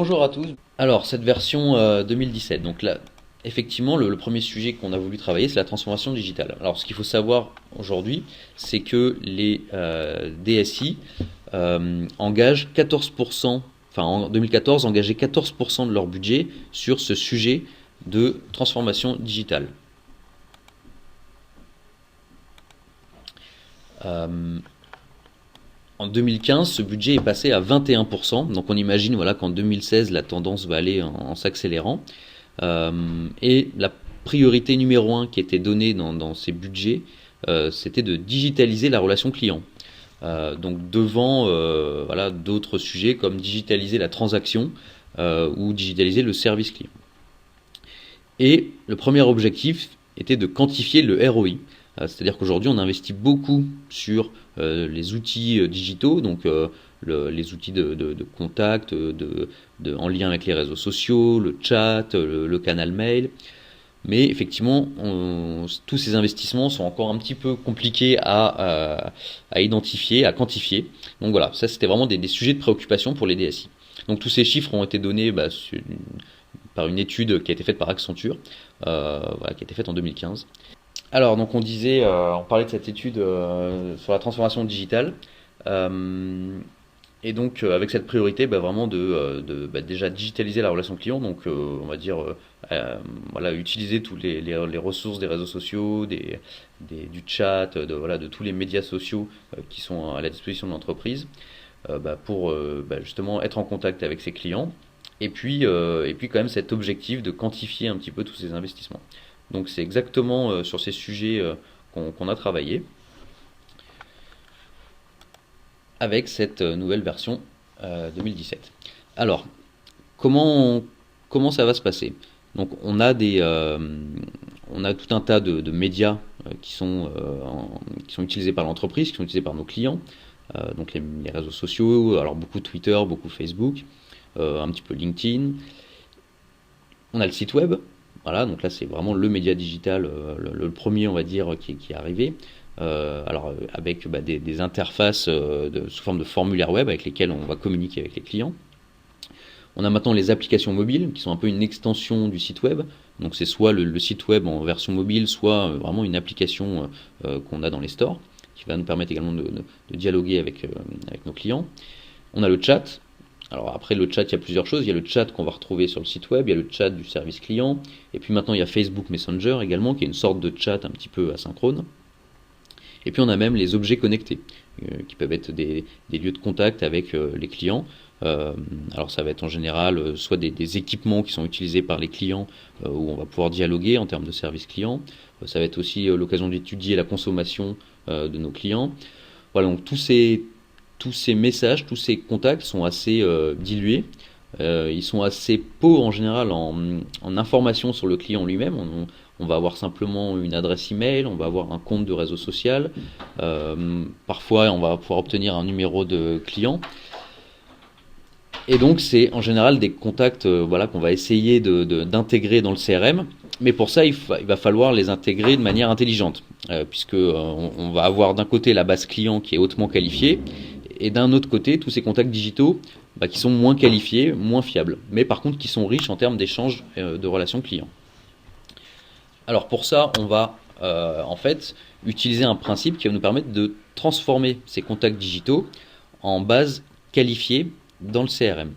Bonjour à tous. Alors, cette version 2017, donc là, effectivement, le premier sujet qu'on a voulu travailler, c'est la transformation digitale. Alors, ce qu'il faut savoir aujourd'hui, c'est que les DSI engagent 14%, enfin en 2014, engageaient 14% de leur budget sur ce sujet de transformation digitale. En 2015, ce budget est passé à 21%. Donc on imagine voilà, qu'en 2016, la tendance va aller en s'accélérant. Et la priorité numéro un qui était donnée dans ces budgets, c'était de digitaliser la relation client. Donc devant voilà, d'autres sujets comme digitaliser la transaction ou digitaliser le service client. Et le premier objectif était de quantifier le ROI. C'est-à-dire qu'aujourd'hui, on investit beaucoup sur les outils digitaux, donc les outils de contact, en lien avec les réseaux sociaux, le chat, le canal mail. Mais effectivement, tous ces investissements sont encore un petit peu compliqués à identifier, à quantifier. Donc voilà, ça c'était vraiment des sujets de préoccupation pour les DSI. Donc tous ces chiffres ont été donnés par une étude qui a été faite par Accenture, voilà, qui a été faite en 2015. Alors, donc on parlait de cette étude sur la transformation digitale, et donc avec cette priorité, vraiment déjà digitaliser la relation client, donc on va dire voilà, utiliser tous les ressources des réseaux sociaux, du chat, de tous les médias sociaux qui sont à la disposition de l'entreprise, pour justement être en contact avec ses clients, et puis quand même cet objectif de quantifier un petit peu tous ces investissements. Donc c'est exactement sur ces sujets qu'on a travaillé avec cette nouvelle version 2017. Alors, comment ça va se passer? Donc on a tout un tas de médias qui sont utilisés par l'entreprise, qui sont utilisés par nos clients. Donc les réseaux sociaux, alors beaucoup Twitter, beaucoup Facebook, un petit peu LinkedIn. On a le site web. Voilà, donc là c'est vraiment le média digital, le premier on va dire qui est arrivé. Alors avec des interfaces sous forme de formulaire web avec lesquels on va communiquer avec les clients. On a maintenant les applications mobiles qui sont un peu une extension du site web. Donc c'est soit le site web en version mobile, soit vraiment une application qu'on a dans les stores qui va nous permettre également de dialoguer avec nos clients. On a le chat. Alors après le chat, il y a plusieurs choses. Il y a le chat qu'on va retrouver sur le site web, il y a le chat du service client, et puis maintenant il y a Facebook Messenger également, qui est une sorte de chat un petit peu asynchrone. Et puis on a même les objets connectés, qui peuvent être des lieux de contact avec les clients. Alors ça va être en général soit des équipements qui sont utilisés par les clients, où on va pouvoir dialoguer en termes de service client. Ça va être aussi l'occasion d'étudier la consommation de nos clients. Voilà, donc tous ces messages, tous ces contacts sont assez dilués. Ils sont assez pauvres en général en informations sur le client lui-même. On va avoir simplement une adresse email, on va avoir un compte de réseau social. Parfois, on va pouvoir obtenir un numéro de client. Et donc, c'est en général des contacts voilà, qu'on va essayer d'intégrer dans le CRM. Mais pour ça, il va falloir les intégrer de manière intelligente, puisque on va avoir d'un côté la base client qui est hautement qualifiée, et d'un autre côté, tous ces contacts digitaux qui sont moins qualifiés, moins fiables, mais par contre qui sont riches en termes d'échanges de relations clients. Alors pour ça, on va en fait utiliser un principe qui va nous permettre de transformer ces contacts digitaux en bases qualifiées dans le CRM.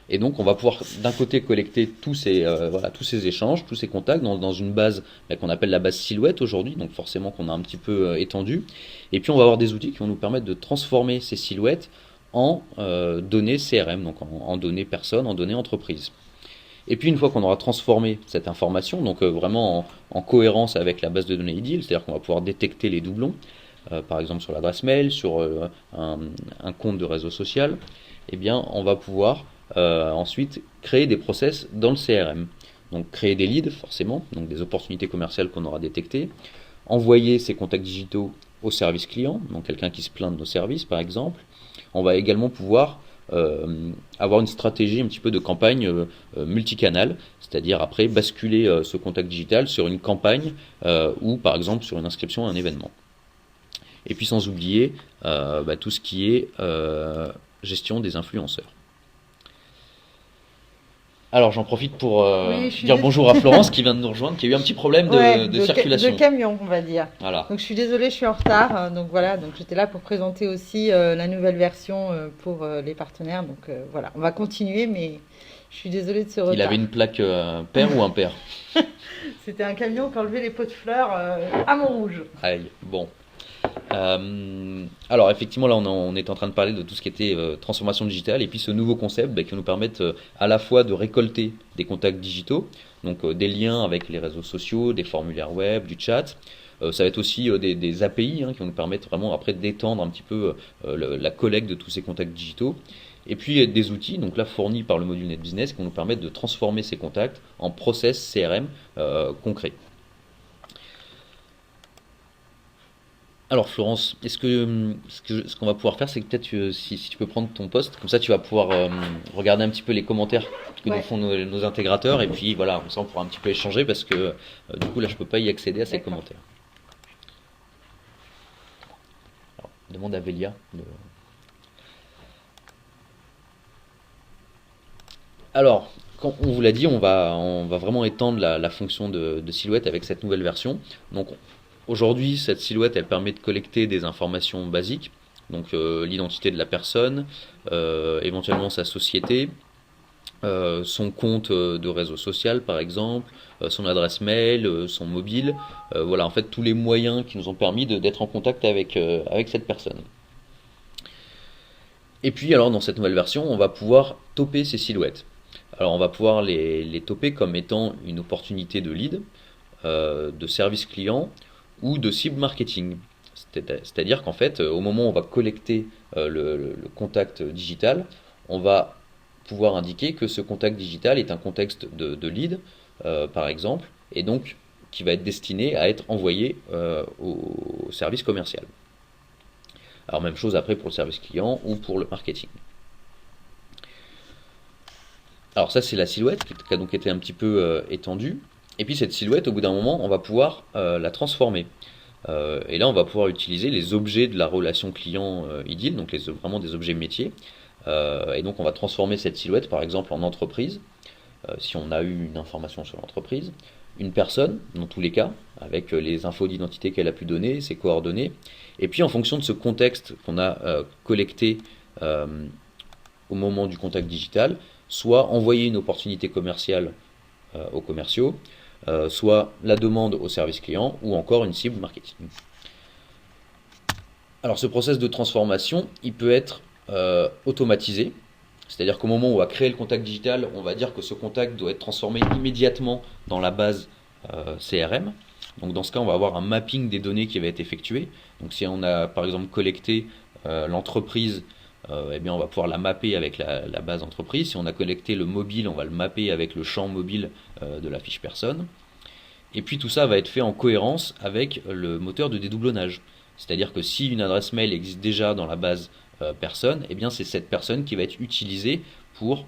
Et donc on va pouvoir d'un côté collecter tous ces échanges, tous ces contacts dans une base qu'on appelle la base silhouette aujourd'hui, donc forcément qu'on a un petit peu étendue. Et puis on va avoir des outils qui vont nous permettre de transformer ces silhouettes en données CRM, donc en données personnes, en données entreprises. Et puis une fois qu'on aura transformé cette information, donc vraiment en cohérence avec la base de données IDIL, c'est-à-dire qu'on va pouvoir détecter les doublons, par exemple sur l'adresse mail, sur un compte de réseau social, eh bien on va pouvoir ensuite créer des process dans le CRM. Donc créer des leads forcément, donc des opportunités commerciales qu'on aura détectées, envoyer ces contacts digitaux au service client, donc quelqu'un qui se plaint de nos services par exemple. On va également pouvoir avoir une stratégie un petit peu de campagne multicanal, c'est-à-dire après basculer ce contact digital sur une campagne ou par exemple sur une inscription à un événement. Et puis sans oublier tout ce qui est gestion des influenceurs. Alors j'en profite pour Oui, je suis dire désolée. bonjour à Florence qui vient de nous rejoindre, qui a eu un petit problème Ouais, de de circulation. camion, on va dire. Voilà. Donc je suis désolée, je suis en retard. Donc voilà, donc j'étais là pour présenter aussi la nouvelle version pour les partenaires. Donc voilà, on va continuer, mais je suis désolée de ce Il avait retard. une plaque pair ou impair? C'était un camion qui enlevait les pots de fleurs à Montrouge. Aïe, bon. Alors effectivement là on est en train de parler de tout ce qui était transformation digitale et puis ce nouveau concept qui va nous permettre à la fois de récolter des contacts digitaux, donc des liens avec les réseaux sociaux, des formulaires web, du chat. Ça va être aussi des API qui vont nous permettre vraiment après d'étendre un petit peu la collecte de tous ces contacts digitaux. Et puis des outils, donc là fournis par le module NetBusiness, qui vont nous permettre de transformer ces contacts en process CRM concrets. Alors Florence, ce qu'on va pouvoir faire, c'est que peut-être si tu peux prendre ton poste, comme ça tu vas pouvoir regarder un petit peu les commentaires que nous Ouais, font nos intégrateurs, et puis voilà, comme ça on pourra un petit peu échanger parce que du coup là je peux pas y accéder à ces d'accord. commentaires. Alors, demande à Velia. Alors, quand on vous l'a dit, on va vraiment étendre la fonction de silhouette avec cette nouvelle version. Donc aujourd'hui, cette silhouette, elle permet de collecter des informations basiques, donc l'identité de la personne, éventuellement sa société, son compte de réseau social par exemple, son adresse mail, son mobile, voilà en fait tous les moyens qui nous ont permis d'être en contact avec cette personne. Et puis alors dans cette nouvelle version, on va pouvoir toper ces silhouettes. Alors on va pouvoir les toper comme étant une opportunité de lead, de service client ou de cible marketing. C'est-à-dire qu'en fait, au moment où on va collecter le contact digital, on va pouvoir indiquer que ce contact digital est un contexte de lead, par exemple, et donc qui va être destiné à être envoyé au service commercial. Alors même chose après pour le service client ou pour le marketing. Alors ça c'est la silhouette qui a donc été un petit peu étendue. Et puis cette silhouette, au bout d'un moment, on va pouvoir la transformer. Et là, on va pouvoir utiliser les objets de la relation client idylle, donc vraiment des objets métiers. Et donc on va transformer cette silhouette, par exemple, en entreprise, si on a eu une information sur l'entreprise, une personne, dans tous les cas, avec les infos d'identité qu'elle a pu donner, ses coordonnées. Et puis en fonction de ce contexte qu'on a collecté euh, au moment du contact digital, soit envoyer une opportunité commerciale aux commerciaux, soit la demande au service client ou encore une cible marketing. Alors ce process de transformation, il peut être automatisé, c'est-à-dire qu'au moment où on va créer le contact digital, on va dire que ce contact doit être transformé immédiatement dans la base CRM. Donc dans ce cas, on va avoir un mapping des données qui va être effectué. Donc si on a par exemple collecté l'entreprise, eh bien on va pouvoir la mapper avec la base entreprise. Si on a collecté le mobile, on va le mapper avec le champ mobile de la fiche personne. Et puis tout ça va être fait en cohérence avec le moteur de dédoublonnage. C'est-à-dire que si une adresse mail existe déjà dans la base personne, eh bien c'est cette personne qui va être utilisée pour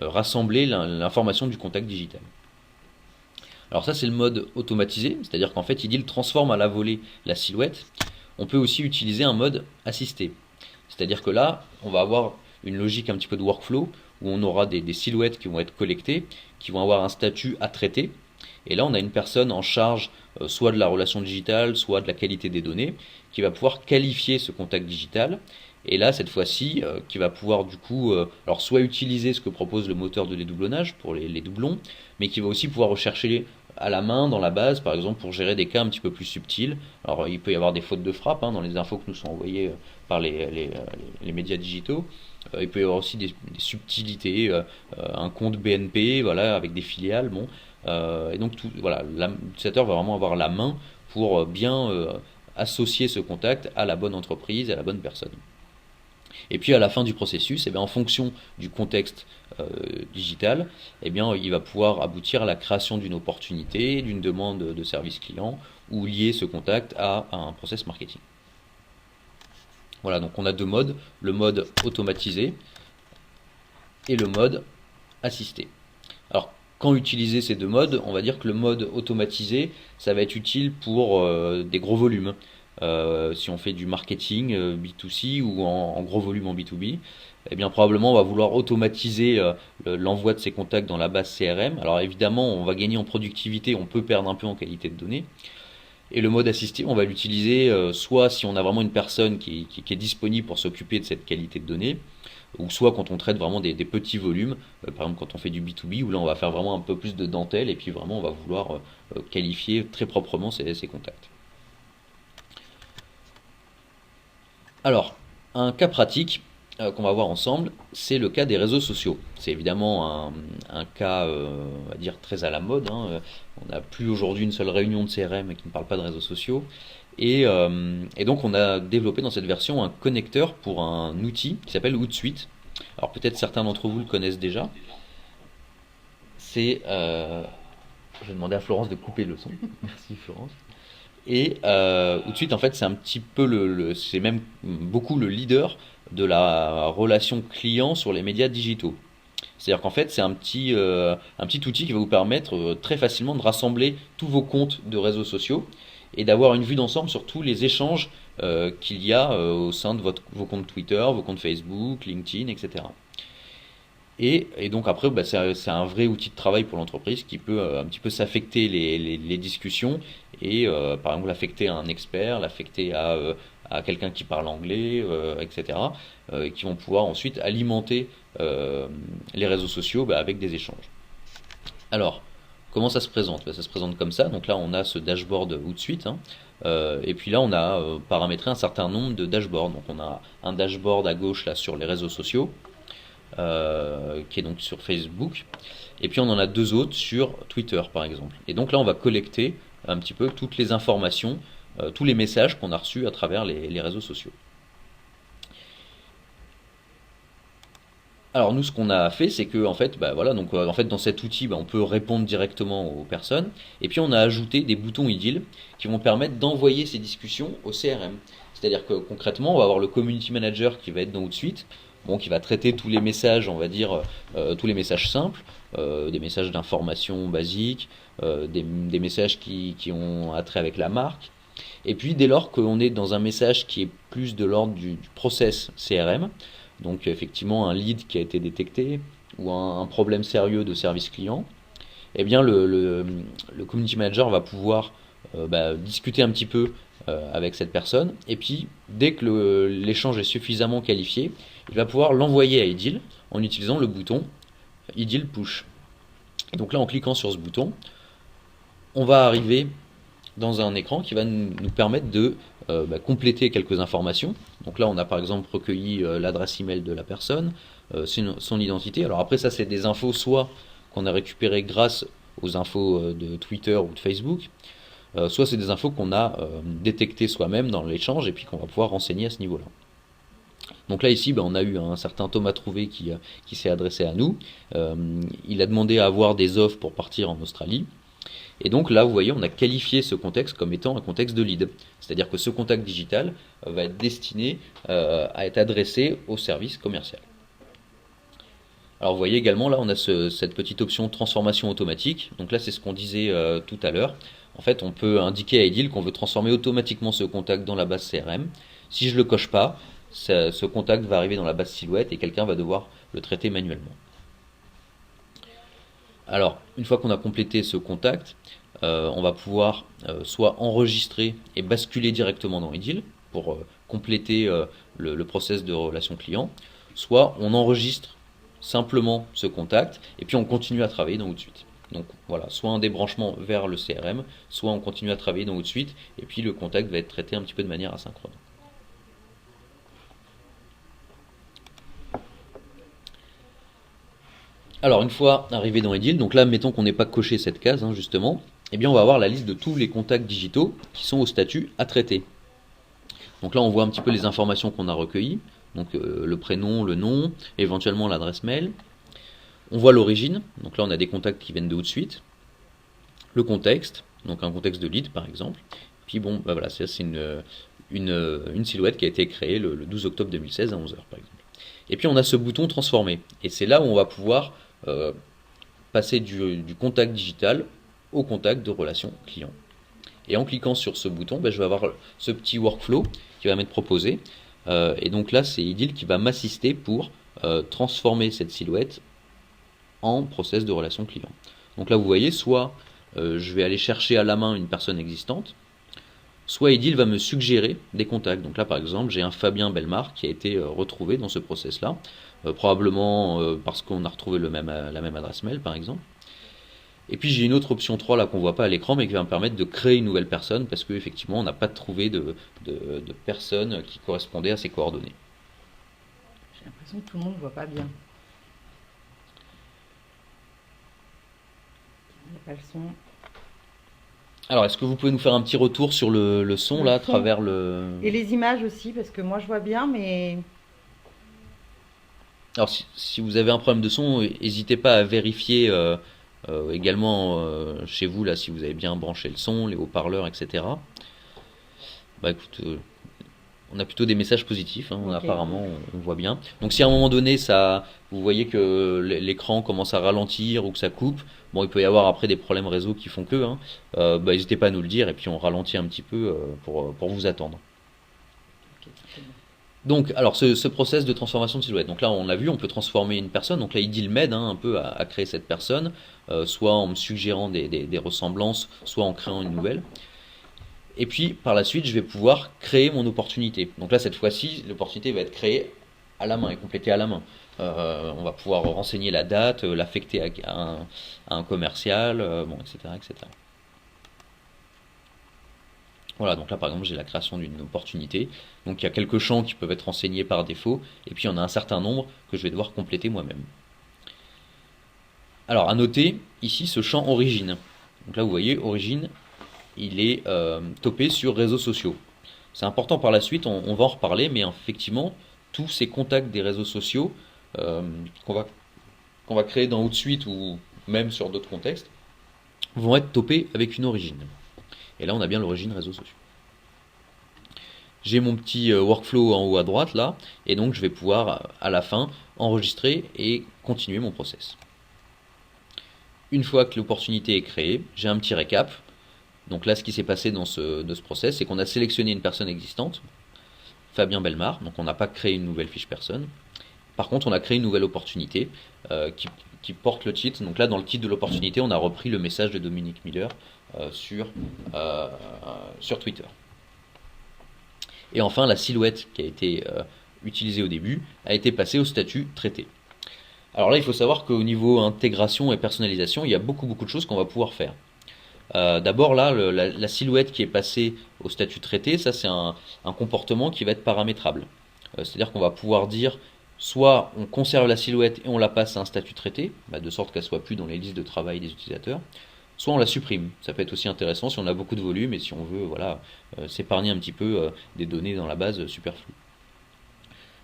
rassembler l'information du contact digital. Alors ça c'est le mode automatisé, c'est-à-dire qu'en fait il transforme à la volée la silhouette. On peut aussi utiliser un mode assisté. C'est-à-dire que là, on va avoir une logique un petit peu de workflow où on aura des silhouettes qui vont être collectées, qui vont avoir un statut à traiter. Et là, on a une personne en charge soit de la relation digitale, soit de la qualité des données, qui va pouvoir qualifier ce contact digital. Et là, cette fois-ci, qui va pouvoir du coup, alors soit utiliser ce que propose le moteur de dédoublonnage pour les doublons, mais qui va aussi pouvoir rechercher à la main dans la base, par exemple pour gérer des cas un petit peu plus subtils. Alors il peut y avoir des fautes de frappe dans les infos que nous sont envoyées par les médias digitaux. Il peut y avoir aussi des subtilités, un compte BNP, voilà, avec des filiales, bon. Et donc voilà, l'utilisateur va vraiment avoir la main pour bien associer ce contact à la bonne entreprise, à la bonne personne. Et puis à la fin du processus, eh bien, en fonction du contexte digital, eh bien, il va pouvoir aboutir à la création d'une opportunité, d'une demande de service client, ou lier ce contact à un process marketing. Voilà, donc on a deux modes, le mode automatisé et le mode assisté. Alors, quand utiliser ces deux modes, on va dire que le mode automatisé, ça va être utile pour des gros volumes. Si on fait du marketing B2C ou en gros volume en B2B. eh bien probablement on va vouloir automatiser l'envoi de ces contacts dans la base CRM. Alors évidemment, on va gagner en productivité, on peut perdre un peu en qualité de données. Et le mode assisté, on va l'utiliser soit si on a vraiment une personne qui est disponible pour s'occuper de cette qualité de données, ou soit quand on traite vraiment des petits volumes, par exemple quand on fait du B2B, où là on va faire vraiment un peu plus de dentelle, et puis vraiment on va vouloir qualifier très proprement ces contacts. Alors, un cas pratique qu'on va voir ensemble, c'est le cas des réseaux sociaux. C'est évidemment un cas, on va dire, très à la mode, hein. On n'a plus aujourd'hui une seule réunion de CRM qui ne parle pas de réseaux sociaux. Et donc on a développé dans cette version un connecteur pour un outil qui s'appelle Hootsuite. Alors peut-être certains d'entre vous le connaissent déjà. C'est, je vais demander à Florence de couper le son. Merci Florence. Et Hootsuite, en fait, c'est un petit peu c'est même beaucoup le leader de la relation client sur les médias digitaux. C'est-à-dire qu'en fait, c'est un petit outil qui va vous permettre très facilement de rassembler tous vos comptes de réseaux sociaux et d'avoir une vue d'ensemble sur tous les échanges qu'il y a au sein de vos comptes Twitter, vos comptes Facebook, LinkedIn, etc. Et donc après, bah, c'est un vrai outil de travail pour l'entreprise qui peut un petit peu s'affecter les discussions et par exemple l'affecter à un expert, l'affecter à quelqu'un qui parle anglais, etc. Et qui vont pouvoir ensuite alimenter les réseaux sociaux bah, avec des échanges. Alors, comment ça se présente? Bah, ça se présente comme ça. Donc là, on a ce dashboard Hootsuite, hein. Et puis là, on a paramétré un certain nombre de dashboards. Donc on a un dashboard à gauche là sur les réseaux sociaux qui est donc sur Facebook. Et puis on en a deux autres sur Twitter par exemple. Et donc là on va collecter un petit peu toutes les informations, tous les messages qu'on a reçus à travers les réseaux sociaux. Alors nous ce qu'on a fait c'est que en fait bah voilà donc en fait dans cet outil bah, on peut répondre directement aux personnes et puis on a ajouté des boutons IDIL qui vont permettre d'envoyer ces discussions au CRM. C'est-à-dire que concrètement on va avoir le community manager qui va être dans Outsuite, bon qui va traiter tous les messages on va dire tous les messages simples, des messages d'information basiques, des messages qui ont attrait avec la marque. Et puis dès lors qu'on est dans un message qui est plus de l'ordre du process CRM, donc effectivement un lead qui a été détecté ou un problème sérieux de service client, eh bien le community manager va pouvoir bah, discuter un petit peu avec cette personne et puis dès que l'échange est suffisamment qualifié, il va pouvoir l'envoyer à IDIL en utilisant le bouton IDIL Push. Et donc là en cliquant sur ce bouton, on va arriver dans un écran qui va nous permettre de bah, compléter quelques informations. Donc là, on a par exemple recueilli l'adresse email de la personne, son identité. Alors après, ça, c'est des infos soit qu'on a récupérées grâce aux infos de Twitter ou de Facebook, soit c'est des infos qu'on a détectées soi-même dans l'échange et puis qu'on va pouvoir renseigner à ce niveau-là. Donc là ici, ben, on a eu un certain Thomas Trouvé qui s'est adressé à nous. Il a demandé à avoir des offres pour partir en Australie. Et donc là, vous voyez, on a qualifié ce contexte comme étant un contexte de lead. C'est-à-dire que ce contact digital va être destiné à être adressé au service commercial. Alors vous voyez également, là, on a cette petite option transformation automatique. Donc là, c'est ce qu'on disait tout à l'heure. En fait, on peut indiquer à IDIL qu'on veut transformer automatiquement ce contact dans la base CRM. Si je ne le coche pas, ce contact va arriver dans la base silhouette et quelqu'un va devoir le traiter manuellement. Alors, une fois qu'on a complété ce contact, on va pouvoir soit enregistrer et basculer directement dans IDIL pour compléter le process de relation client, soit on enregistre simplement ce contact et puis on continue à travailler dans Outsuite. Donc voilà, soit un débranchement vers le CRM, soit on continue à travailler dans Outsuite et puis le contact va être traité un petit peu de manière asynchrone. Alors une fois arrivé dans IDIL, donc là mettons qu'on n'ait pas coché cette case hein, justement, eh bien on va avoir la liste de tous les contacts digitaux qui sont au statut à traiter. Donc là on voit un petit peu les informations qu'on a recueillies, donc le prénom, le nom, éventuellement l'adresse mail. On voit l'origine, donc là on a des contacts qui viennent de Outsuite, le contexte, donc un contexte de lead par exemple. Puis bon, bah voilà, c'est une silhouette qui a été créée le 12 octobre 2016 à 11h par exemple. Et puis on a ce bouton transformer, et c'est là où on va pouvoir passer du contact digital au contact de relation client. Et en cliquant sur ce bouton, je vais avoir ce petit workflow qui va m'être proposé. Et donc là, c'est IDIL qui va m'assister pour transformer cette silhouette en process de relation client. Donc là, vous voyez, soit je vais aller chercher à la main une personne existante, soit Edil va me suggérer des contacts. Donc là, par exemple, j'ai un Fabien Belmar qui a été retrouvé dans ce process-là, probablement parce qu'on a retrouvé la même adresse mail, par exemple. Et puis j'ai une autre option 3 là qu'on voit pas à l'écran, mais qui va me permettre de créer une nouvelle personne, parce qu'effectivement, on n'a pas trouvé de personne qui correspondait à ces coordonnées. J'ai l'impression que tout le monde ne voit pas bien. Il n'y a pas le son. Alors, est-ce que vous pouvez nous faire un petit retour sur le son Le là, à son. travers le... Et les images aussi, parce que moi je vois bien, mais Alors, si vous avez un problème de son, n'hésitez pas à vérifier également chez vous, là, si vous avez bien branché le son, les haut-parleurs, etc. Bah écoute, on a plutôt des messages positifs, hein, ok. apparemment, on voit bien. Donc si à un moment donné, vous voyez que l'écran commence à ralentir ou que ça coupe, bon, il peut y avoir après des problèmes réseau qui font que, hein, bah, n'hésitez pas à nous le dire et puis on ralentit un petit peu pour vous attendre. Ok, très bien. Donc, alors ce process de transformation de silhouette. Donc là, on l'a vu, on peut transformer une personne. Donc là, Idil m'aide un peu à créer cette personne, soit en me suggérant des ressemblances, soit en créant une nouvelle. Et puis, par la suite, je vais pouvoir créer mon opportunité. Donc là, cette fois-ci, l'opportunité va être créée à la main et complétée à la main. On va pouvoir renseigner la date, l'affecter à un commercial, bon, etc., etc. Voilà, donc là par exemple j'ai la création d'une opportunité. Donc il y a quelques champs qui peuvent être renseignés par défaut, et puis il y en a un certain nombre que je vais devoir compléter moi-même. Alors à noter ici ce champ origine. Donc là vous voyez, origine, il est topé sur réseaux sociaux. C'est important par la suite, on va en reparler, mais effectivement, tous ces contacts des réseaux sociaux euh, qu'on va, qu'on va créer dans OutSuite ou même sur d'autres contextes vont être topés avec une origine. Et là on a bien l'origine réseaux sociaux. J'ai mon petit workflow en haut à droite là, et donc je vais pouvoir à la fin enregistrer et continuer mon process. Une fois que l'opportunité est créée, j'ai un petit récap. Donc là, ce qui s'est passé dans ce process, c'est qu'on a sélectionné une personne existante, Fabien Belmar, donc on n'a pas créé une nouvelle fiche personne. Par contre, on a créé une nouvelle opportunité qui porte le titre. Donc là, dans le titre de l'opportunité, on a repris le message de Dominique Miller sur Twitter. Et enfin, la silhouette qui a été utilisée au début a été passée au statut traité. Alors là, il faut savoir qu'au niveau intégration et personnalisation, il y a beaucoup de choses qu'on va pouvoir faire. D'abord là, la silhouette qui est passée au statut traité, ça c'est un comportement qui va être paramétrable. C'est-à-dire qu'on va pouvoir dire, soit on conserve la silhouette et on la passe à un statut traité, de sorte qu'elle soit plus dans les listes de travail des utilisateurs, soit on la supprime. Ça peut être aussi intéressant si on a beaucoup de volume et si on veut s'épargner un petit peu des données dans la base superflues.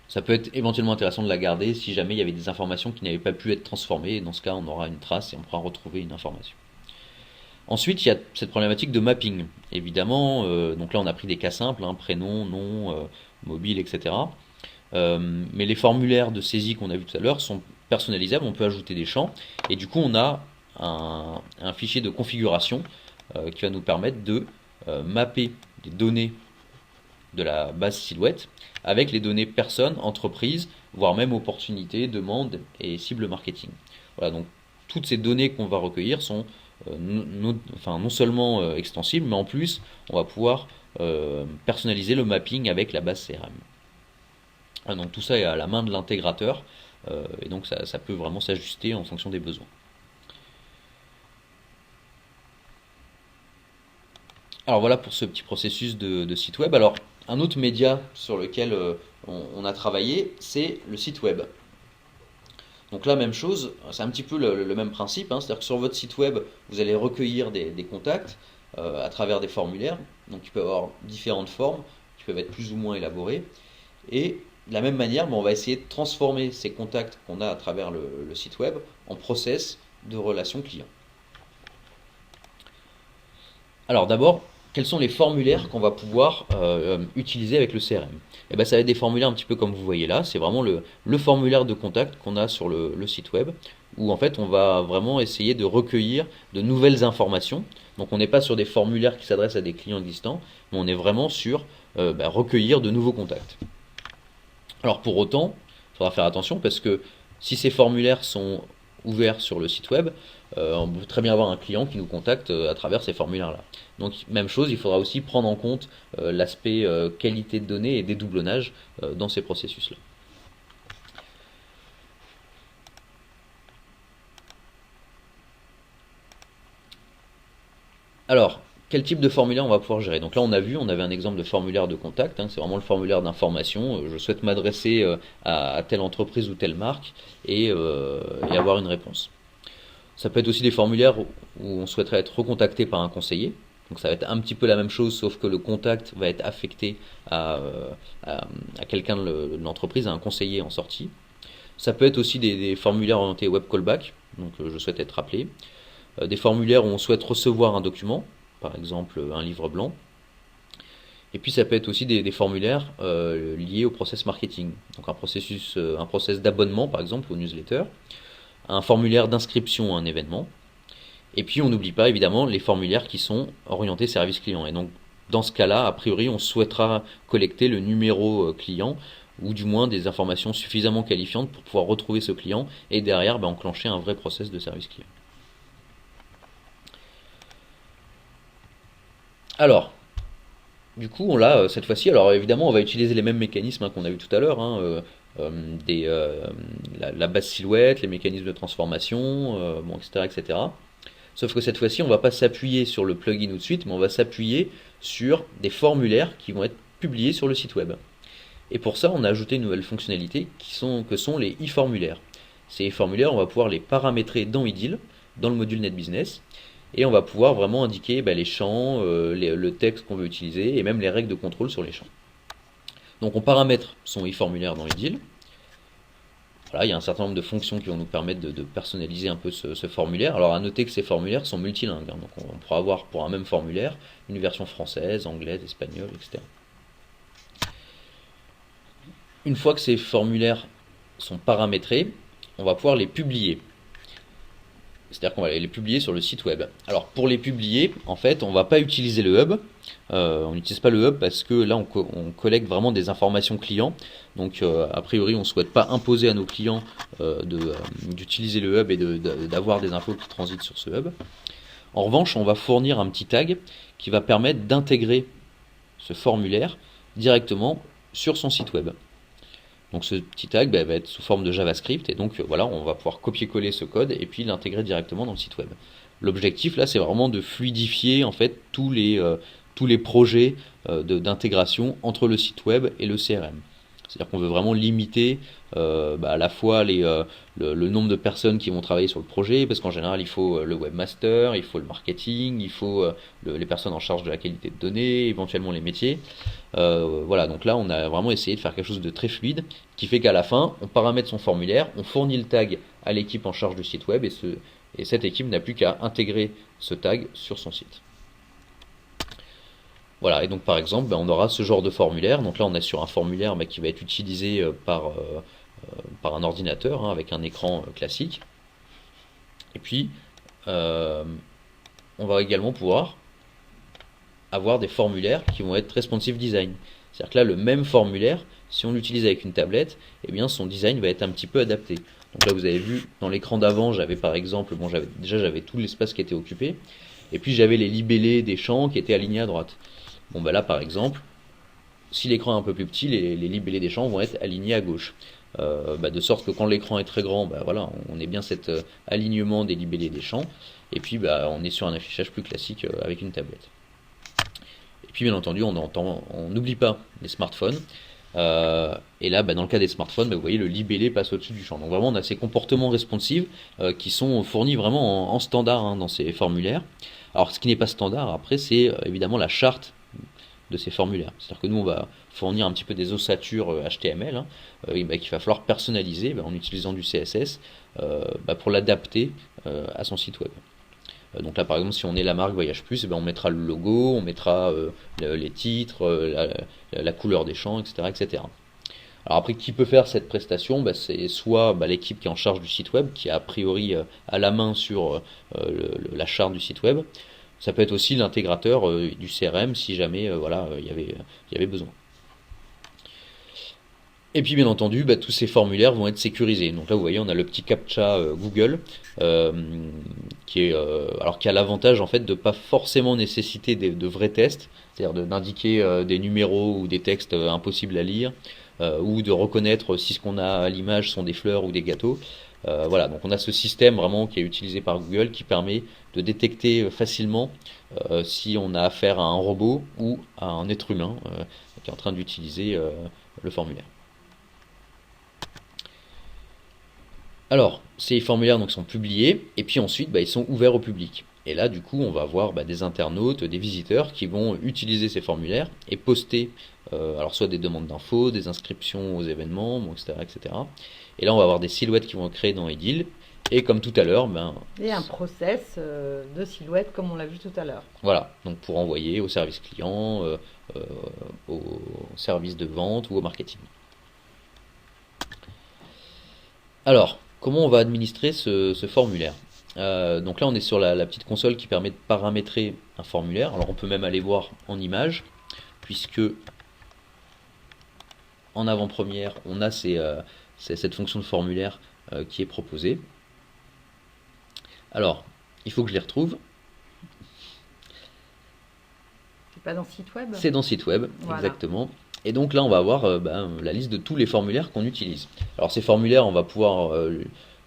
Ça peut être éventuellement intéressant de la garder si jamais il y avait des informations qui n'avaient pas pu être transformées, et dans ce cas on aura une trace et on pourra retrouver une information. Ensuite, il y a cette problématique de mapping. Évidemment, donc là on a pris des cas simples, prénom, nom, mobile, etc. Mais les formulaires de saisie qu'on a vu tout à l'heure sont personnalisables, on peut ajouter des champs, et du coup on a un fichier de configuration qui va nous permettre de mapper les données de la base silhouette avec les données personnes, entreprises, voire même opportunités, demandes et cibles marketing. Voilà, donc toutes ces données qu'on va recueillir sont non seulement extensibles, mais en plus on va pouvoir personnaliser le mapping avec la base CRM. Donc tout ça est à la main de l'intégrateur et donc ça peut vraiment s'ajuster en fonction des besoins. Alors voilà pour ce petit processus de site web. Alors un autre média sur lequel on a travaillé, c'est le site web. Donc là, même chose, c'est un petit peu le même principe, c'est-à-dire que sur votre site web, vous allez recueillir des contacts à travers des formulaires, donc il peut y avoir différentes formes qui peuvent être plus ou moins élaborées, et de la même manière, on va essayer de transformer ces contacts qu'on a à travers le site web en process de relation client. Alors d'abord, quels sont les formulaires qu'on va pouvoir utiliser avec le CRM? Eh ben, ça va être des formulaires un petit peu comme vous voyez là, c'est vraiment le formulaire de contact qu'on a sur le site web, où en fait on va vraiment essayer de recueillir de nouvelles informations. Donc on n'est pas sur des formulaires qui s'adressent à des clients existants, mais on est vraiment sur recueillir de nouveaux contacts. Alors pour autant, faudra faire attention parce que si ces formulaires sont ouverts sur le site web, on peut très bien avoir un client qui nous contacte à travers ces formulaires-là. Donc même chose, il faudra aussi prendre en compte l'aspect qualité de données et dédoublonnage dans ces processus-là. Alors, quel type de formulaire on va pouvoir gérer? Donc là, on a vu, on avait un exemple de formulaire de contact, hein, c'est vraiment le formulaire d'information. Je souhaite m'adresser à telle entreprise ou telle marque et avoir une réponse. Ça peut être aussi des formulaires où on souhaiterait être recontacté par un conseiller. Donc ça va être un petit peu la même chose, sauf que le contact va être affecté à quelqu'un de l'entreprise, à un conseiller en sortie. Ça peut être aussi des formulaires orientés web callback, donc je souhaite être rappelé. Des formulaires où on souhaite recevoir un document, par exemple un livre blanc. Et puis ça peut être aussi des formulaires liés au process marketing, donc un process d'abonnement par exemple au newsletter, un formulaire d'inscription à un événement. Et puis on n'oublie pas évidemment les formulaires qui sont orientés service client. Et donc dans ce cas-là, a priori, on souhaitera collecter le numéro client ou du moins des informations suffisamment qualifiantes pour pouvoir retrouver ce client et derrière enclencher un vrai process de service client. Alors, du coup, on l'a cette fois-ci. Alors évidemment, on va utiliser les mêmes mécanismes qu'on a vu tout à l'heure, hein, la base silhouette, les mécanismes de transformation, bon, etc., etc. Sauf que cette fois-ci, on ne va pas s'appuyer sur le plugin ou de suite, mais on va s'appuyer sur des formulaires qui vont être publiés sur le site web. Et pour ça, on a ajouté une nouvelle fonctionnalité que sont les e-formulaires. Ces e-formulaires, on va pouvoir les paramétrer dans iDeal, dans le module NetBusiness, et on va pouvoir vraiment indiquer les champs, le texte qu'on veut utiliser, et même les règles de contrôle sur les champs. Donc on paramètre son e-formulaire dans iDeal. Voilà, il y a un certain nombre de fonctions qui vont nous permettre de personnaliser un peu ce formulaire. Alors à noter que ces formulaires sont multilingues, hein, donc on pourra avoir pour un même formulaire une version française, anglaise, espagnole, etc. Une fois que ces formulaires sont paramétrés, on va pouvoir les publier. C'est-à-dire qu'on va les publier sur le site web. Alors pour les publier, en fait, on ne va pas utiliser le hub. On n'utilise pas le hub parce que là, on collecte vraiment des informations clients. Donc a priori, on ne souhaite pas imposer à nos clients d'utiliser le hub et d'avoir des infos qui transitent sur ce hub. En revanche, on va fournir un petit tag qui va permettre d'intégrer ce formulaire directement sur son site web. Donc ce petit tag va être sous forme de JavaScript et donc voilà, on va pouvoir copier-coller ce code et puis l'intégrer directement dans le site web. L'objectif là, c'est vraiment de fluidifier en fait tous les projets d'intégration entre le site web et le CRM. C'est-à-dire qu'on veut vraiment limiter à la fois le nombre de personnes qui vont travailler sur le projet, parce qu'en général il faut le webmaster, il faut le marketing, il faut les personnes en charge de la qualité de données, éventuellement les métiers. Voilà, donc là on a vraiment essayé de faire quelque chose de très fluide, qui fait qu'à la fin on paramètre son formulaire, on fournit le tag à l'équipe en charge du site web et cette équipe n'a plus qu'à intégrer ce tag sur son site. Voilà, et donc par exemple, on aura ce genre de formulaire. Donc là, on est sur un formulaire qui va être utilisé par un ordinateur hein, avec un écran classique. Et puis, on va également pouvoir avoir des formulaires qui vont être responsive design. C'est-à-dire que là, le même formulaire, si on l'utilise avec une tablette, eh bien son design va être un petit peu adapté. Donc là, vous avez vu, dans l'écran d'avant, j'avais par exemple, j'avais tout l'espace qui était occupé, et puis j'avais les libellés des champs qui étaient alignés à droite. Bon là par exemple, si l'écran est un peu plus petit, les libellés des champs vont être alignés à gauche. De sorte que quand l'écran est très grand, voilà, on est bien cet alignement des libellés des champs, et puis on est sur un affichage plus classique avec une tablette. Et puis bien entendu, on n'oublie pas les smartphones. Et là, dans le cas des smartphones, vous voyez le libellé passe au-dessus du champ. Donc vraiment, on a ces comportements responsives qui sont fournis vraiment en standard hein, dans ces formulaires. Alors ce qui n'est pas standard, après, c'est évidemment la charte de ces formulaires. C'est-à-dire que nous, on va fournir un petit peu des ossatures HTML hein, qu'il va falloir personnaliser en utilisant du CSS pour l'adapter à son site web. Donc là, par exemple, si on est la marque Voyage Plus, on mettra le logo, on mettra les titres, la couleur des champs, etc., etc. Alors après, qui peut faire cette prestation c'est soit l'équipe qui est en charge du site web, qui a priori à la main sur la charte du site web. Ça peut être aussi l'intégrateur du CRM si jamais il y avait besoin. Et puis bien entendu, bah, tous ces formulaires vont être sécurisés. Donc là, vous voyez, on a le petit captcha Google euh, qui a l'avantage en fait de pas forcément nécessiter de vrais tests, c'est-à-dire d'indiquer des numéros ou des textes impossibles à lire, ou de reconnaître si ce qu'on a à l'image sont des fleurs ou des gâteaux. Voilà, donc on a ce système vraiment qui est utilisé par Google qui permet de détecter facilement si on a affaire à un robot ou à un être humain qui est en train d'utiliser le formulaire. Alors, ces formulaires donc, sont publiés, et puis ensuite, bah, ils sont ouverts au public. Et là, du coup, on va avoir bah, des internautes, des visiteurs qui vont utiliser ces formulaires et poster, alors soit des demandes d'infos, des inscriptions aux événements, bon, etc., etc. Et là, on va avoir des silhouettes qui vont être créées dans Edil. Et comme tout à l'heure, ben, Et un process de silhouette comme on l'a vu tout à l'heure. voilà, donc pour envoyer au service client, euh, au service de vente ou au marketing. Alors, comment on va administrer ce formulaire? Donc là, on est sur la petite console qui permet de paramétrer un formulaire. Alors, on peut même aller voir en image, puisque en avant-première, on a cette fonction de formulaire qui est proposée. Alors, il faut que je les retrouve. C'est pas dans le site web? C'est dans le site web, Voilà. exactement. Et donc là, on va avoir la liste de tous les formulaires qu'on utilise. Alors ces formulaires, on va pouvoir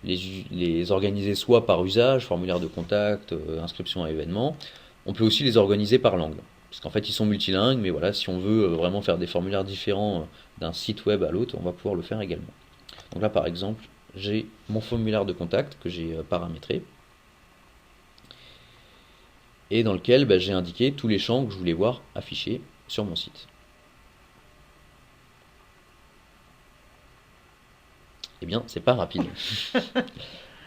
les organiser soit par usage, formulaire de contact, inscription à événement. On peut aussi les organiser par langue. Parce qu'en fait, ils sont multilingues, mais voilà, si on veut vraiment faire des formulaires différents d'un site web à l'autre, on va pouvoir le faire également. Donc là, par exemple, j'ai mon formulaire de contact que j'ai paramétré et dans lequel j'ai indiqué tous les champs que je voulais voir affichés sur mon site. Eh bien, c'est pas rapide.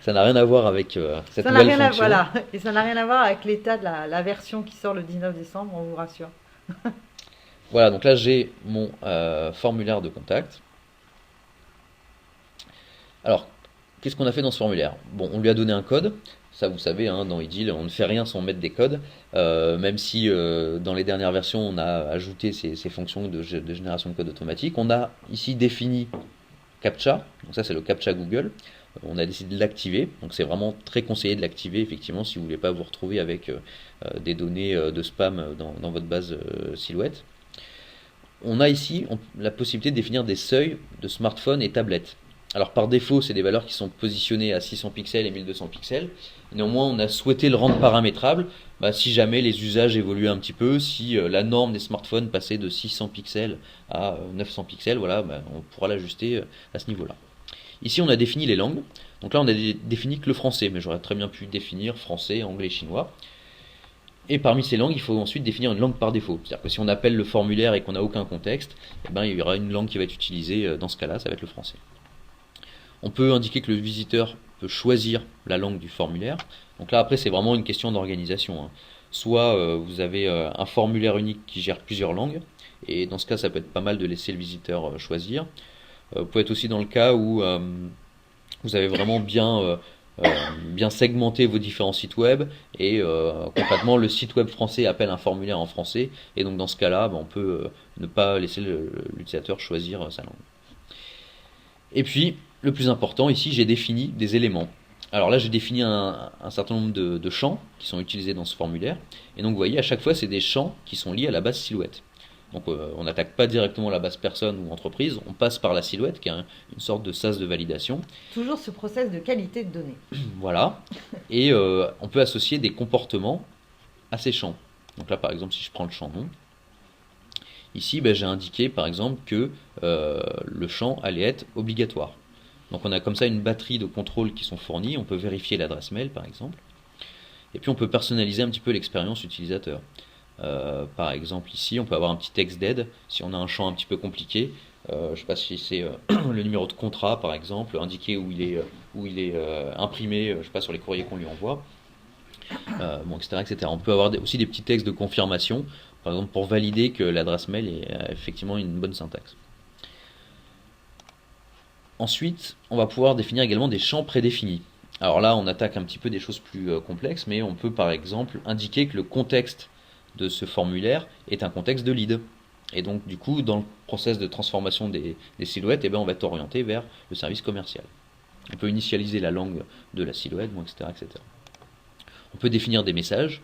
Ça n'a rien à voir avec cette Ça n'a nouvelle rien à, fonction. voilà. Et ça n'a rien à voir avec l'état de la version qui sort le 19 décembre, on vous rassure. Voilà, donc là j'ai mon formulaire de contact. Alors, qu'est-ce qu'on a fait dans ce formulaire? Bon, on lui a donné un code. Ça, vous savez, hein, dans Edil, on ne fait rien sans mettre des codes. Même si dans les dernières versions, on a ajouté ces fonctions de génération de code automatique. On a ici défini CAPTCHA. Donc ça, c'est le CAPTCHA Google. On a décidé de l'activer. Donc c'est vraiment très conseillé de l'activer, effectivement, si vous ne voulez pas vous retrouver avec des données de spam dans votre base Silhouette. On a ici la possibilité de définir des seuils de smartphone et tablette. Alors par défaut, c'est des valeurs qui sont positionnées à 600 pixels et 1200 pixels. Néanmoins, on a souhaité le rendre paramétrable si jamais les usages évoluaient un petit peu, si la norme des smartphones passait de 600 pixels à 900 pixels, voilà, on pourra l'ajuster à ce niveau-là. Ici, on a défini les langues. Donc là, on a défini que le français, mais j'aurais très bien pu définir français, anglais, chinois. Et parmi ces langues, il faut ensuite définir une langue par défaut. C'est-à-dire que si on appelle le formulaire et qu'on n'a aucun contexte, il y aura une langue qui va être utilisée dans ce cas-là, ça va être le français. On peut indiquer que le visiteur peut choisir la langue du formulaire. Donc là, après, c'est vraiment une question d'organisation, hein. Soit vous avez un formulaire unique qui gère plusieurs langues, et dans ce cas, ça peut être pas mal de laisser le visiteur choisir. Vous pouvez être aussi dans le cas où vous avez vraiment bien segmenté vos différents sites web et concrètement le site web français appelle un formulaire en français et donc dans ce cas-là on peut ne pas laisser l'utilisateur choisir sa langue. Et puis le plus important ici, j'ai défini des éléments. Alors là j'ai défini un certain nombre de champs qui sont utilisés dans ce formulaire et donc vous voyez à chaque fois c'est des champs qui sont liés à la base Silhouette. Donc on n'attaque pas directement la base personne ou entreprise, on passe par la Silhouette qui est une sorte de sas de validation. Toujours ce process de qualité de données. Voilà. Et on peut associer des comportements à ces champs. Donc là, par exemple, si je prends le champ nom, ici, j'ai indiqué, par exemple, que le champ allait être obligatoire. Donc on a comme ça une batterie de contrôles qui sont fournis. On peut vérifier l'adresse mail, par exemple. Et puis on peut personnaliser un petit peu l'expérience utilisateur. Par exemple, ici, on peut avoir un petit texte d'aide si on a un champ un petit peu compliqué. Je ne sais pas si c'est le numéro de contrat, par exemple, indiquer où il est imprimé, je sais pas, sur les courriers qu'on lui envoie, etc., etc. On peut avoir aussi des petits textes de confirmation, par exemple, pour valider que l'adresse mail est effectivement une bonne syntaxe. Ensuite, on va pouvoir définir également des champs prédéfinis. Alors là, on attaque un petit peu des choses plus complexes, mais on peut par exemple indiquer que le contexte de ce formulaire est un contexte de lead. Et donc, du coup, dans le process de transformation des silhouettes, eh ben, on va être orienté vers le service commercial. On peut initialiser la langue de la silhouette, bon, etc., etc. On peut définir des messages.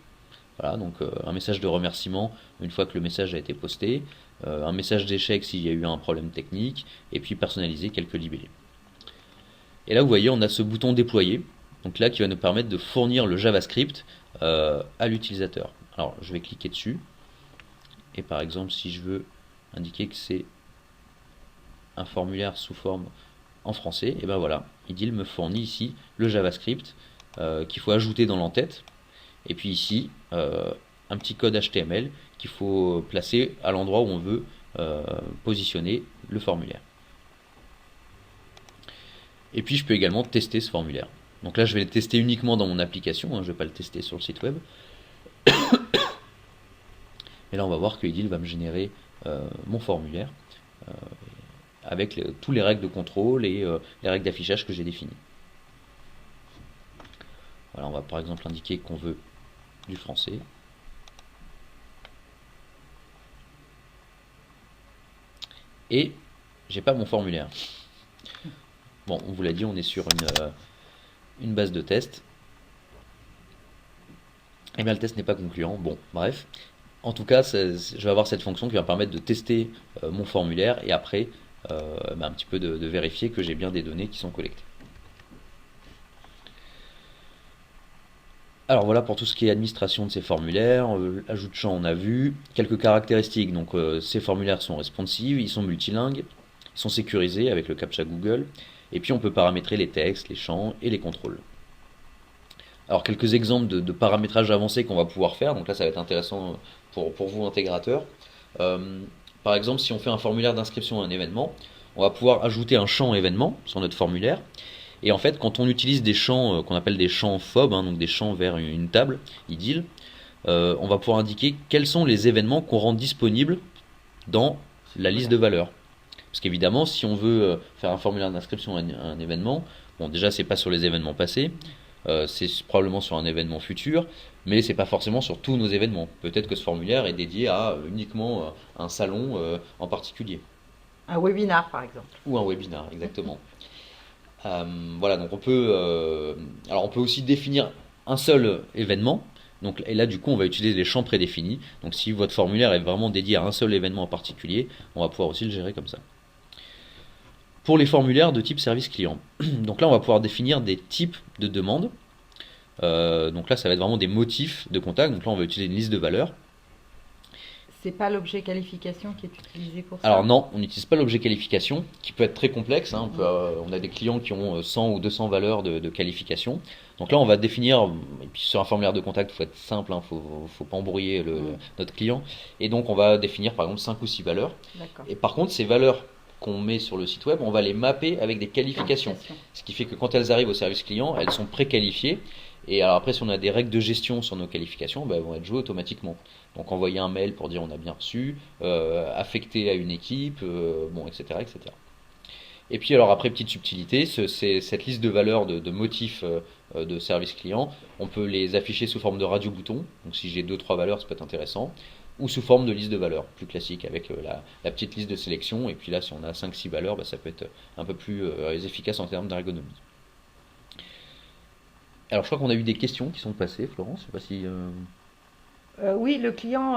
Voilà, donc un message de remerciement une fois que le message a été posté, un message d'échec s'il y a eu un problème technique, et puis personnaliser quelques libellés. Et là, vous voyez, on a ce bouton déployer, donc là qui va nous permettre de fournir le JavaScript à l'utilisateur. Alors, je vais cliquer dessus, et par exemple, si je veux indiquer que c'est un formulaire sous forme en français, et ben voilà, IDIL me fournit ici le JavaScript qu'il faut ajouter dans l'entête, et puis ici, un petit code HTML qu'il faut placer à l'endroit où on veut positionner le formulaire. Et puis je peux également tester ce formulaire. Donc là, je vais le tester uniquement dans mon application, je ne vais pas le tester sur le site web. Et là, on va voir que IDIL va me générer mon formulaire avec tous les règles de contrôle et les règles d'affichage que j'ai définies. Voilà, on va par exemple indiquer qu'on veut du français. Et j'ai pas mon formulaire. Bon, on vous l'a dit, on est sur une base de test. Et bien le test n'est pas concluant. Bon, bref. En tout cas, je vais avoir cette fonction qui va me permettre de tester mon formulaire et après un petit peu de vérifier que j'ai bien des données qui sont collectées. Alors voilà pour tout ce qui est administration de ces formulaires, ajout de champ on a vu, quelques caractéristiques, donc ces formulaires sont responsives, ils sont multilingues, ils sont sécurisés avec le CAPTCHA Google, et puis on peut paramétrer les textes, les champs et les contrôles. Alors quelques exemples de paramétrage avancé qu'on va pouvoir faire, donc là ça va être intéressant pour vous intégrateurs. Par exemple, si on fait un formulaire d'inscription à un événement, on va pouvoir ajouter un champ événement sur notre formulaire. Et en fait, quand on utilise des champs qu'on appelle des champs FOB, donc des champs vers une table, IDIL, on va pouvoir indiquer quels sont les événements qu'on rend disponibles dans la liste de valeurs. Parce qu'évidemment, si on veut faire un formulaire d'inscription à un événement, bon déjà c'est pas sur les événements passés, c'est probablement sur un événement futur, mais c'est pas forcément sur tous nos événements. Peut-être que ce formulaire est dédié à uniquement un salon en particulier. Un webinar par exemple. Ou un webinar, exactement. Voilà, donc on peut aussi définir un seul événement. Donc, et là, du coup, on va utiliser des champs prédéfinis. Donc, si votre formulaire est vraiment dédié à un seul événement en particulier, on va pouvoir aussi le gérer comme ça. Pour les formulaires de type service client, donc là, on va pouvoir définir des types de demandes. Donc là, ça va être vraiment des motifs de contact. Donc là, on va utiliser une liste de valeurs. C'est pas l'objet qualification qui est utilisé pour ça? Alors non, on n'utilise pas l'objet qualification, qui peut être très complexe. On a des clients qui ont 100 ou 200 valeurs de qualification. Donc là, on va définir, et puis sur un formulaire de contact, il faut être simple, faut pas embrouiller notre client. Et donc, on va définir par exemple 5 ou 6 valeurs. Et par contre, ces valeurs qu'on met sur le site web, on va les mapper avec des qualifications. Ce qui fait que quand elles arrivent au service client, elles sont préqualifiées. Et alors après, si on a des règles de gestion sur nos qualifications, elles vont être jouées automatiquement. Donc envoyer un mail pour dire on a bien reçu, affecter à une équipe, etc., etc. Et puis alors après, petite subtilité, cette liste de valeurs de motifs de service client, on peut les afficher sous forme de radio-bouton. Donc si j'ai 2-3 valeurs, ça peut être intéressant. Ou sous forme de liste de valeurs, plus classique, avec la petite liste de sélection. Et puis là, si on a 5-6 valeurs, ça peut être un peu plus efficace en termes d'ergonomie. Alors je crois qu'on a eu des questions qui sont passées, Florence, je sais pas si... Oui, le client,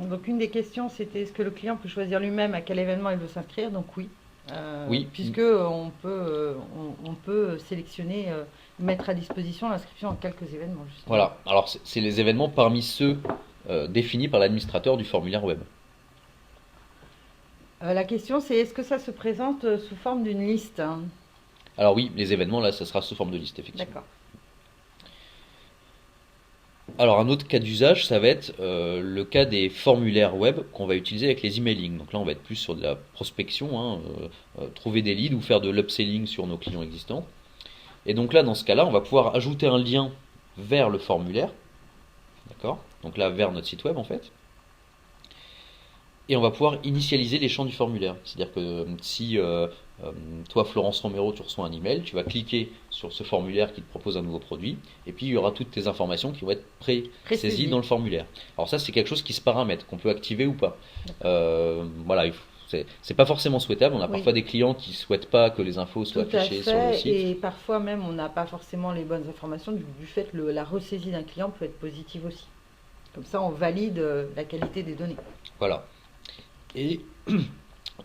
donc une des questions c'était est-ce que le client peut choisir lui-même à quel événement il veut s'inscrire? Donc oui. Oui. Puisque on peut sélectionner, mettre à disposition l'inscription en quelques événements. Justement. Voilà, alors c'est les événements parmi ceux définis par l'administrateur du formulaire web. La question c'est est-ce que ça se présente sous forme d'une liste? Alors oui, les événements là, ça sera sous forme de liste, effectivement. D'accord. Alors un autre cas d'usage, ça va être le cas des formulaires web qu'on va utiliser avec les emailing. Donc là, on va être plus sur de la prospection, trouver des leads ou faire de l'upselling sur nos clients existants. Et donc là, dans ce cas-là, on va pouvoir ajouter un lien vers le formulaire. D'accord? Donc là, vers notre site web en fait. Et on va pouvoir initialiser les champs du formulaire. C'est-à-dire que si toi, Florence Romero, tu reçois un email, tu vas cliquer sur ce formulaire qui te propose un nouveau produit, et puis il y aura toutes tes informations qui vont être pré-saisies dans Préciser. le formulaire. Alors ça, c'est quelque chose qui se paramètre, qu'on peut activer ou pas. Voilà, c'est pas forcément souhaitable. On a Oui, parfois des clients qui souhaitent pas que les infos soient tout à affichées sur le fait. site. Et parfois même, on n'a pas forcément les bonnes informations. Du fait, la ressaisie d'un client peut être positive aussi. Comme ça, on valide la qualité des données. Voilà. Et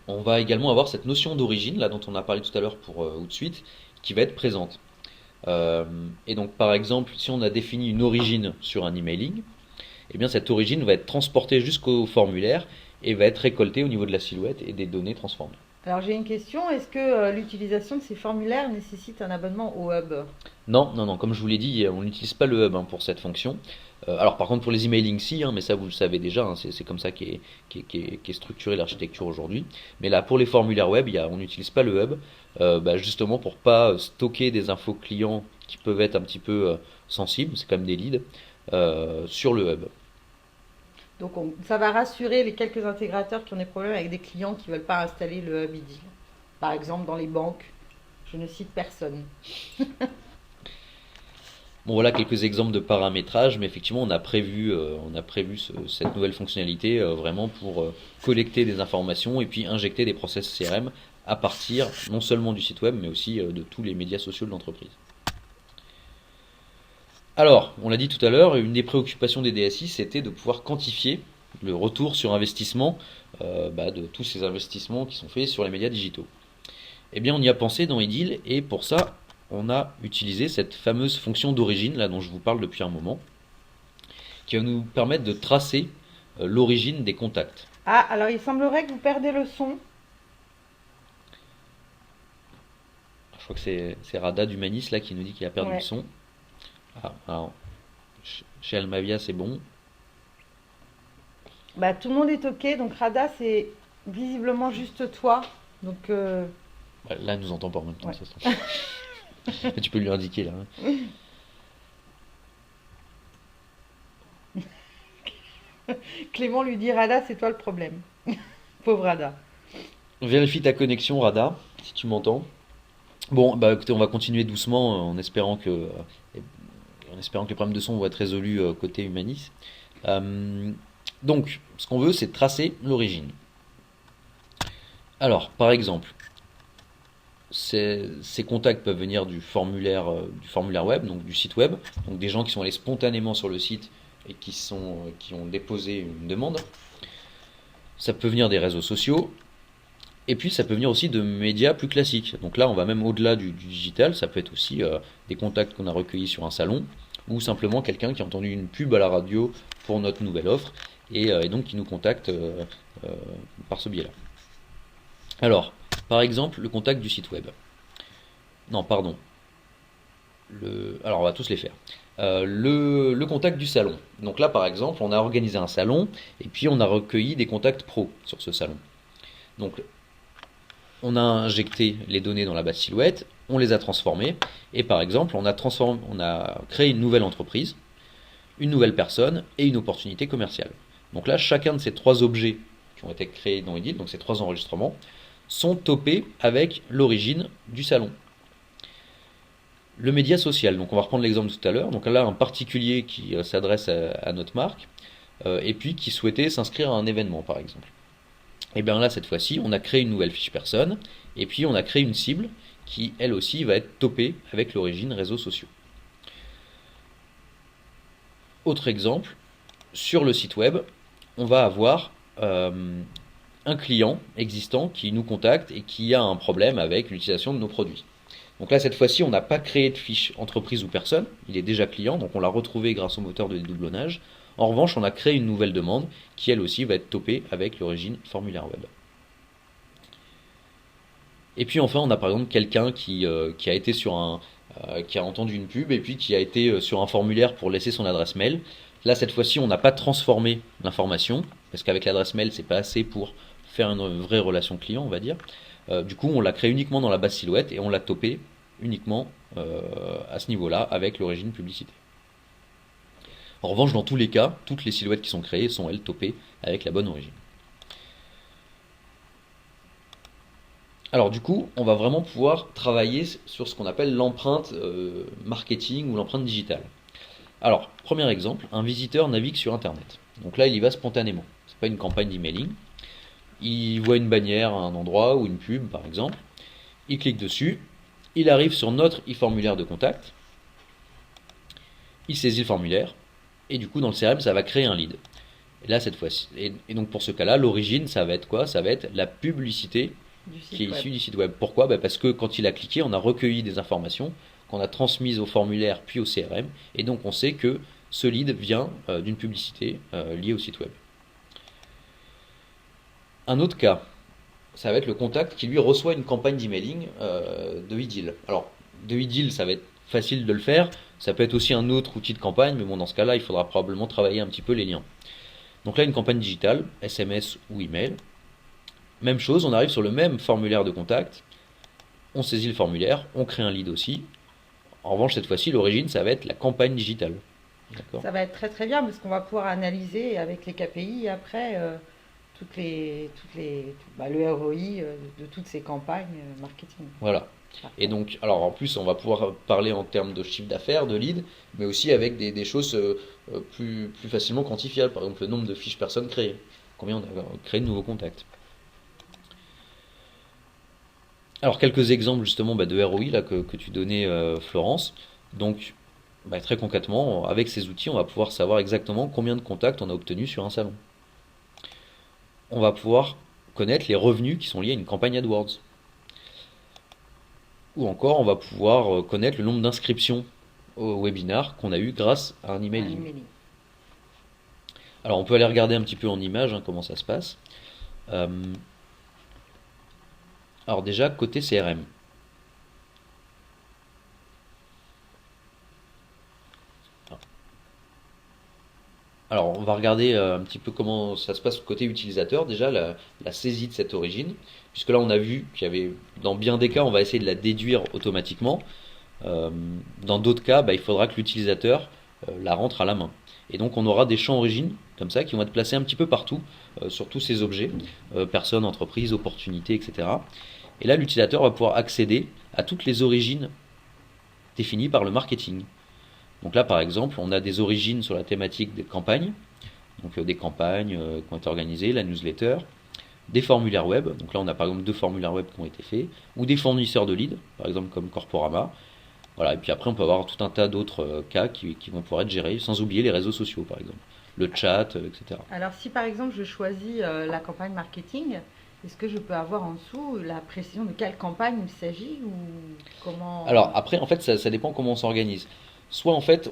on va également avoir cette notion d'origine, là dont on a parlé tout à l'heure pour Outsuite, qui va être présente. Euh, et donc, par exemple, si on a défini une origine sur un emailing, eh bien cette origine va être transportée jusqu'au formulaire et va être récoltée au niveau de la silhouette et des données transformées. Alors j'ai une question, est-ce que l'utilisation de ces formulaires nécessite un abonnement au hub? Non, non, non, comme je vous l'ai dit, on n'utilise pas le hub pour cette fonction. Alors par contre pour les emailing si, mais ça vous le savez déjà, c'est comme ça qu'est structurée l'architecture aujourd'hui. Mais là pour les formulaires web, on n'utilise pas le hub, justement pour pas stocker des infos clients qui peuvent être un petit peu sensibles, c'est quand même des leads, sur le hub. Donc ça va rassurer les quelques intégrateurs qui ont des problèmes avec des clients qui ne veulent pas installer le hub IDIL. Par exemple dans les banques, je ne cite personne. Bon voilà quelques exemples de paramétrage, mais effectivement on a prévu cette nouvelle fonctionnalité vraiment pour collecter des informations et puis injecter des process CRM à partir non seulement du site web mais aussi de tous les médias sociaux de l'entreprise. Alors, on l'a dit tout à l'heure, une des préoccupations des DSI c'était de pouvoir quantifier le retour sur investissement de tous ces investissements qui sont faits sur les médias digitaux. Eh bien on y a pensé dans Edil et pour ça on a utilisé cette fameuse fonction d'origine là dont je vous parle depuis un moment, qui va nous permettre de tracer l'origine des contacts. Ah, alors il semblerait que vous perdez le son. Je crois que c'est Rada d'Humanis là qui nous dit qu'il a perdu le Ouais. son. Ah, alors, chez Almavia c'est bon. Bah, tout le monde est OK, donc Rada, c'est visiblement juste toi. Donc, Là elle nous entend pas en même temps, ouais. ça se trouve. Mais tu peux lui indiquer là, hein. Clément lui dit Rada, c'est toi le problème. Pauvre Rada. Vérifie ta connexion Rada, si tu m'entends. Bon, bah écoutez, on va continuer doucement en espérant que les problèmes de son vont être résolus côté Humanis. Euh, donc, ce qu'on veut, c'est tracer l'origine. Alors, par exemple, ces contacts peuvent venir du formulaire web, donc du site web, donc des gens qui sont allés spontanément sur le site et qui ont déposé une demande. Ça peut venir des réseaux sociaux, et puis ça peut venir aussi de médias plus classiques. Donc là, on va même au-delà du digital, ça peut être aussi des contacts qu'on a recueillis sur un salon, ou simplement quelqu'un qui a entendu une pub à la radio pour notre nouvelle offre, et donc qui nous contacte euh, par ce biais-là. Alors, par exemple, le contact du site web. Non, pardon. Alors, on va tous les faire. Le contact du salon. Donc là, par exemple, on a organisé un salon, et puis on a recueilli des contacts pro sur ce salon. Donc, on a injecté les données dans la base silhouette, on les a transformées, et par exemple, on a créé une nouvelle entreprise, une nouvelle personne et une opportunité commerciale. Donc là, chacun de ces trois objets qui ont été créés dans Edit, donc ces trois enregistrements, sont topés avec l'origine du salon. Le média social, donc on va reprendre l'exemple de tout à l'heure, donc là un particulier qui s'adresse à notre marque, et puis qui souhaitait s'inscrire à un événement par exemple. Et bien là, cette fois-ci, on a créé une nouvelle fiche personne, et puis on a créé une cible qui, elle aussi, va être topée avec l'origine réseaux sociaux. Autre exemple, sur le site web, on va avoir un client existant qui nous contacte et qui a un problème avec l'utilisation de nos produits. Donc là, cette fois-ci, on n'a pas créé de fiche entreprise ou personne, il est déjà client, donc on l'a retrouvé grâce au moteur de dédoublonnage. En revanche, on a créé une nouvelle demande qui, elle aussi, va être topée avec l'origine formulaire web. Et puis enfin, on a par exemple quelqu'un qui a été qui a entendu une pub et puis qui a été sur un formulaire pour laisser son adresse mail. Là, cette fois-ci, on n'a pas transformé l'information, parce qu'avec l'adresse mail, c'est pas assez pour faire une vraie relation client, on va dire. Du coup, on l'a créé uniquement dans la base silhouette et on l'a topé uniquement à ce niveau-là avec l'origine publicité. En revanche, dans tous les cas, toutes les silhouettes qui sont créées sont elles topées avec la bonne origine. Alors du coup, on va vraiment pouvoir travailler sur ce qu'on appelle l'empreinte marketing ou l'empreinte digitale. Alors, premier exemple, un visiteur navigue sur Internet. Donc là, il y va spontanément. C'est pas une campagne d'emailing. Il voit une bannière à un endroit ou une pub, par exemple. Il clique dessus. Il arrive sur notre e-formulaire de contact. Il saisit le formulaire. Et du coup, dans le CRM, ça va créer un lead. Et là, cette fois-ci. Et donc, pour ce cas-là, l'origine, ça va être quoi? Ça va être la publicité Du qui est site web. issue du site web. Pourquoi? Parce que quand il a cliqué, on a recueilli des informations qu'on a transmises au formulaire puis au CRM. Et donc, on sait que ce lead vient d'une publicité liée au site web. Un autre cas, ça va être le contact qui lui reçoit une campagne d'emailing de e-deal. Alors, de e-deal, ça va être facile de le faire. Ça peut être aussi un autre outil de campagne, mais bon, dans ce cas-là, il faudra probablement travailler un petit peu les liens. Donc là, une campagne digitale, SMS ou email. Même chose, on arrive sur le même formulaire de contact, on saisit le formulaire, on crée un lead aussi. En revanche, cette fois-ci, l'origine, ça va être la campagne digitale. D'accord? Ça va être très très bien parce qu'on va pouvoir analyser avec les KPI après le ROI de toutes ces campagnes marketing. Voilà. Et Parfait. donc, alors en plus, on va pouvoir parler en termes de chiffre d'affaires, de lead, mais aussi avec des choses plus facilement quantifiables. Par exemple, le nombre de fiches personnes créées. Combien on a créé de nouveaux contacts. Alors, quelques exemples justement de ROI là, que tu donnais, Florence. Donc, très concrètement, avec ces outils, on va pouvoir savoir exactement combien de contacts on a obtenus sur un salon. On va pouvoir connaître les revenus qui sont liés à une campagne AdWords. Ou encore, on va pouvoir connaître le nombre d'inscriptions au webinar qu'on a eu grâce à un Un emailing. emailing. Alors, on peut aller regarder un petit peu en image comment ça se passe. Euh, alors déjà, côté CRM. Alors, on va regarder un petit peu comment ça se passe côté utilisateur. Déjà, la saisie de cette origine. Puisque là, on a vu qu'il y avait, dans bien des cas, on va essayer de la déduire automatiquement. Euh, dans d'autres cas, il faudra que l'utilisateur la rentre à la main. Et donc on aura des champs origines comme ça qui vont être placés un petit peu partout sur tous ces objets, personnes, entreprises, opportunités, etc. Et là, l'utilisateur va pouvoir accéder à toutes les origines définies par le marketing. Donc là, par exemple, on a des origines sur la thématique des campagnes, donc des campagnes qui ont été organisées, la newsletter, des formulaires web, donc là on a par exemple 2 formulaires web qui ont été faits, ou des fournisseurs de leads, par exemple comme Corporama. Voilà, et puis après, on peut avoir tout un tas d'autres cas qui vont pouvoir être gérés, sans oublier les réseaux sociaux, par exemple. Le chat, etc. Alors si par exemple je choisis la campagne marketing, est-ce que je peux avoir en dessous la précision de quelle campagne il s'agit ou Alors, comment? après, en fait, ça dépend comment on s'organise. Soit, en fait,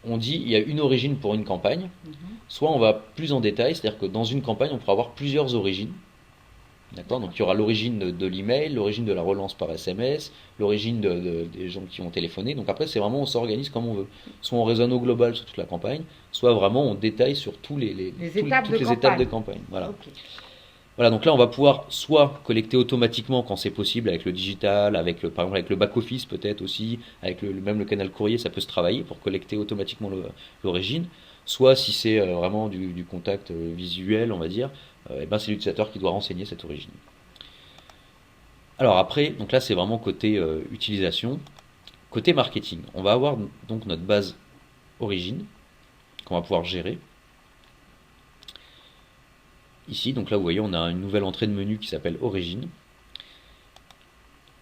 on dit, il y a une origine pour une campagne, Mhm. soit on va plus en détail, c'est-à-dire que dans une campagne, on pourra avoir plusieurs origines. D'accord? Donc, D'accord. il y aura l'origine de l'email, l'origine de la relance par SMS, l'origine des gens qui vont téléphoner. Donc, après, c'est vraiment, on s'organise comme on veut. Soit on raisonne au global sur toute la campagne, soit vraiment on détaille sur Les étapes de toutes les étapes de campagne. campagne. Voilà. Ok. Voilà, donc là on va pouvoir soit collecter automatiquement quand c'est possible avec le digital, avec par exemple avec le back-office peut-être aussi, avec même le canal courrier, ça peut se travailler pour collecter automatiquement l'origine. Soit si c'est vraiment du contact visuel, on va dire, et ben c'est l'utilisateur qui doit renseigner cette origine. Alors après, donc là c'est vraiment côté utilisation. Côté marketing, on va avoir donc notre base origine qu'on va pouvoir gérer. Ici, donc là vous voyez, on a une nouvelle entrée de menu qui s'appelle origine.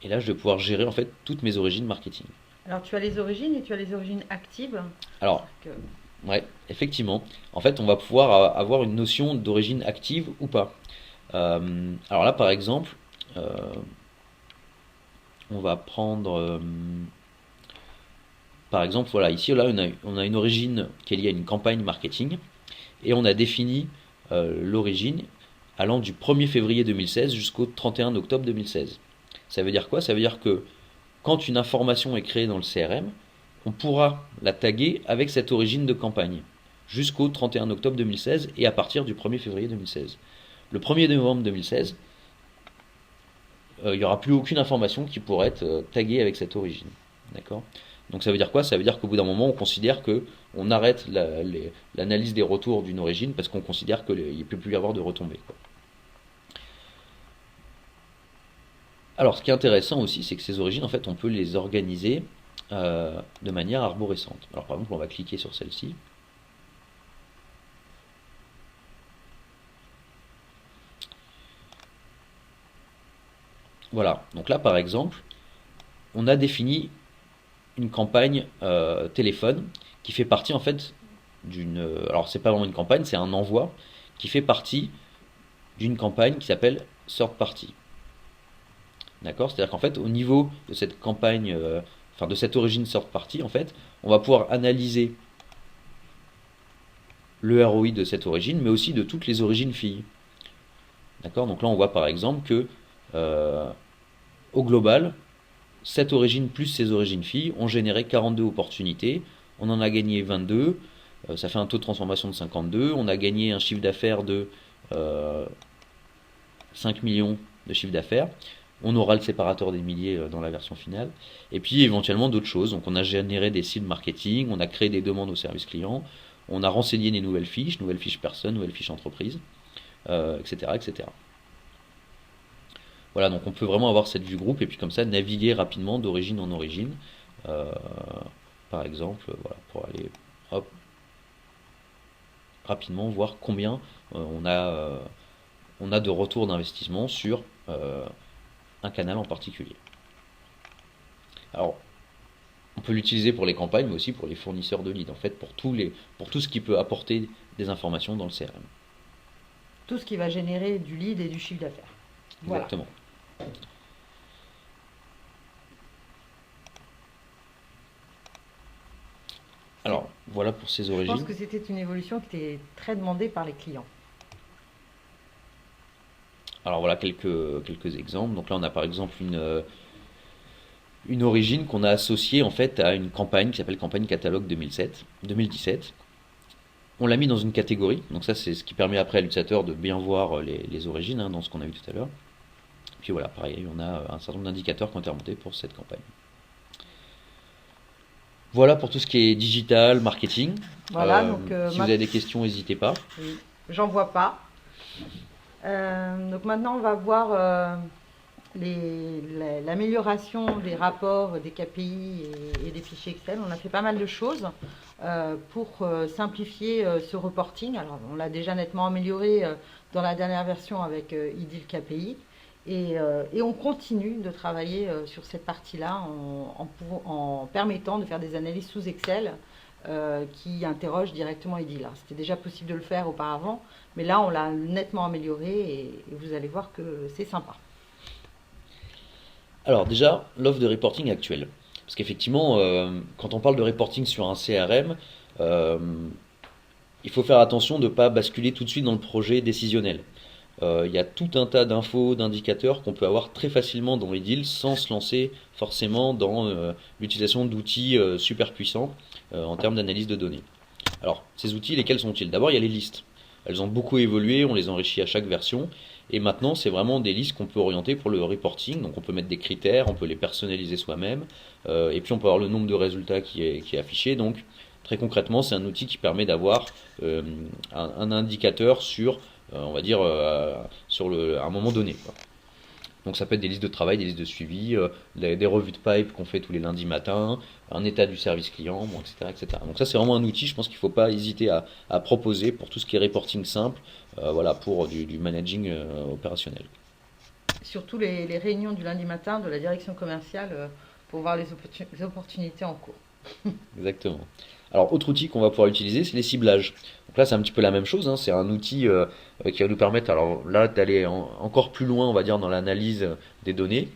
Et là, je vais pouvoir gérer en fait toutes mes origines marketing. Alors tu as les origines et tu as les origines actives. Alors, C'est-à-dire ouais, effectivement, en fait, on va pouvoir avoir une notion d'origine active ou pas. Alors là, par exemple, euh, on va prendre, par exemple, voilà, ici, là, on a une origine qui est liée à une campagne marketing, et on a défini l'origine allant du 1er février 2016 jusqu'au 31 octobre 2016. Ça veut dire quoi? Ça veut dire que quand une information est créée dans le CRM, on pourra la taguer avec cette origine de campagne jusqu'au 31 octobre 2016 et à partir du 1er février 2016. Le 1er novembre 2016, il n'y aura plus aucune information qui pourrait être taguée avec cette origine. D'accord? Donc ça veut dire quoi? Ça veut dire qu'au bout d'un moment, on considère que on arrête l'analyse des retours d'une origine parce qu'on considère qu'il ne peut plus y avoir de retombées, quoi. Alors, ce qui est intéressant aussi, c'est que ces origines, en fait, on peut les organiser de manière arborescente. Alors, par exemple, on va cliquer sur celle-ci. Voilà. Donc là, par exemple, on a défini une campagne téléphone qui fait partie, en fait, d'une. Alors, c'est pas vraiment une campagne, c'est un envoi qui fait partie d'une campagne qui s'appelle Third Party. D'accord? C'est-à-dire qu'en fait, au niveau de cette campagne, enfin de cette origine third party, en fait, on va pouvoir analyser le ROI de cette origine, mais aussi de toutes les origines filles. D'accord? Donc là, on voit par exemple que euh, au global, cette origine plus ces origines filles ont généré 42 opportunités. On en a gagné 22. Ça fait un taux de transformation de 52. On a gagné un chiffre d'affaires de 5 millions de chiffre d'affaires. On aura le séparateur des milliers dans la version finale. Et puis éventuellement d'autres choses. Donc on a généré des sites marketing, on a créé des demandes au service client, on a renseigné des nouvelles fiches personnes, nouvelles fiches entreprises, etc., etc. Voilà, donc on peut vraiment avoir cette vue groupe et puis comme ça naviguer rapidement d'origine en origine. Euh, Par exemple, voilà, pour aller hop, rapidement voir combien on a de retour d'investissement sur un canal en particulier. Alors, on peut l'utiliser pour les campagnes, mais aussi pour les fournisseurs de leads, en fait, pour tout ce qui peut apporter des informations dans le CRM. Tout ce qui va générer du lead et du chiffre d'affaires. Voilà. Exactement. C'est- Alors, voilà pour ces Je pense origines. que c'était une évolution qui était très demandée par les clients. Alors voilà quelques exemples. Donc là, on a par exemple une origine qu'on a associée en fait à une campagne qui s'appelle campagne catalogue 2017. On l'a mis dans une catégorie. Donc ça, c'est ce qui permet après à l'utilisateur de bien voir les origines dans ce qu'on a vu tout à l'heure. Puis voilà, pareil, on a un certain nombre d'indicateurs qui ont été remontés pour cette campagne. Voilà pour tout ce qui est digital, marketing. Voilà, donc Si vous avez des questions, n'hésitez pas. oui, j'en vois pas. Donc maintenant, on va voir l'amélioration des rapports, des KPI et des fichiers Excel. On a fait pas mal de choses pour simplifier ce reporting. Alors, on l'a déjà nettement amélioré dans la dernière version avec IDIL KPI. Et on continue de travailler sur cette partie-là en permettant de faire des analyses sous Excel qui interrogent directement IDIL. C'était déjà possible de le faire auparavant, mais là, on l'a nettement amélioré et vous allez voir que c'est sympa. Alors déjà, l'offre de reporting actuelle. Parce qu'effectivement, quand on parle de reporting sur un CRM, euh, il faut faire attention de ne pas basculer tout de suite dans le projet décisionnel. Il y a tout un tas d'infos, d'indicateurs qu'on peut avoir très facilement dans les deals sans se lancer forcément dans l'utilisation d'outils super puissants en termes d'analyse de données. Alors, ces outils, lesquels sont-ils? D'abord, il y a les listes. Elles ont beaucoup évolué, on les enrichit à chaque version. Et maintenant, c'est vraiment des listes qu'on peut orienter pour le reporting. Donc, on peut mettre des critères, on peut les personnaliser soi-même. Et puis, on peut avoir le nombre de résultats qui est affiché. Donc, très concrètement, c'est un outil qui permet d'avoir un indicateur sur, on va dire, sur un moment donné, quoi. Donc ça peut être des listes de travail, des listes de suivi, des revues de pipe qu'on fait tous les lundis matins, un état du service client, bon, etc., etc. Donc ça c'est vraiment un outil, je pense qu'il ne faut pas hésiter à proposer pour tout ce qui est reporting simple, voilà, pour du managing opérationnel. Surtout les réunions du lundi matin de la direction commerciale pour voir les opportunités en cours. Exactement. Alors, autre outil qu'on va pouvoir utiliser, c'est les ciblages. Donc là, c'est un petit peu la même chose, c'est un outil qui va nous permettre, alors là, d'aller encore plus loin, on va dire, dans l'analyse des données,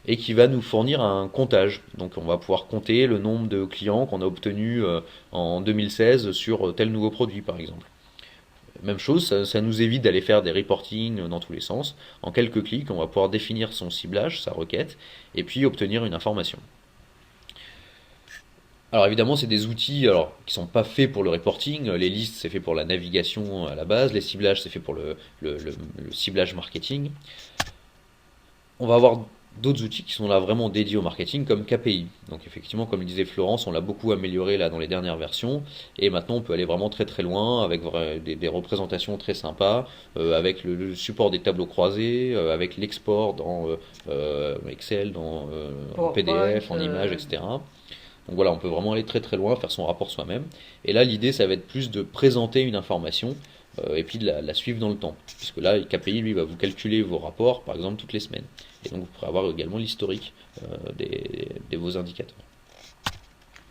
et qui va nous fournir un comptage. Donc, on va pouvoir compter le nombre de clients qu'on a obtenus en 2016 sur tel nouveau produit, par exemple. Même chose, ça nous évite d'aller faire des reporting dans tous les sens. En quelques clics, on va pouvoir définir son ciblage, sa requête, et puis obtenir une information. Alors évidemment, c'est des outils qui sont pas faits pour le reporting. Les listes, c'est fait pour la navigation à la base. Les ciblages, c'est fait pour le ciblage marketing. On va avoir d'autres outils qui sont là vraiment dédiés au marketing comme KPI. Donc effectivement, comme le disait Florence, on l'a beaucoup amélioré là dans les dernières versions et maintenant on peut aller vraiment très très loin avec des représentations très sympas, avec le support des tableaux croisés, avec l'export dans Excel, en PowerPoint, PDF, en images, etc. Donc voilà, on peut vraiment aller très très loin, faire son rapport soi-même. Et là, l'idée, ça va être plus de présenter une information et puis de la suivre dans le temps. Puisque là, le KPI, lui, va vous calculer vos rapports, par exemple, toutes les semaines. Et donc, vous pourrez avoir également l'historique de vos indicateurs.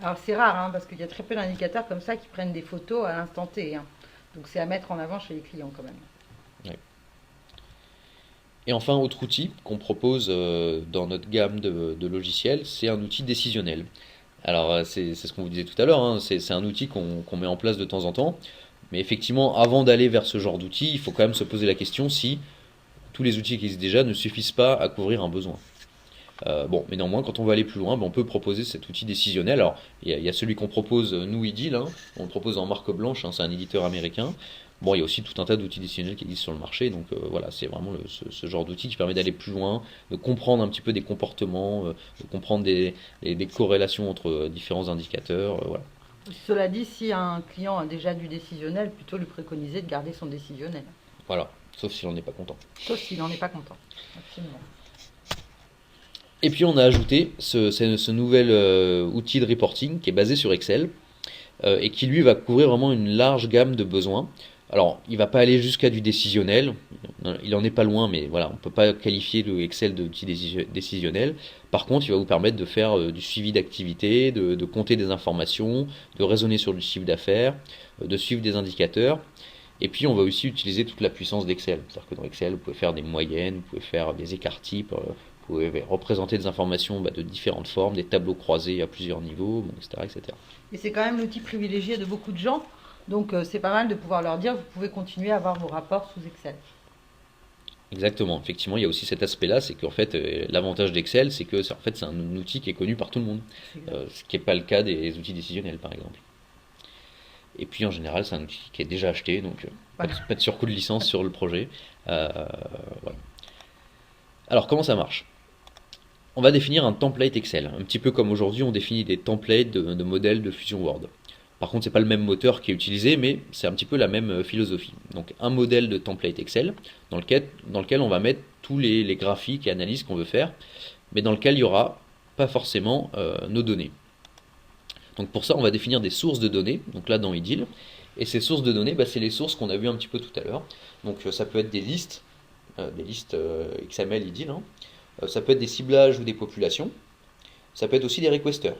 alors c'est rare, hein, parce qu'il y a très peu d'indicateurs comme ça qui prennent des photos à l'instant T, hein. Donc c'est à mettre en avant chez les clients quand même. Ouais. Et enfin, autre outil qu'on propose dans notre gamme de logiciels, c'est un outil décisionnel. Alors, c'est ce qu'on vous disait tout à l'heure, hein, c'est un outil qu'on met en place de temps en temps. Mais effectivement, avant d'aller vers ce genre d'outil, il faut quand même se poser la question si tous les outils qui existent déjà ne suffisent pas à couvrir un besoin. Bon, mais néanmoins, quand on veut aller plus loin, ben, on peut proposer cet outil décisionnel. Alors, il y a celui qu'on propose, nous, IDIL, hein, on le propose en marque blanche, hein, c'est un éditeur américain. Bon, il y a aussi tout un tas d'outils décisionnels qui existent sur le marché, donc voilà, c'est vraiment ce genre d'outil qui permet d'aller plus loin, de comprendre un petit peu des comportements, de comprendre des corrélations entre différents indicateurs, voilà. Cela dit, si un client a déjà du décisionnel, plutôt lui préconiser de garder son décisionnel. Voilà, sauf si on n'est pas content. Sauf s'il n'en est pas content. Absolument. Et puis on a ajouté ce nouvel outil de reporting qui est basé sur Excel et qui lui va couvrir vraiment une large gamme de besoins. Alors, il va pas aller jusqu'à du décisionnel, il en est pas loin, mais voilà, on peut pas qualifier le Excel d'outil décisionnel. Par contre, il va vous permettre de faire du suivi d'activité, de compter des informations, de raisonner sur du chiffre d'affaires, de suivre des indicateurs. Et puis, on va aussi utiliser toute la puissance d'Excel. C'est-à-dire que dans Excel, vous pouvez faire des moyennes, vous pouvez faire des écarts types, vous pouvez représenter des informations de différentes formes, des tableaux croisés à plusieurs niveaux, bon, etc., etc. Et c'est quand même l'outil privilégié de beaucoup de gens. Donc c'est pas mal de pouvoir leur dire, vous pouvez continuer à avoir vos rapports sous Excel. Exactement, effectivement, il y a aussi cet aspect-là, c'est qu'en fait, l'avantage d'Excel, c'est que en fait, c'est un outil qui est connu par tout le monde, C'est exact. ce qui n'est pas le cas des outils décisionnels, par exemple. Et puis, en général, c'est un outil qui est déjà acheté, donc Voilà. pas de surcoût de licence sur le projet. Euh, voilà. Alors, comment ça marche? On va définir un template Excel, un petit peu comme aujourd'hui, on définit des templates de modèles de Fusion Word. Par contre, c'est pas le même moteur qui est utilisé, mais c'est un petit peu la même philosophie. Donc, un modèle de template Excel dans lequel on va mettre tous les graphiques et analyses qu'on veut faire, mais dans lequel il n'y aura pas forcément nos données. Donc, pour ça, on va définir des sources de données, donc là dans IDIL, et ces sources de données, c'est les sources qu'on a vues un petit peu tout à l'heure. Donc, ça peut être des listes XML IDIL, hein. Ça peut être des ciblages ou des populations, ça peut être aussi des requesters.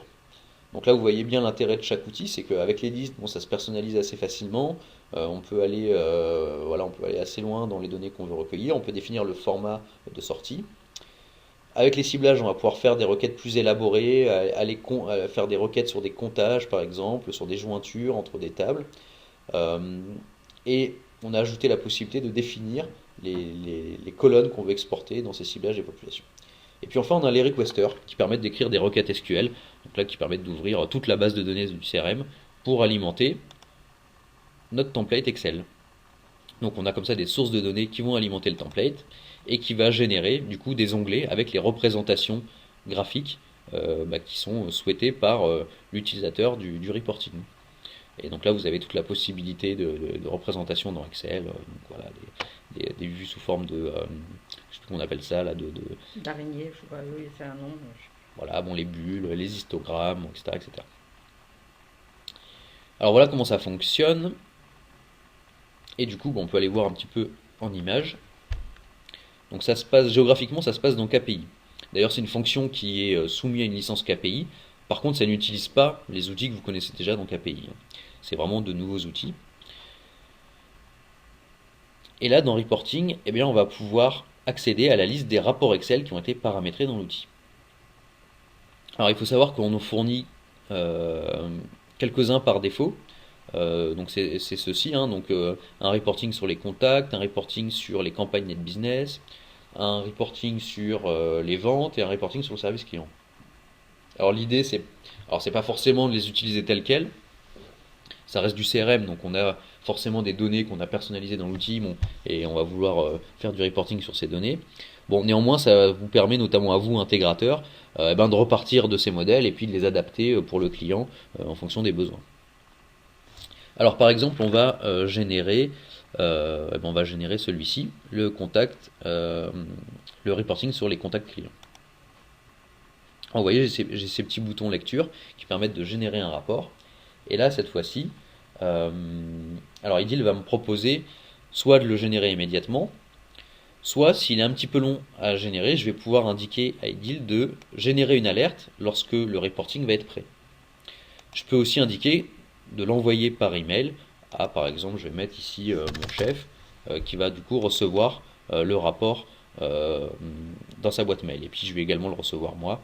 Donc là, vous voyez bien l'intérêt de chaque outil, c'est qu'avec les listes, bon, ça se personnalise assez facilement. On peut aller assez loin dans les données qu'on veut recueillir. On peut définir le format de sortie. Avec les ciblages, on va pouvoir faire des requêtes plus élaborées, faire des requêtes sur des comptages, par exemple, sur des jointures entre des tables. Euh, et on a ajouté la possibilité de définir les colonnes qu'on veut exporter dans ces ciblages des populations. Et puis enfin, on a les requesters qui permettent d'écrire des requêtes SQL, donc là qui permettent d'ouvrir toute la base de données du CRM pour alimenter notre template Excel. Donc on a comme ça des sources de données qui vont alimenter le template et qui va générer du coup des onglets avec les représentations graphiques qui sont souhaitées par l'utilisateur du reporting. Et donc là, vous avez toute la possibilité de représentation dans Excel. Donc voilà, des vues sous forme de, je sais plus comment on appelle ça, là, D'araignée, je sais pas, oui, c'est un nom. voilà, bon, les bulles, les histogrammes, etc., etc. Alors voilà comment ça fonctionne. Et du coup, on peut aller voir un petit peu en image. Donc ça se passe géographiquement, ça se passe dans KPI. D'ailleurs, c'est une fonction qui est soumise à une licence KPI. Par contre, ça n'utilise pas les outils que vous connaissez déjà dans KPI. C'est vraiment de nouveaux outils. Et là, dans Reporting, eh bien, on va pouvoir accéder à la liste des rapports Excel qui ont été paramétrés dans l'outil. Alors, il faut savoir qu'on nous fournit quelques-uns par défaut. Donc, c'est ceci, hein, donc, un reporting sur les contacts, un reporting sur les campagnes net business, un reporting sur les ventes et un reporting sur le service client. Alors, l'idée, c'est pas forcément de les utiliser tels quels. Ça reste du CRM, donc on a forcément des données qu'on a personnalisées dans l'outil, bon, et on va vouloir faire du reporting sur ces données. Bon, néanmoins, ça vous permet notamment à vous, intégrateurs, de repartir de ces modèles et puis de les adapter pour le client en fonction des besoins. Alors par exemple, on va générer celui-ci, le reporting sur les contacts clients. Alors, vous voyez, j'ai ces petits boutons lecture qui permettent de générer un rapport. Et là, cette fois-ci, euh, alors Idil va me proposer soit de le générer immédiatement, soit s'il est un petit peu long à générer, je vais pouvoir indiquer à Idil de générer une alerte lorsque le reporting va être prêt. Je peux aussi indiquer de l'envoyer par email à, par exemple, je vais mettre ici mon chef qui va du coup recevoir le rapport dans sa boîte mail. Et puis je vais également le recevoir moi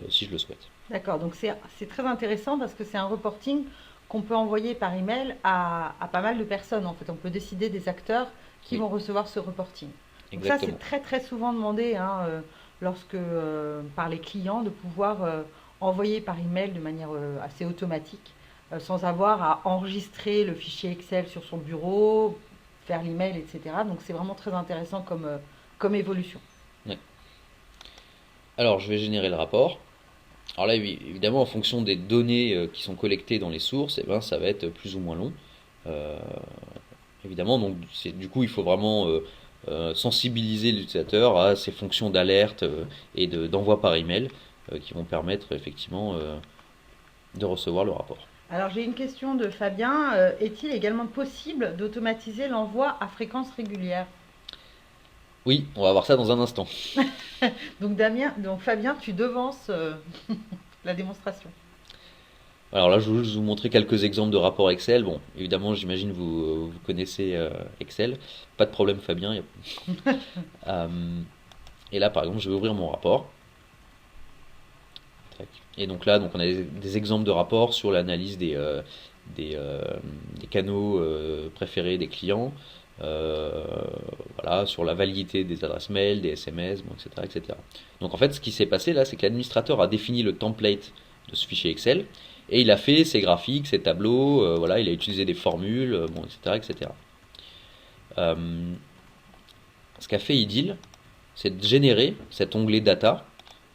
si je le souhaite. D'accord, donc c'est très intéressant parce que c'est un reporting qu'on peut envoyer par email à pas mal de personnes. En fait, on peut décider des acteurs qui Oui, vont recevoir ce reporting. Donc ça, c'est exactement. très très souvent demandé hein, par les clients de pouvoir envoyer par email de manière assez automatique, sans avoir à enregistrer le fichier Excel sur son bureau, faire l'email, etc. Donc c'est vraiment très intéressant comme évolution. Ouais. Alors je vais générer le rapport. Alors là, oui, évidemment, en fonction des données qui sont collectées dans les sources, eh ben, ça va être plus ou moins long. Euh, Évidemment, donc du coup, il faut vraiment sensibiliser l'utilisateur à ces fonctions d'alerte et d'envoi par email qui vont permettre effectivement de recevoir le rapport. Alors j'ai une question de Fabien. Est-il également possible d'automatiser l'envoi à fréquence régulière? Oui, on va voir ça dans un instant. Donc Fabien, tu devances la démonstration. Alors là, je vais juste vous montrer quelques exemples de rapports Excel. Bon, évidemment, j'imagine vous connaissez Excel. Pas de problème, Fabien. Euh, et là, par exemple, je vais ouvrir mon rapport. Tac. Et donc là, donc on a des exemples de rapports sur l'analyse des, euh, des canaux préférés des clients, euh, voilà, sur la validité des adresses mail, des SMS, bon, etc., etc. Donc en fait, ce qui s'est passé là, c'est que l'administrateur a défini le template de ce fichier Excel et il a fait ses graphiques, ses tableaux, voilà, il a utilisé des formules, bon, etc., etc. Euh, Ce qu'a fait Idil, c'est de générer cet onglet data,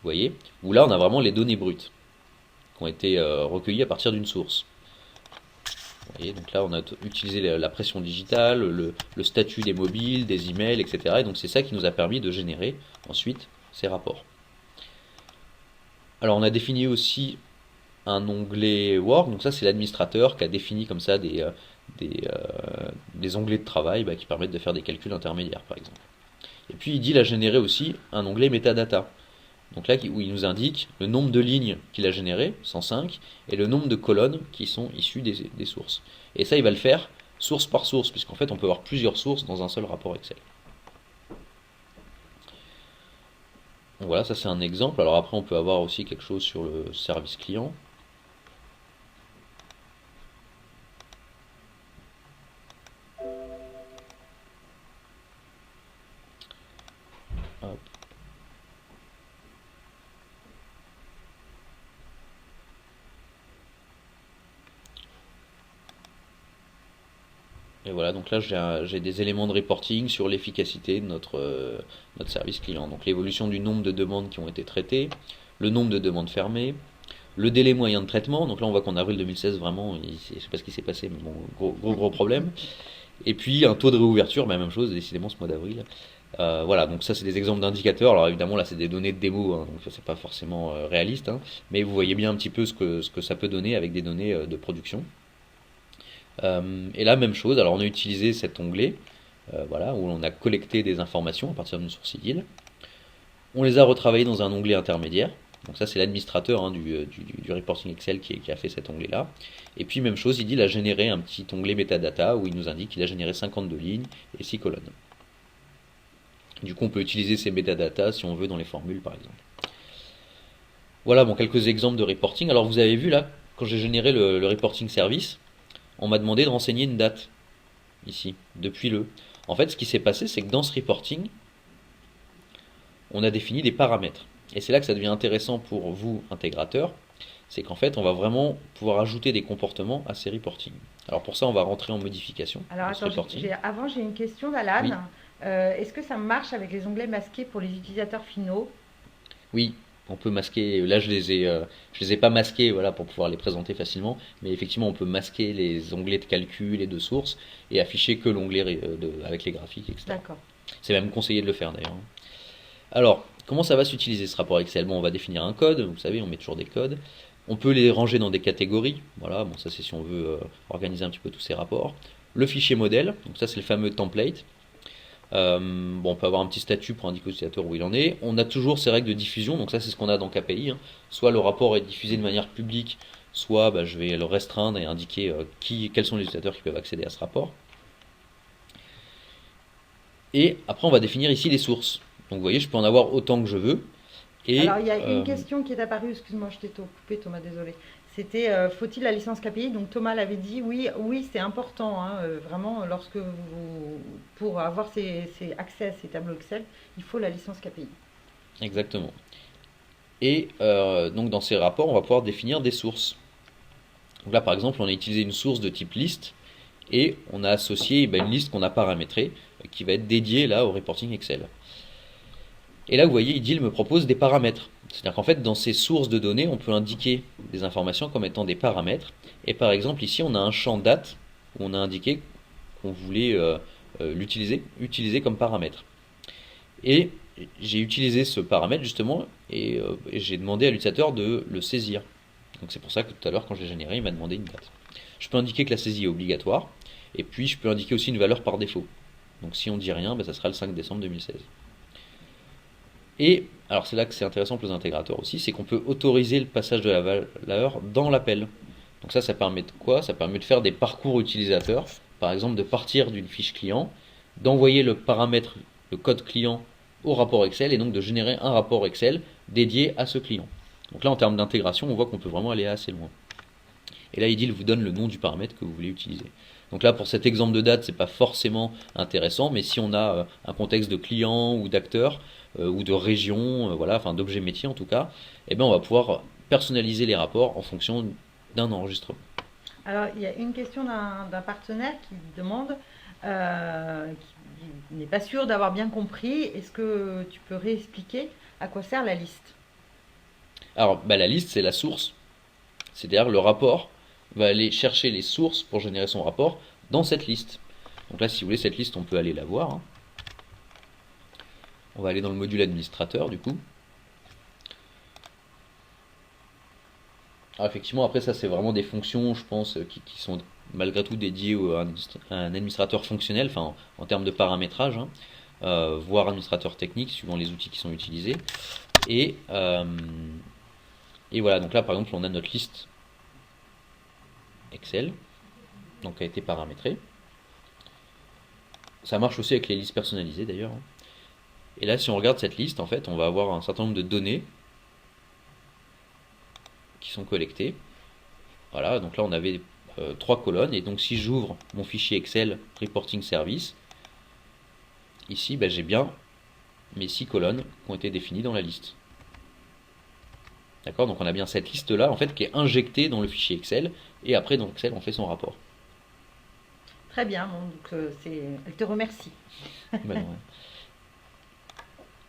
vous voyez, où là on a vraiment les données brutes qui ont été recueillies à partir d'une source. Vous voyez, donc là on a utilisé la pression digitale, le statut des mobiles, des emails, etc. Et donc c'est ça qui nous a permis de générer ensuite ces rapports. Alors on a défini aussi un onglet Work, donc ça c'est l'administrateur qui a défini comme ça des onglets de travail qui permettent de faire des calculs intermédiaires par exemple. Et puis il a généré aussi un onglet metadata. Donc là, où il nous indique le nombre de lignes qu'il a générées, 105, et le nombre de colonnes qui sont issues des sources. Et ça, il va le faire source par source, puisqu'en fait, on peut avoir plusieurs sources dans un seul rapport Excel. Donc voilà, ça c'est un exemple. Alors après, on peut avoir aussi quelque chose sur le service client. Hop. Et voilà, donc là j'ai des éléments de reporting sur l'efficacité de notre service client. Donc l'évolution du nombre de demandes qui ont été traitées, le nombre de demandes fermées, le délai moyen de traitement. Donc là on voit qu'en avril 2016 vraiment, je sais pas ce qui s'est passé, mais bon, gros problème. Et puis un taux de réouverture, même chose, décidément ce mois d'avril. Voilà, donc ça c'est des exemples d'indicateurs. Alors évidemment là c'est des données de démo, hein, donc c'est pas forcément réaliste, hein, mais vous voyez bien un petit peu ce que ça peut donner avec des données de production. Et là, même chose, alors on a utilisé cet onglet, voilà, où on a collecté des informations à partir d'une source IDIL. On les a retravaillées dans un onglet intermédiaire. Donc ça, c'est l'administrateur hein, du reporting Excel qui a fait cet onglet-là. Et puis, même chose, IDIL a généré un petit onglet metadata où il nous indique qu'il a généré 52 lignes et 6 colonnes. Du coup, on peut utiliser ces metadatas si on veut dans les formules, par exemple. Voilà, bon, quelques exemples de reporting. Alors, vous avez vu là, quand j'ai généré le reporting service, on m'a demandé de renseigner une date, ici, depuis le. En fait, ce qui s'est passé, c'est que dans ce reporting, on a défini des paramètres. Et c'est là que ça devient intéressant pour vous, intégrateurs, c'est qu'en fait, on va vraiment pouvoir ajouter des comportements à ces reportings. Alors pour ça, on va rentrer en modification Alors de ce attends, reporting. avant j'ai une question d'Alan. Oui, Est-ce que ça marche avec les onglets masqués pour les utilisateurs finaux? Oui, on peut masquer. Là, je les ai pas masqués, voilà, pour pouvoir les présenter facilement. Mais effectivement, on peut masquer les onglets de calcul et de source et afficher que l'onglet avec les graphiques, etc. D'accord. C'est même conseillé de le faire d'ailleurs. Alors, comment ça va s'utiliser ce rapport Excel? Bon, on va définir un code. Vous savez, on met toujours des codes. On peut les ranger dans des catégories. Voilà, bon, ça c'est si on veut organiser un petit peu tous ces rapports. Le fichier modèle, donc ça c'est le fameux template. Bon, on peut avoir un petit statut pour indiquer au utilisateur où il en est. On a toujours ces règles de diffusion, donc ça c'est ce qu'on a dans KPI, hein. Soit le rapport est diffusé de manière publique, soit bah, je vais le restreindre et indiquer quels sont les utilisateurs qui peuvent accéder à ce rapport. Et après on va définir ici les sources. Donc vous voyez, je peux en avoir autant que je veux. Et Alors, il y a une question qui est apparue, excuse-moi, je t'ai coupé, Thomas, désolé. C'était faut-il la licence KPI? Donc Thomas l'avait dit, oui, oui, c'est important, hein, vraiment, pour avoir accès à ces tableaux Excel, il faut la licence KPI. exactement. Et donc dans ces rapports, on va pouvoir définir des sources. Donc là par exemple, on a utilisé une source de type liste et on a associé une liste qu'on a paramétrée qui va être dédiée là au reporting Excel. Et là, vous voyez, IDIL me propose des paramètres. C'est-à-dire qu'en fait, dans ces sources de données, on peut indiquer des informations comme étant des paramètres. Et par exemple, ici, on a un champ date où on a indiqué qu'on voulait utiliser comme paramètre. Et j'ai utilisé ce paramètre justement et j'ai demandé à l'utilisateur de le saisir. Donc c'est pour ça que tout à l'heure, quand je l'ai généré, il m'a demandé une date. Je peux indiquer que la saisie est obligatoire. Et puis, je peux indiquer aussi une valeur par défaut. Donc si on dit rien, ça sera le 5 décembre 2016. Et alors c'est là que c'est intéressant pour les intégrateurs aussi, c'est qu'on peut autoriser le passage de la valeur dans l'appel. Donc ça permet de quoi? Ça permet de faire des parcours utilisateurs, par exemple de partir d'une fiche client, d'envoyer le paramètre, le code client au rapport Excel et donc de générer un rapport Excel dédié à ce client. Donc là en termes d'intégration, on voit qu'on peut vraiment aller assez loin. Et là, il vous donne le nom du paramètre que vous voulez utiliser. Donc là, pour cet exemple de date, c'est pas forcément intéressant, mais si on a un contexte de client ou d'acteur ou de région, voilà, enfin d'objet métier en tout cas, eh ben on va pouvoir personnaliser les rapports en fonction d'un enregistrement. Alors, il y a une question d'un partenaire qui demande, qui n'est pas sûr d'avoir bien compris, est-ce que tu peux réexpliquer à quoi sert la liste? Alors, la liste, c'est la source, c'est-à-dire le rapport va aller chercher les sources pour générer son rapport dans cette liste. Donc là, si vous voulez, cette liste, on peut aller la voir, hein. On va aller dans le module administrateur, du coup. Alors effectivement, après ça, c'est vraiment des fonctions, je pense, qui sont malgré tout dédiées à un administrateur fonctionnel, enfin en termes de paramétrage, hein, voire administrateur technique, suivant les outils qui sont utilisés. Et, euh, et voilà, donc là, par exemple, on a notre liste Excel, donc qui a été paramétrée. Ça marche aussi avec les listes personnalisées d'ailleurs, hein. Et là, si on regarde cette liste, en fait, on va avoir un certain nombre de données qui sont collectées. Voilà, donc là, on avait 3 colonnes. Et donc, si j'ouvre mon fichier Excel Reporting Service, ici, j'ai bien mes 6 colonnes qui ont été définies dans la liste. D'accord? Donc, on a bien cette liste-là, en fait, qui est injectée dans le fichier Excel. Et après, dans Excel, on fait son rapport. Très bien, bon, donc elle te remercie. Ben non, ouais.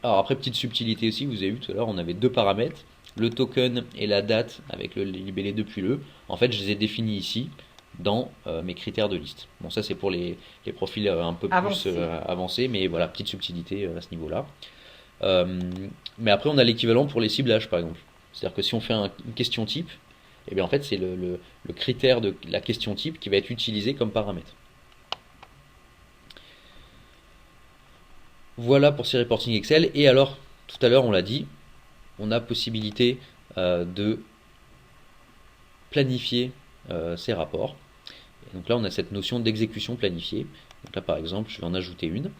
Alors après, petite subtilité aussi, vous avez vu tout à l'heure, on avait 2 paramètres, le token et la date avec le libellé depuis le. En fait, je les ai définis ici dans mes critères de liste. Bon, ça c'est pour les profils un peu plus Avancé. avancés, mais voilà, petite subtilité à ce niveau-là. Euh, mais après, on a l'équivalent pour les ciblages, par exemple. C'est-à-dire que si on fait une question type, et bien en fait, c'est le critère de la question type qui va être utilisé comme paramètre. Voilà pour ces reporting Excel. Et alors, tout à l'heure, on l'a dit, on a possibilité de planifier ces rapports. Et donc là, on a cette notion d'exécution planifiée. Donc là, par exemple, je vais en ajouter une.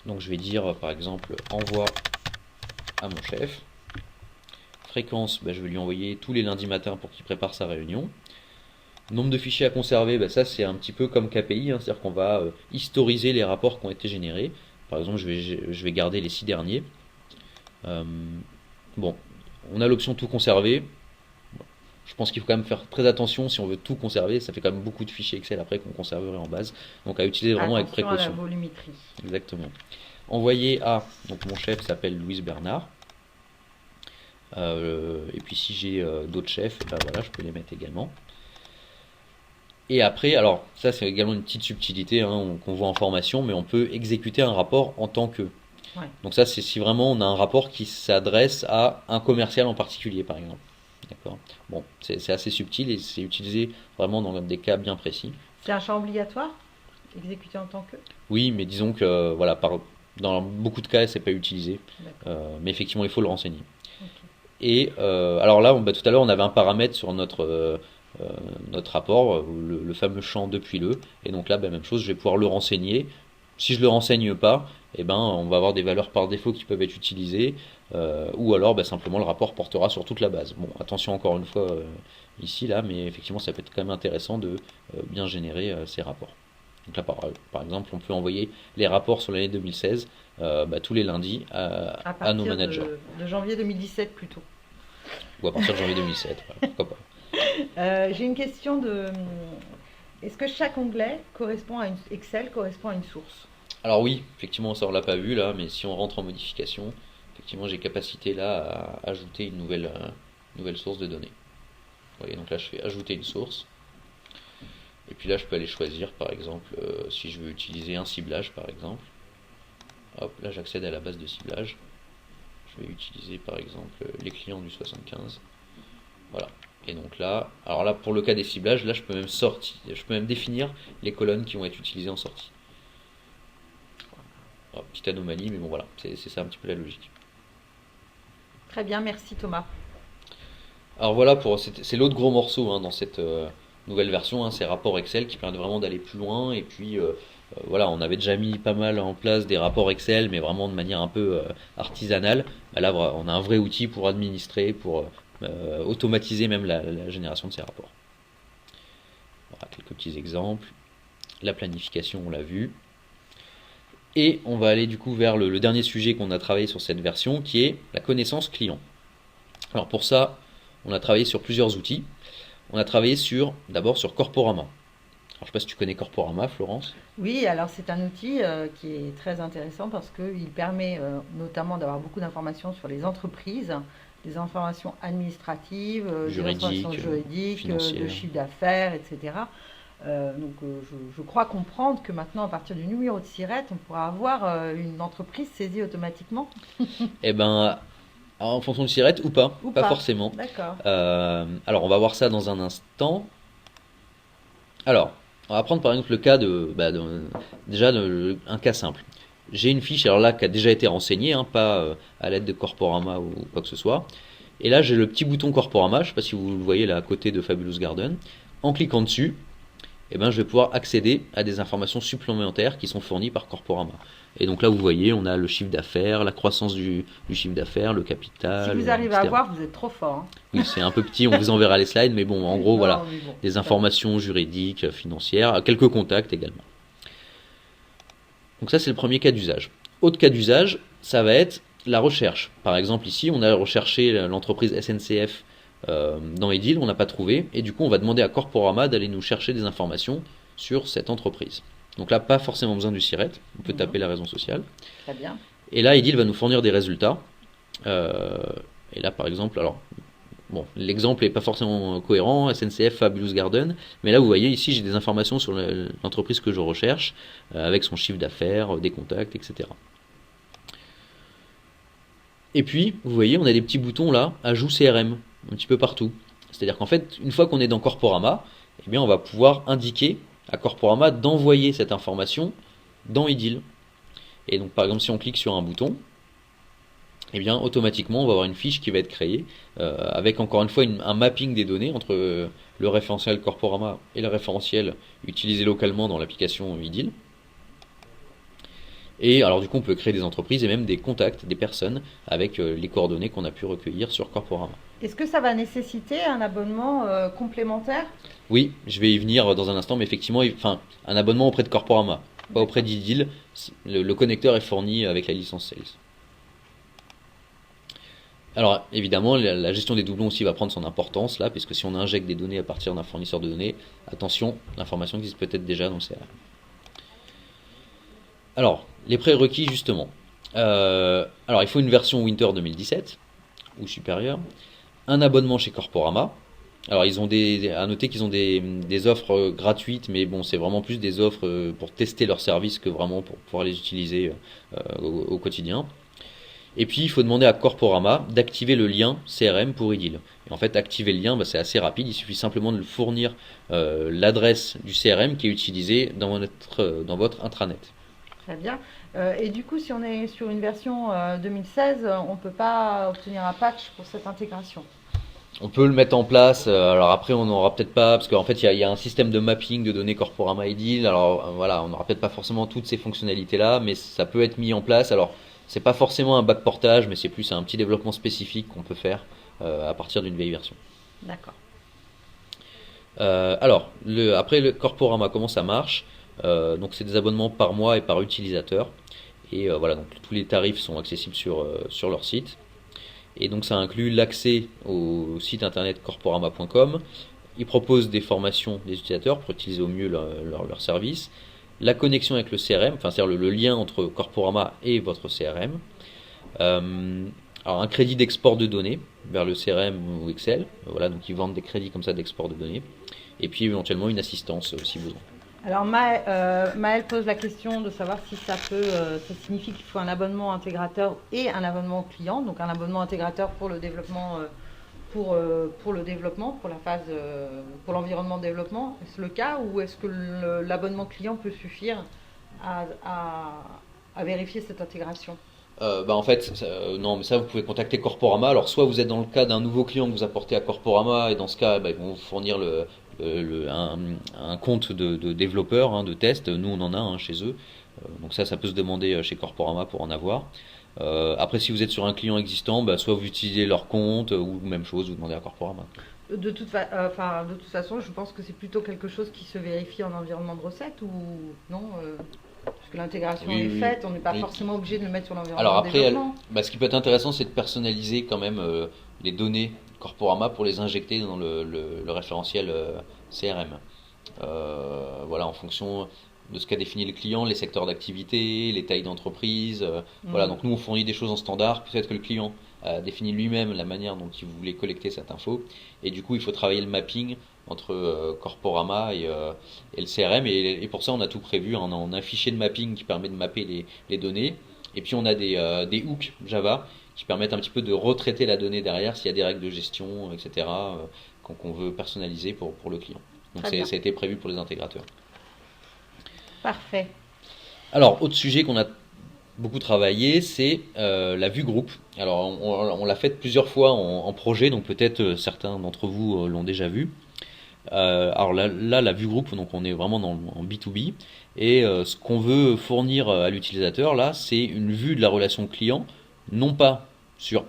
Donc je vais dire, par exemple, envoi à mon chef. Fréquence, je vais lui envoyer tous les lundis matins pour qu'il prépare sa réunion. Nombre de fichiers à conserver, ça c'est un petit peu comme KPI, hein, c'est-à-dire qu'on va historiser les rapports qui ont été générés. Par exemple, je vais garder les 6 derniers. Bon, on a l'option tout conserver. je pense qu'il faut quand même faire très attention si on veut tout conserver. Ça fait quand même beaucoup de fichiers Excel après qu'on conserverait en base. Donc à utiliser vraiment avec Attention à la précaution. volumétrie. Exactement. Envoyer à, donc mon chef s'appelle Louise Bernard. Et puis si j'ai d'autres chefs, ben voilà, je peux les mettre également. Et après, alors ça c'est également une petite subtilité hein, qu'on voit en formation, mais on peut exécuter un rapport en tant que. Ouais. Donc ça c'est si vraiment on a un rapport qui s'adresse à un commercial en particulier par exemple. D'accord. Bon, c'est assez subtil et c'est utilisé vraiment dans des cas bien précis. C'est un champ obligatoire, exécuté en tant que. Oui, mais disons que voilà, dans beaucoup de cas c'est pas utilisé, D'accord. mais effectivement il faut le renseigner. Ok. Et alors là, tout à l'heure, on avait un paramètre sur notre rapport, le fameux champ depuis le. Et donc là, même chose, je vais pouvoir le renseigner. Si je le renseigne pas, eh ben, on va avoir des valeurs par défaut qui peuvent être utilisées. Ou alors, simplement, le rapport portera sur toute la base. Bon, attention encore une fois ici, là, mais effectivement, ça peut être quand même intéressant de bien générer ces rapports. Donc là, par exemple, on peut envoyer les rapports sur l'année 2016 tous les lundis À à nos partir managers. de janvier 2017 plutôt. Ou à partir de janvier 2007, voilà, pourquoi pas. J'ai une question de. Est-ce que chaque onglet correspond à une Excel correspond à une source? Alors oui, effectivement, ça on l'a pas vu là, mais si on rentre en modification, effectivement j'ai capacité là à ajouter une nouvelle source de données. Vous voyez, donc là je fais ajouter une source, et puis là je peux aller choisir par exemple si je veux utiliser un ciblage par exemple. Hop, là j'accède à la base de ciblage. Je vais utiliser par exemple les clients du 75. Voilà. Et donc là, alors là pour le cas des ciblages, là je peux même définir les colonnes qui vont être utilisées en sortie. Alors, petite anomalie, mais bon voilà, c'est ça un petit peu la logique. Très bien, merci Thomas. Alors voilà, c'est l'autre gros morceau hein, dans cette nouvelle version, hein, ces rapports Excel qui permettent vraiment d'aller plus loin. Et puis voilà, on avait déjà mis pas mal en place des rapports Excel, mais vraiment de manière un peu artisanale. Là, on a un vrai outil pour administrer, pour automatiser même la génération de ces rapports. Voilà, quelques petits exemples. La planification, on l'a vu. Et on va aller du coup vers le dernier sujet qu'on a travaillé sur cette version, qui est la connaissance client. Alors pour ça, on a travaillé sur plusieurs outils. On a travaillé d'abord sur Corporama. Alors, je ne sais pas si tu connais Corporama, Florence. Oui, alors c'est un outil qui est très intéressant parce qu'il permet notamment d'avoir beaucoup d'informations sur les entreprises, des informations administratives, des informations juridiques, de chiffre d'affaires, etc. Je crois comprendre que maintenant, à partir du numéro de SIRET, on pourra avoir une entreprise saisie automatiquement. Eh ben, en fonction du SIRET ou pas, pas forcément. D'accord. Alors, on va voir ça dans un instant. Alors, on va prendre par exemple le cas un cas simple. J'ai une fiche, alors là, qui a déjà été renseignée, hein, pas à l'aide de Corporama ou quoi que ce soit. Et là, j'ai le petit bouton Corporama, je ne sais pas si vous le voyez là à côté de Fabulous Garden. En cliquant dessus, je vais pouvoir accéder à des informations supplémentaires qui sont fournies par Corporama. Et donc là, vous voyez, on a le chiffre d'affaires, la croissance du chiffre d'affaires, le capital. Si vous arrivez à voir, vous êtes trop fort. Hein. Oui, c'est un peu petit, on vous enverra les slides, mais bon, en gros, voilà, des informations juridiques, financières, quelques contacts également. Donc ça, c'est le premier cas d'usage. Autre cas d'usage, ça va être la recherche. Par exemple, ici, on a recherché l'entreprise SNCF dans Edil, on n'a pas trouvé, et du coup, on va demander à Corporama d'aller nous chercher des informations sur cette entreprise. Donc là, pas forcément besoin du SIRET, on peut taper la raison sociale. Très bien. Et là, Edil va nous fournir des résultats. Et là, par exemple, alors, bon, l'exemple n'est pas forcément cohérent, SNCF Fabulous Garden, mais là, vous voyez, ici, j'ai des informations sur l'entreprise que je recherche, avec son chiffre d'affaires, des contacts, etc. Et puis, vous voyez, on a des petits boutons là, ajout CRM, un petit peu partout. C'est-à-dire qu'en fait, une fois qu'on est dans Corporama, eh bien, on va pouvoir indiquer à Corporama d'envoyer cette information dans Edil. Et donc, par exemple, si on clique sur un bouton, eh bien, automatiquement, on va avoir une fiche qui va être créée avec encore une fois un mapping des données entre le référentiel Corporama et le référentiel utilisé localement dans l'application Edil. Et alors du coup, on peut créer des entreprises et même des contacts, des personnes avec les coordonnées qu'on a pu recueillir sur Corporama. Est-ce que ça va nécessiter un abonnement complémentaire? Oui, je vais y venir dans un instant, mais effectivement, un abonnement auprès de Corporama, pas auprès d'Edil. Le connecteur est fourni avec la licence Sales. Alors évidemment, la gestion des doublons aussi va prendre son importance là, puisque si on injecte des données à partir d'un fournisseur de données, attention, l'information existe peut-être déjà dans le CRM. Alors, les prérequis justement. Alors il faut une version Winter 2017 ou supérieure, un abonnement chez Corporama. Alors ils ont à noter qu'ils ont des offres gratuites, mais bon, c'est vraiment plus des offres pour tester leurs services que vraiment pour pouvoir les utiliser au quotidien. Et puis il faut demander à Corporama d'activer le lien CRM pour iDeal. Et en fait, activer le lien, bah, c'est assez rapide, il suffit simplement de le fournir l'adresse du CRM qui est utilisée dans votre intranet. Très bien. Et du coup, si on est sur une version 2016, on ne peut pas obtenir un patch pour cette intégration. On peut le mettre en place, alors après on n'aura peut-être pas, parce qu'en fait il y a un système de mapping de données Corporama iDeal, alors voilà, on n'aura peut-être pas forcément toutes ces fonctionnalités-là, mais ça peut être mis en place. Alors c'est pas forcément un backportage, mais c'est plus un petit développement spécifique qu'on peut faire à partir d'une vieille version. D'accord. Alors, après le Corporama, comment ça marche? Donc c'est des abonnements par mois et par utilisateur, et voilà, donc tous les tarifs sont accessibles sur leur site. Et donc ça inclut l'accès au site internet corporama.com. Ils proposent des formations des utilisateurs pour utiliser au mieux leur service. La connexion avec le CRM, enfin c'est-à-dire le lien entre Corporama et votre CRM. Euh, alors un crédit d'export de données vers le CRM ou Excel. Voilà, donc ils vendent des crédits comme ça d'export de données. Et puis éventuellement une assistance si besoin. Alors Maëlle pose la question de savoir si ça signifie qu'il faut un abonnement intégrateur et un abonnement client, donc un abonnement intégrateur pour le développement, pour le développement, pour la phase, pour l'environnement de développement. Est-ce le cas ou est-ce que l'abonnement client peut suffire à, à- à vérifier cette intégration? Bah en fait, non, mais ça vous pouvez contacter Corporama. Alors soit vous êtes dans le cas d'un nouveau client que vous apportez à Corporama et dans ce cas, bah, ils vont vous fournir un compte de développeur, hein, de test. Nous on en a chez eux. Donc ça peut se demander chez Corporama pour en avoir. Après si vous êtes sur un client existant, bah, soit vous utilisez leur compte ou même chose, vous demandez à Corporama. De toute façon, je pense que c'est plutôt quelque chose qui se vérifie en environnement de recette ou non parce que l'intégration Oui, est oui, faite, on n'est pas oui. forcément obligé de le mettre sur Alors l'environnement de après, développement. bah, ce qui peut être intéressant, c'est de personnaliser quand même les données Corporama pour les injecter dans le référentiel CRM. Voilà, en fonction de ce qu'a défini le client, les secteurs d'activité, les tailles d'entreprise. Voilà, Hmm. donc nous on fournit des choses en standard. Peut-être que le client a défini lui-même la manière dont il voulait collecter cette info. Et du coup, il faut travailler le mapping entre Corporama et le CRM. Et pour ça, on a tout prévu. On a un fichier de mapping qui permet de mapper les données. Et puis on a des hooks Java qui permettent un petit peu de retraiter la donnée derrière s'il y a des règles de gestion, etc., qu'on veut personnaliser pour le client. Donc Très bien, ça a été prévu pour les intégrateurs. parfait. Alors, autre sujet qu'on a beaucoup travaillé, c'est la vue groupe. Alors, on l'a fait plusieurs fois en projet, donc peut-être certains d'entre vous l'ont déjà vu. Alors là, la vue groupe, donc on est vraiment en B2B, et ce qu'on veut fournir à l'utilisateur, là, c'est une vue de la relation client, non pas sur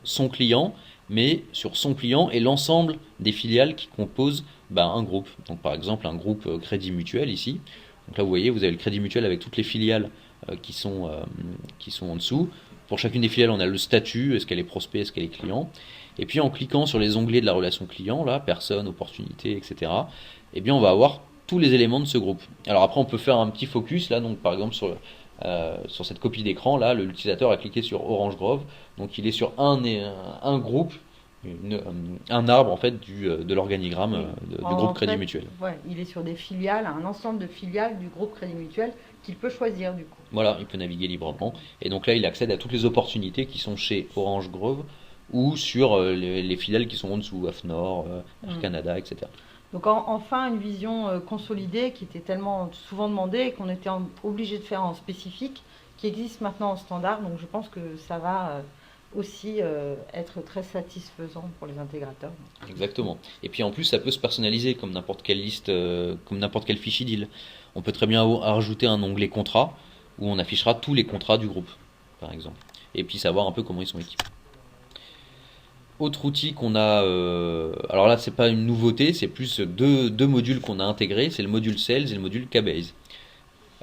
son client, mais sur son client et l'ensemble des filiales qui composent un groupe. Donc par exemple un groupe Crédit Mutuel ici. Donc là vous voyez, vous avez le Crédit Mutuel avec toutes les filiales qui sont en dessous. Pour chacune des filiales, on a le statut, est-ce qu'elle est prospect, est-ce qu'elle est client. Et puis en cliquant sur les onglets de la relation client, là, personne, opportunité, etc., eh bien on va avoir tous les éléments de ce groupe. Alors après, on peut faire un petit focus, là, donc par exemple sur cette copie d'écran, là, l'utilisateur a cliqué sur Orange Grove, donc il est sur un groupe, un arbre en fait de l'organigramme Oui. du groupe En Crédit fait, Mutuel. ouais, il est sur des filiales, un ensemble de filiales du groupe Crédit Mutuel qu'il peut choisir du coup. Voilà, il peut naviguer librement. Et donc là, il accède à toutes les opportunités qui sont chez Orange Grove ou sur les filiales qui sont en dessous, AFNOR, Air Hmm. Canada, etc. Donc enfin une vision consolidée qui était tellement souvent demandée et qu'on était obligé de faire en spécifique, qui existe maintenant en standard. Donc je pense que ça va aussi être très satisfaisant pour les intégrateurs. Exactement. Et puis en plus, ça peut se personnaliser comme n'importe quelle liste, comme n'importe quelle fiche iDeal. On peut très bien rajouter un onglet contrat où on affichera tous les contrats du groupe, par exemple. Et puis savoir un peu comment ils sont équipés. Autre outil qu'on a, alors là c'est pas une nouveauté, c'est plus deux modules qu'on a intégrés, c'est le module Sales et le module Keybase.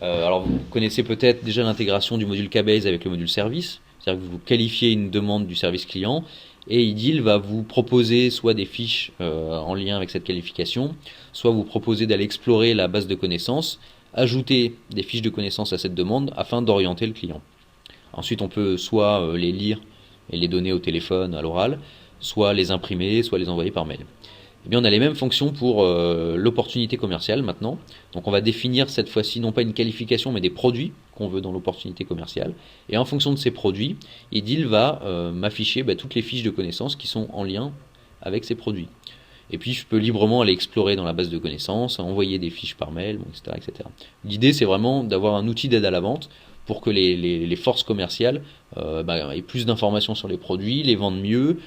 Alors vous connaissez peut-être déjà l'intégration du module Keybase avec le module Service, C'est-à-dire que vous qualifiez une demande du service client et IDIL va vous proposer soit des fiches en lien avec cette qualification, soit vous proposer d'aller explorer la base de connaissances, ajouter des fiches de connaissances à cette demande afin d'orienter le client. Ensuite, on peut soit les lire et les donner au téléphone, à l'oral, soit les imprimer, soit les envoyer par mail. Eh bien, on a les mêmes fonctions pour l'opportunité commerciale maintenant. Donc on va définir cette fois-ci non pas une qualification mais des produits qu'on veut dans l'opportunité commerciale. Et en fonction de ces produits, IDIL va m'afficher toutes les fiches de connaissances qui sont en lien avec ces produits. Et puis je peux librement aller explorer dans la base de connaissances, envoyer des fiches par mail, etc., etc. L'idée c'est vraiment d'avoir un outil d'aide à la vente pour que les forces commerciales aient plus d'informations sur les produits, les vendent mieux,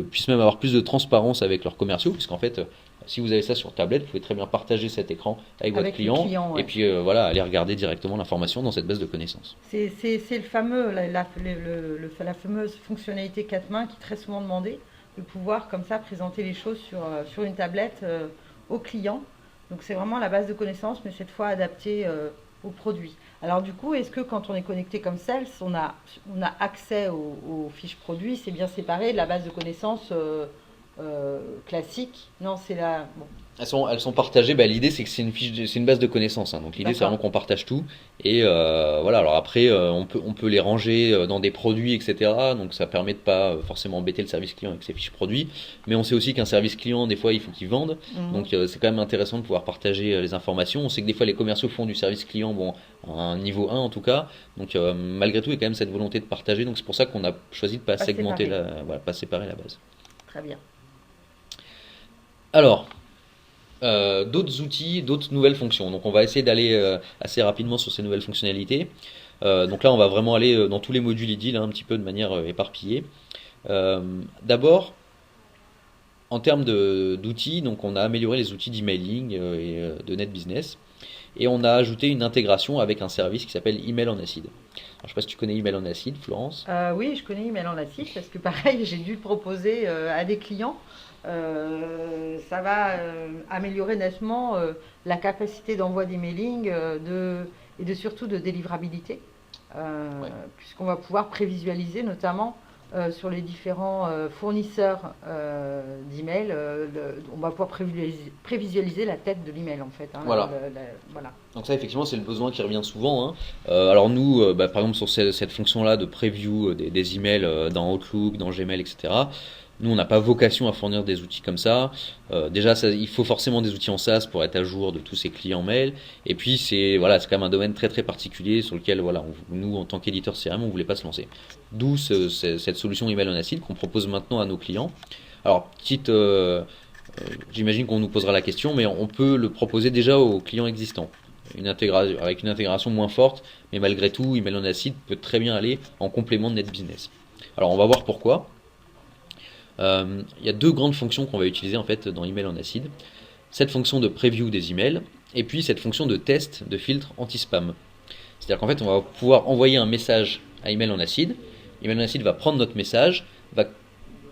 puissent même avoir plus de transparence avec leurs commerciaux, puisqu'en fait, si vous avez ça sur tablette, vous pouvez très bien partager cet écran avec votre client, ouais. Et puis voilà, aller regarder directement l'information dans cette base de connaissances. C'est le fameux, la fameuse fonctionnalité 4 mains qui est très souvent demandée, de pouvoir comme ça présenter les choses sur une tablette au client. Donc c'est vraiment la base de connaissances, mais cette fois adaptée aux produits. Alors du coup, est-ce que quand on est connecté comme Sales, on a accès aux fiches produits, c'est bien séparé de la base de connaissances classique? Non, c'est la... Bon. Elles sont partagées. L'idée c'est que c'est une base de connaissances, hein. Donc l'idée c'est vraiment qu'on partage tout. Et voilà. Alors après, on peut les ranger dans des produits, etc. Donc ça permet de pas forcément embêter le service client avec ses fiches produits. Mais on sait aussi qu'un service client, des fois, il faut qu'il vende. Donc c'est quand même intéressant de pouvoir partager les informations. On sait que des fois les commerciaux font du service client, à un niveau 1 en tout cas. Donc malgré tout, il y a quand même cette volonté de partager. Donc c'est pour ça qu'on a choisi de pas segmenter, pas séparer la base. Très bien. Alors. D'autres outils, d'autres nouvelles fonctions. Donc on va essayer d'aller assez rapidement sur ces nouvelles fonctionnalités. Donc là on va vraiment aller dans tous les modules IDIL, un petit peu de manière éparpillée. D'abord, en termes d'outils, donc on a amélioré les outils d'emailing et de NetBusiness. Et on a ajouté une intégration avec un service qui s'appelle Email en Acide. Alors, je ne sais pas si tu connais Email en Acide, Florence. Oui, je connais Email en Acide parce que pareil, j'ai dû le proposer à des clients. Ça va améliorer nettement la capacité d'envoi d'emailing et surtout de délivrabilité, puisqu'on va pouvoir prévisualiser notamment sur les différents fournisseurs d'email, on va pouvoir prévisualiser la tête de l'email en fait. Voilà. Voilà. Donc ça effectivement c'est le besoin qui revient souvent, hein. Alors nous, par exemple sur cette fonction-là de preview des emails dans Outlook, dans Gmail, etc. Nous, on n'a pas vocation à fournir des outils comme ça. Déjà, il faut forcément des outils en SaaS pour être à jour de tous ces clients mail. Et puis, c'est quand même un domaine très très particulier sur lequel, nous, en tant qu'éditeur CRM, on voulait pas se lancer. D'où cette solution Email en Acide qu'on propose maintenant à nos clients. Alors, j'imagine qu'on nous posera la question, mais on peut le proposer déjà aux clients existants. Avec une intégration moins forte, mais malgré tout, Email en Acide peut très bien aller en complément de NetBusiness. Alors, on va voir pourquoi. Il y a deux grandes fonctions qu'on va utiliser en fait dans Email en Acide. Cette fonction de preview des emails et puis cette fonction de test de filtre anti-spam. C'est-à-dire qu'en fait on va pouvoir envoyer un message à Email en Acide. Email en Acide va prendre notre message, va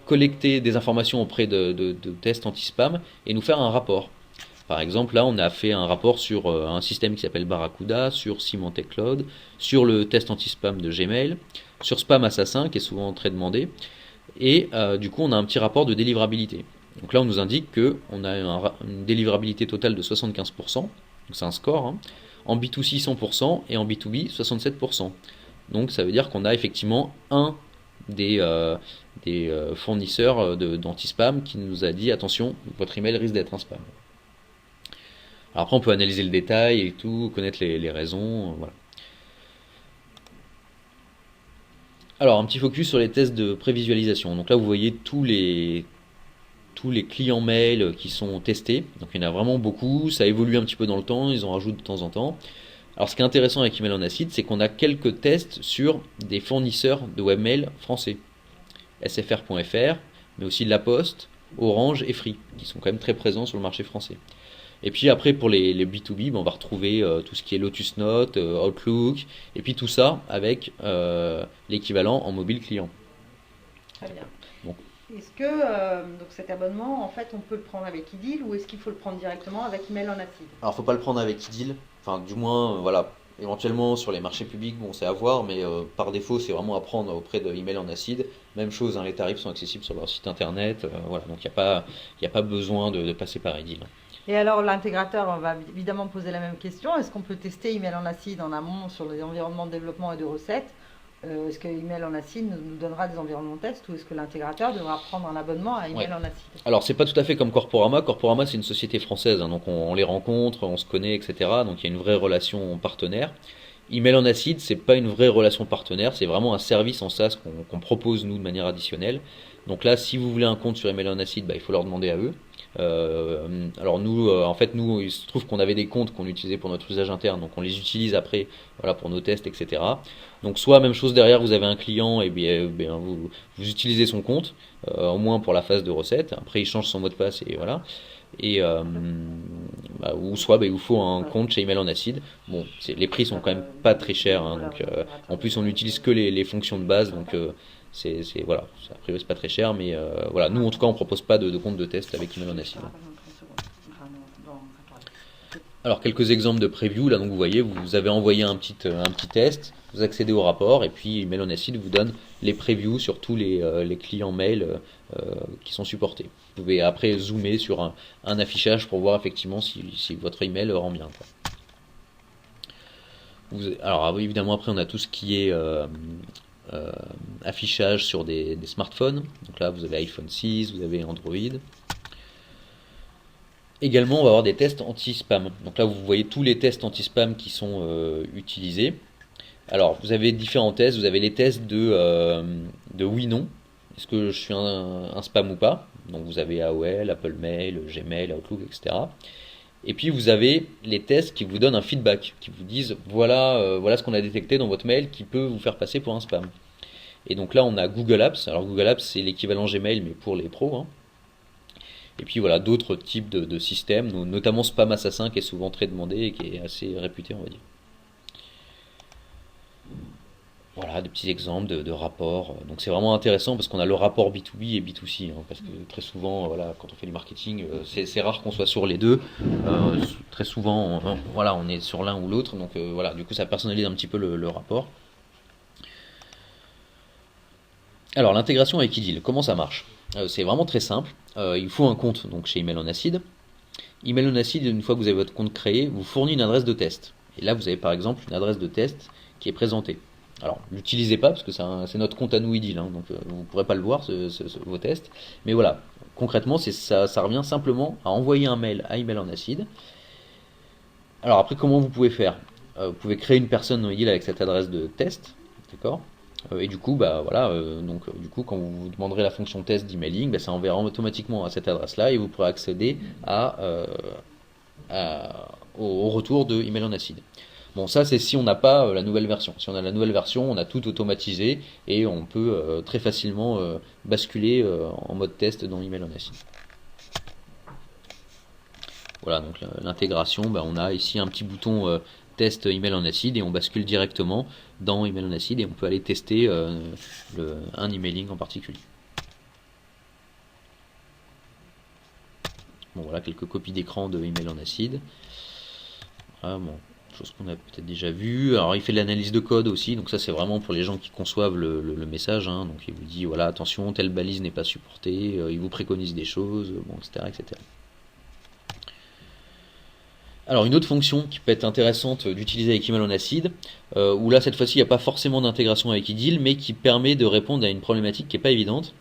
collecter des informations auprès de tests anti-spam et nous faire un rapport. Par exemple, là on a fait un rapport sur un système qui s'appelle Barracuda, sur Symantec Cloud, sur le test anti-spam de Gmail, sur Spam Assassin qui est souvent très demandé. Et du coup on a un petit rapport de délivrabilité. Donc là on nous indique qu'on a une délivrabilité totale de 75%, donc c'est un score, hein. En B2C 100% et en B2B 67%. Donc ça veut dire qu'on a effectivement un des fournisseurs d'anti-spam qui nous a dit attention, votre email risque d'être un spam. Alors après on peut analyser le détail et tout, connaître les raisons, voilà. Alors, un petit focus sur les tests de prévisualisation. Donc là, vous voyez tous les clients mail qui sont testés. Donc il y en a vraiment beaucoup. Ça évolue un petit peu dans le temps. Ils en rajoutent de temps en temps. Alors, ce qui est intéressant avec Email en Acide, c'est qu'on a quelques tests sur des fournisseurs de webmail français. SFR.fr, mais aussi La Poste, Orange et Free, qui sont quand même très présents sur le marché français. Et puis après pour les B2B, on va retrouver tout ce qui est Lotus Note, Outlook, et puis tout ça avec l'équivalent en mobile client. Très bien. Bon. Est-ce que donc cet abonnement, en fait, on peut le prendre avec IDIL ou est-ce qu'il faut le prendre directement avec Email en Acide? Alors faut pas le prendre avec IDIL, enfin du moins voilà, Éventuellement sur les marchés publics, bon c'est à voir, mais par défaut c'est vraiment à prendre auprès de Email en Acid. Même chose, hein, les tarifs sont accessibles sur leur site internet, voilà, donc il y a pas besoin de passer par Edil. Et alors l'intégrateur, on va évidemment poser la même question. Est-ce qu'on peut tester Email en acide en amont sur les environnements de développement et de recettes? Est-ce que Email en acide nous donnera des environnements de test ou est-ce que l'intégrateur devra prendre un abonnement à Ouais. Email en acide? Alors c'est pas tout à fait comme Corporama. Corporama c'est une société française, hein, donc on les rencontre, on se connaît, etc. Donc il y a une vraie relation partenaire. Email en acide, c'est pas une vraie relation partenaire, c'est vraiment un service en SaaS qu'on propose nous de manière additionnelle. Donc là, si vous voulez un compte sur Email en acide, bah, il faut leur demander à eux. Alors nous, en fait, nous, il se trouve qu'on avait des comptes qu'on utilisait pour notre usage interne, donc on les utilise après, voilà, pour nos tests, etc. Donc soit même chose derrière, vous avez un client et bien, vous utilisez son compte, au moins pour la phase de recette. Après, il change son mot de passe et voilà. Et bah, ou soit bah, il vous faut un compte chez Email en acide. Bon, les prix sont quand même pas très chers, hein, donc en plus on n'utilise que les fonctions de base, donc voilà, a priori c'est pas très cher, mais voilà, nous en tout cas on propose pas de compte de test avec Email en acide. Alors quelques exemples de preview, là donc vous voyez, vous avez envoyé un petit test, vous accédez au rapport et puis Email on acide vous donne les previews sur tous les clients mail qui sont supportés. Vous pouvez après zoomer sur un affichage pour voir effectivement si votre email rend bien, quoi. Alors évidemment après on a tout ce qui est euh, affichage sur des smartphones. Donc là vous avez iPhone 6, vous avez Android. Également, on va avoir des tests anti-spam. Donc là, vous voyez tous les tests anti-spam qui sont utilisés. Alors, vous avez différents tests. Vous avez les tests de oui/non. Est-ce que je suis un spam ou pas? Donc vous avez AOL, Apple Mail, Gmail, Outlook, etc. Et puis vous avez les tests qui vous donnent un feedback, qui vous disent voilà, voilà ce qu'on a détecté dans votre mail qui peut vous faire passer pour un spam. Et donc là, on a Google Apps. Alors Google Apps, c'est l'équivalent Gmail, mais pour les pros, hein. Et puis voilà, d'autres types de systèmes, notamment Spam Assassin qui est souvent très demandé et qui est assez réputé, on va dire. Voilà, des petits exemples de rapports. Donc c'est vraiment intéressant parce qu'on a le rapport B2B et B2C, hein, parce que très souvent, voilà, quand on fait du marketing, c'est rare qu'on soit sur les deux. Très souvent, voilà, on est sur l'un ou l'autre. Donc voilà, du coup, ça personnalise un petit peu le rapport. Alors l'intégration avec Ideal, comment ça marche? C'est vraiment très simple. Il faut un compte donc chez Email en Acid. Email on Acid, une fois que vous avez votre compte créé, vous fournit une adresse de test. Et là, vous avez par exemple une adresse de test qui est présentée. Alors, l'utilisez pas parce que c'est notre compte à nous Ideal, hein, donc vous ne pourrez pas le voir, vos tests. Mais voilà, concrètement, ça revient simplement à envoyer un mail à Email en Acid. Alors après, comment vous pouvez faire? Vous pouvez créer une personne dans Ideal avec cette adresse de test, d'accord? Et du coup, bah voilà, du coup, quand vous demanderez la fonction test d'emailing, bah, ça enverra automatiquement à cette adresse-là et vous pourrez accéder au retour de email en acide. Bon, ça c'est si on n'a pas la nouvelle version. Si on a la nouvelle version, on a tout automatisé et on peut très facilement basculer en mode test dans email en acide. Voilà, donc l'intégration, bah, on a ici un petit bouton test email en acide et on bascule directement dans email en acide et on peut aller tester un emailing en particulier. Bon, voilà quelques copies d'écran de email en acide. Voilà, bon, chose qu'on a peut-être déjà vu. Alors il fait de l'analyse de code aussi, donc ça c'est vraiment pour les gens qui conçoivent le message, hein. Donc il vous dit voilà attention, telle balise n'est pas supportée, il vous préconise des choses, bon, etc., etc. Alors une autre fonction qui peut être intéressante d'utiliser avec Email en acide, où là cette fois-ci il n'y a pas forcément d'intégration avec Ideal, mais qui permet de répondre à une problématique qui n'est pas évidente,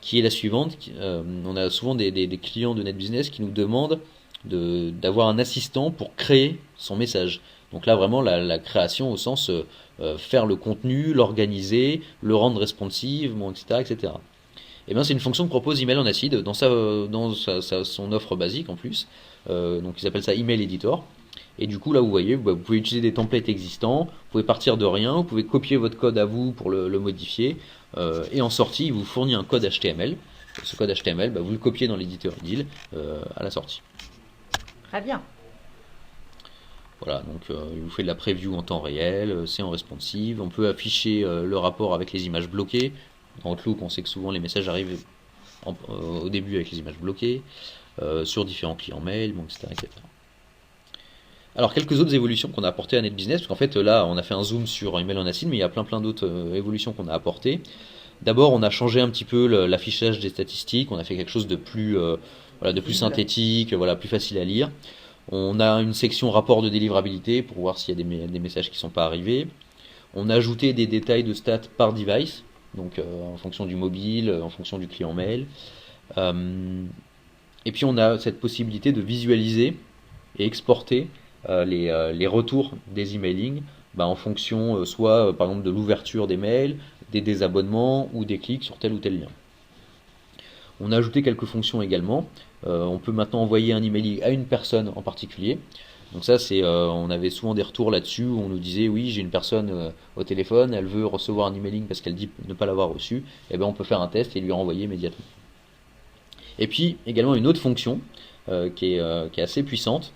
qui est la suivante. On a souvent des clients de NetBusiness qui nous demandent d'avoir un assistant pour créer son message. Donc là vraiment la création au sens faire le contenu, l'organiser, le rendre responsive, bon, etc., etc. Et bien c'est une fonction que propose Email en acide dans son offre basique en plus. Donc ils appellent ça Email Editor. Et du coup là vous voyez, vous pouvez utiliser des templates existants, vous pouvez partir de rien, vous pouvez copier votre code à vous pour le modifier. Et en sortie il vous fournit un code HTML. Ce code HTML, vous le copiez dans l'éditeur Ideal à la sortie. Très bien. Voilà, donc il vous fait de la preview en temps réel, c'est en responsive. On peut afficher le rapport avec les images bloquées. Dans Outlook, on sait que souvent les messages arrivent au début avec les images bloquées, sur différents clients mail, bon, etc., etc. Alors, quelques autres évolutions qu'on a apportées à NetBusiness, parce qu'en fait, là, on a fait un zoom sur Email en Acid, mais il y a plein d'autres évolutions qu'on a apportées. D'abord, on a changé un petit peu l'affichage des statistiques, on a fait quelque chose de plus, voilà, de plus Visible. synthétique, voilà, plus facile à lire. On a une section rapport de délivrabilité pour voir s'il y a des messages qui ne sont pas arrivés. On a ajouté des détails de stats par device, donc en fonction du mobile, en fonction du client mail. Euh, et puis on a cette possibilité de visualiser et exporter les retours des emailing en fonction soit par exemple de l'ouverture des mails, des désabonnements ou des clics sur tel ou tel lien. On a ajouté quelques fonctions également. On peut maintenant envoyer un emailing à une personne en particulier. Donc ça, on avait souvent des retours là-dessus où on nous disait oui, j'ai une personne au téléphone, elle veut recevoir un emailing parce qu'elle dit ne pas l'avoir reçu. Et ben on peut faire un test et lui renvoyer immédiatement. Et puis également une autre fonction qui est assez puissante,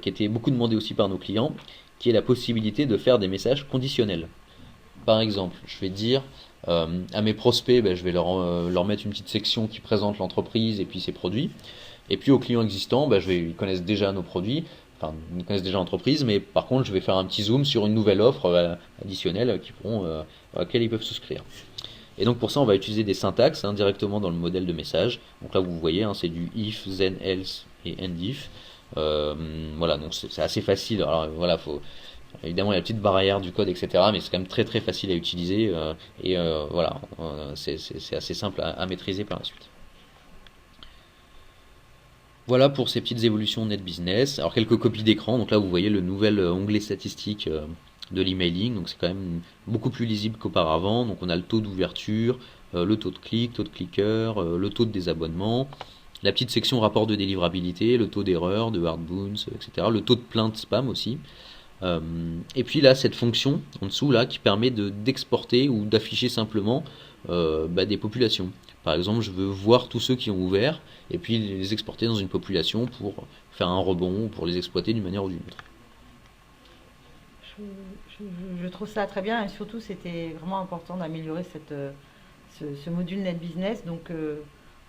qui était beaucoup demandée aussi par nos clients, qui est la possibilité de faire des messages conditionnels. Par exemple, je vais dire à mes prospects, je vais leur mettre une petite section qui présente l'entreprise et puis ses produits. Et puis aux clients existants, ils connaissent déjà nos produits, enfin ils connaissent déjà l'entreprise, mais par contre je vais faire un petit zoom sur une nouvelle offre additionnelle à laquelle ils peuvent souscrire. Et donc pour ça, on va utiliser des syntaxes directement dans le modèle de message. Donc là, vous voyez, c'est du if, then, else et end if. Voilà, donc c'est assez facile. Alors voilà, évidemment, il y a la petite barrière du code, etc. Mais c'est quand même très facile à utiliser. Voilà, c'est assez simple à maîtriser par la suite. Voilà pour ces petites évolutions NetBusiness. Alors quelques copies d'écran. Donc là, vous voyez le nouvel onglet statistique de l'emailing. Donc c'est quand même beaucoup plus lisible qu'auparavant. Donc on a le taux d'ouverture, le taux de clic, taux de cliqueur, le taux de désabonnement, la petite section rapport de délivrabilité, le taux d'erreur, de hard bounce, etc. Le taux de plainte spam aussi. Et puis là, cette fonction en dessous là qui permet d'exporter ou d'afficher simplement des populations. Par exemple, je veux voir tous ceux qui ont ouvert et puis les exporter dans une population pour faire un rebond ou pour les exploiter d'une manière ou d'une autre. Je, je trouve ça très bien et surtout c'était vraiment important d'améliorer ce module NetBusiness. Donc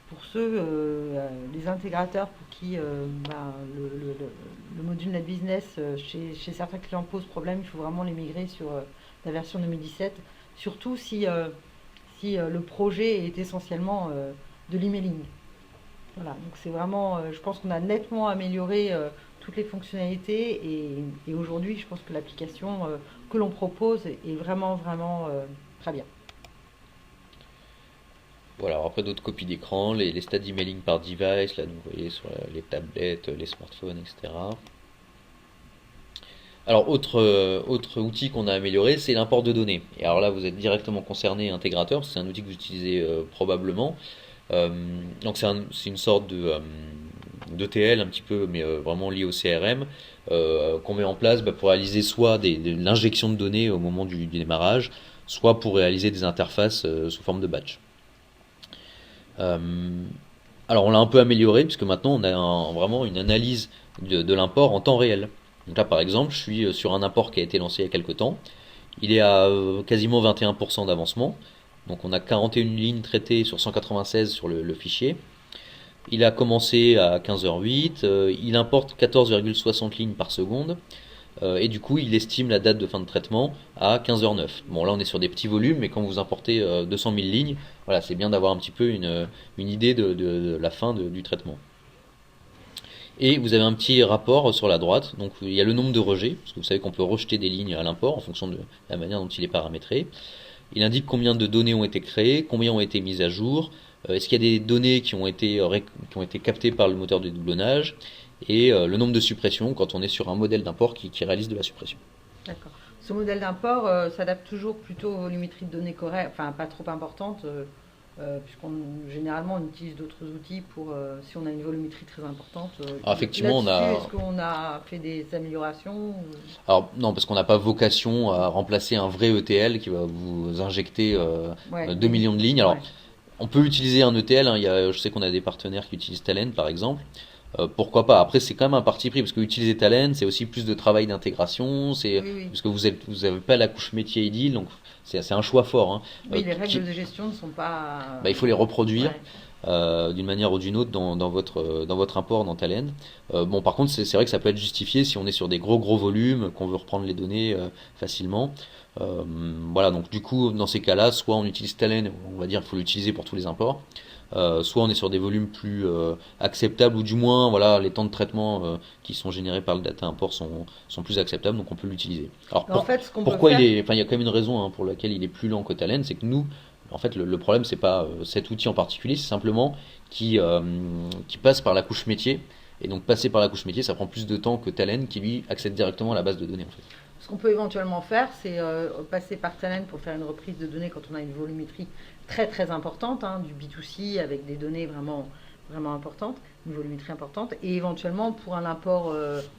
pour ceux, les intégrateurs pour qui le module NetBusiness chez certains clients pose problème, il faut vraiment les migrer sur la version 2017. Surtout si le projet est essentiellement de l'emailing. Voilà, donc c'est vraiment, je pense qu'on a nettement amélioré toutes les fonctionnalités et aujourd'hui, je pense que l'application que l'on propose est vraiment très bien. Voilà, alors après d'autres copies d'écran, les stats d'emailing par device, là vous voyez sur les tablettes, les smartphones, etc. Alors autre outil qu'on a amélioré, c'est l'import de données. Et alors là vous êtes directement concerné intégrateur, parce que c'est un outil que vous utilisez probablement. Euh, donc c'est une sorte d'ETL un petit peu, mais vraiment lié au CRM, qu'on met en place pour réaliser soit de l'injection de données au moment du démarrage, soit pour réaliser des interfaces sous forme de batch. Euh, alors on l'a un peu amélioré puisque maintenant on a vraiment une analyse de l'import en temps réel. Donc là par exemple je suis sur un import qui a été lancé il y a quelques temps. Il est à quasiment 21% d'avancement. Donc on a 41 lignes traitées sur 196 sur le fichier. Il a commencé à 15h08, il importe 14,60 lignes par seconde, et du coup il estime la date de fin de traitement à 15h09. Bon là on est sur des petits volumes, mais quand vous importez 200 000 lignes, voilà, c'est bien d'avoir un petit peu une idée de la fin du traitement. Et vous avez un petit rapport sur la droite, donc il y a le nombre de rejets, parce que vous savez qu'on peut rejeter des lignes à l'import en fonction de la manière dont il est paramétré. Il indique combien de données ont été créées, combien ont été mises à jour, est-ce qu'il y a des données qui ont été captées par le moteur de doublonnage, et le nombre de suppressions quand on est sur un modèle d'import qui réalise de la suppression. D'accord. Ce modèle d'import s'adapte toujours plutôt aux volumétries de données correctes, enfin pas trop importantes, puisqu'on généralement on utilise d'autres outils pour si on a une volumétrie très importante. Alors effectivement, Là-dessus, est-ce qu'on a fait des améliorations alors non, parce qu'on n'a pas vocation à remplacer un vrai ETL qui va vous injecter Ouais, 2 millions de lignes. Alors ouais. on peut utiliser un ETL, je sais qu'on a des partenaires qui utilisent Talend par exemple. Pourquoi pas? Après, c'est quand même un parti pris parce que utiliser Talend, c'est aussi plus de travail d'intégration, c'est Oui, oui. parce que vous avez pas la couche métier iDeal, donc c'est un choix fort. Hein. Oui, les Qui, règles de gestion ne sont pas. il faut les reproduire. Ouais. d'une manière ou d'une autre dans votre import dans Talend. Bon, par contre, c'est vrai que ça peut être justifié si on est sur des gros volumes, qu'on veut reprendre les données facilement. Euh, voilà, donc du coup, dans ces cas-là, soit on utilise Talend, on va dire qu'il faut l'utiliser pour tous les imports, soit on est sur des volumes plus acceptables, ou du moins, voilà, les temps de traitement qui sont générés par le data import sont plus acceptables, donc on peut l'utiliser. Alors En fait, ce qu'on peut pourquoi faire, enfin, il y a quand même une raison pour laquelle il est plus lent que Talend, c'est que nous, en fait, le problème, c'est pas cet outil en particulier, c'est simplement qui passe par la couche métier. Et donc, passer par la couche métier, ça prend plus de temps que Talend qui, lui, accède directement à la base de données, en fait. ce qu'on peut éventuellement faire, c'est passer par Talend pour faire une reprise de données quand on a une volumétrie très importante, hein, du B2C avec des données vraiment importantes, une volumétrie importante. Et éventuellement, pour un import,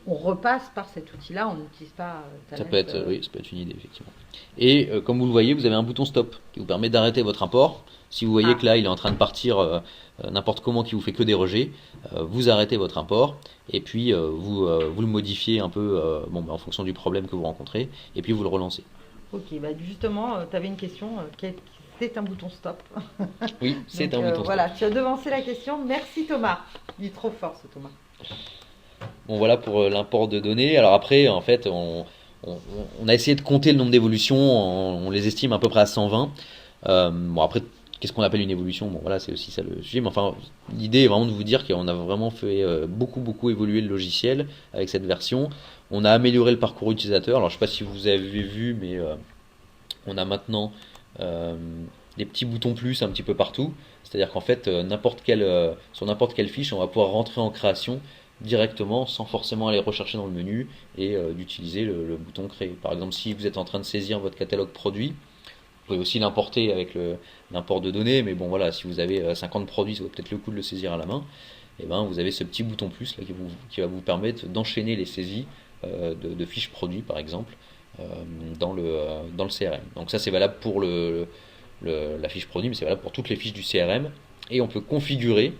on repasse par cet outil-là, on n'utilise pas Ça Talend. peut être, oui, ça peut être une idée, effectivement. Et comme vous le voyez, vous avez un bouton stop qui vous permet d'arrêter votre import. Si vous voyez Ah, que là, il est en train de partir n'importe comment, qui vous fait que des rejets, vous arrêtez votre import et puis vous le modifiez un peu bon, en fonction du problème que vous rencontrez et puis vous le relancez. ok, bah justement, tu avais une question, c'est un bouton stop. Oui, c'est Donc un bouton stop. voilà, tu as devancé la question. Merci Thomas. Il est trop fort ce Thomas. Bon, voilà pour l'import de données. Alors après, en fait, on, on a essayé de compter le nombre d'évolutions. On les estime à peu près à 120. Bon, après, qu'est-ce qu'on appelle une évolution? Bon, voilà, c'est aussi ça le sujet. Mais enfin, l'idée est vraiment de vous dire qu'on a vraiment fait beaucoup évoluer le logiciel avec cette version. On a amélioré le parcours utilisateur. Alors, je sais pas si vous avez vu, mais on a maintenant euh, des petits boutons plus un petit peu partout. C'est-à-dire qu'en fait, sur n'importe quelle fiche, on va pouvoir rentrer en création directement sans forcément aller rechercher dans le menu et d'utiliser le bouton créer. Par exemple, si vous êtes en train de saisir votre catalogue produit, vous pouvez aussi l'importer avec l'import de données, mais bon voilà, si vous avez 50 produits, ça vaut peut-être le coup de le saisir à la main. Et ben vous avez ce petit bouton plus là qui va vous permettre d'enchaîner les saisies de fiches produits par exemple euh, dans le CRM. Donc ça c'est valable pour la fiche produit, mais c'est valable pour toutes les fiches du CRM. Et on peut configurer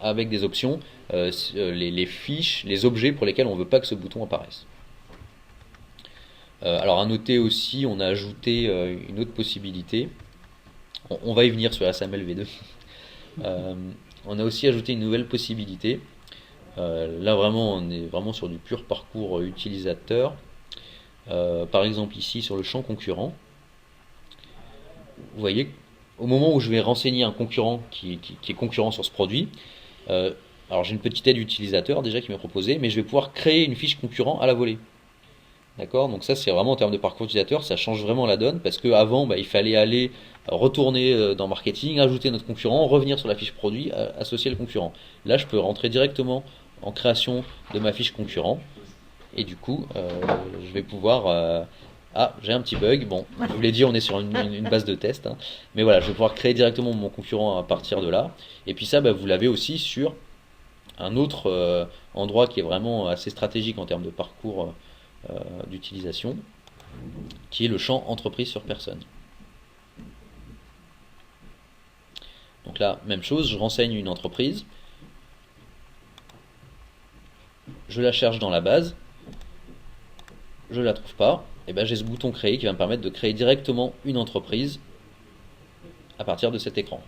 avec des options les fiches, les objets pour lesquels on ne veut pas que ce bouton apparaisse. Alors à noter aussi, on a ajouté une autre possibilité. On va y venir sur SML V2. Euh, on a aussi ajouté une nouvelle possibilité. Là vraiment, on est vraiment sur du pur parcours utilisateur. Par exemple ici sur le champ concurrent, vous voyez, au moment où je vais renseigner un concurrent qui est concurrent sur ce produit, euh, alors j'ai une petite aide utilisateur déjà qui m'est proposée, mais je vais pouvoir créer une fiche concurrent à la volée. D'accord? Donc ça c'est vraiment en termes de parcours utilisateur, ça change vraiment la donne parce qu'avant il fallait aller retourner dans marketing, ajouter notre concurrent, revenir sur la fiche produit, associer le concurrent. Là je peux rentrer directement en création de ma fiche concurrent et du coup je vais pouvoir ah, j'ai un petit bug. Bon, je vous l'ai dit, on est sur une base de test, hein. Mais voilà, je vais pouvoir créer directement mon concurrent à partir de là. Et puis ça, vous l'avez aussi sur un autre endroit qui est vraiment assez stratégique en termes de parcours d'utilisation, qui est le champ entreprise sur personne. Donc là, même chose, je renseigne une entreprise, je la cherche dans la base, je la trouve pas, et ben j'ai ce bouton créer qui va me permettre de créer directement une entreprise à partir de cet écran.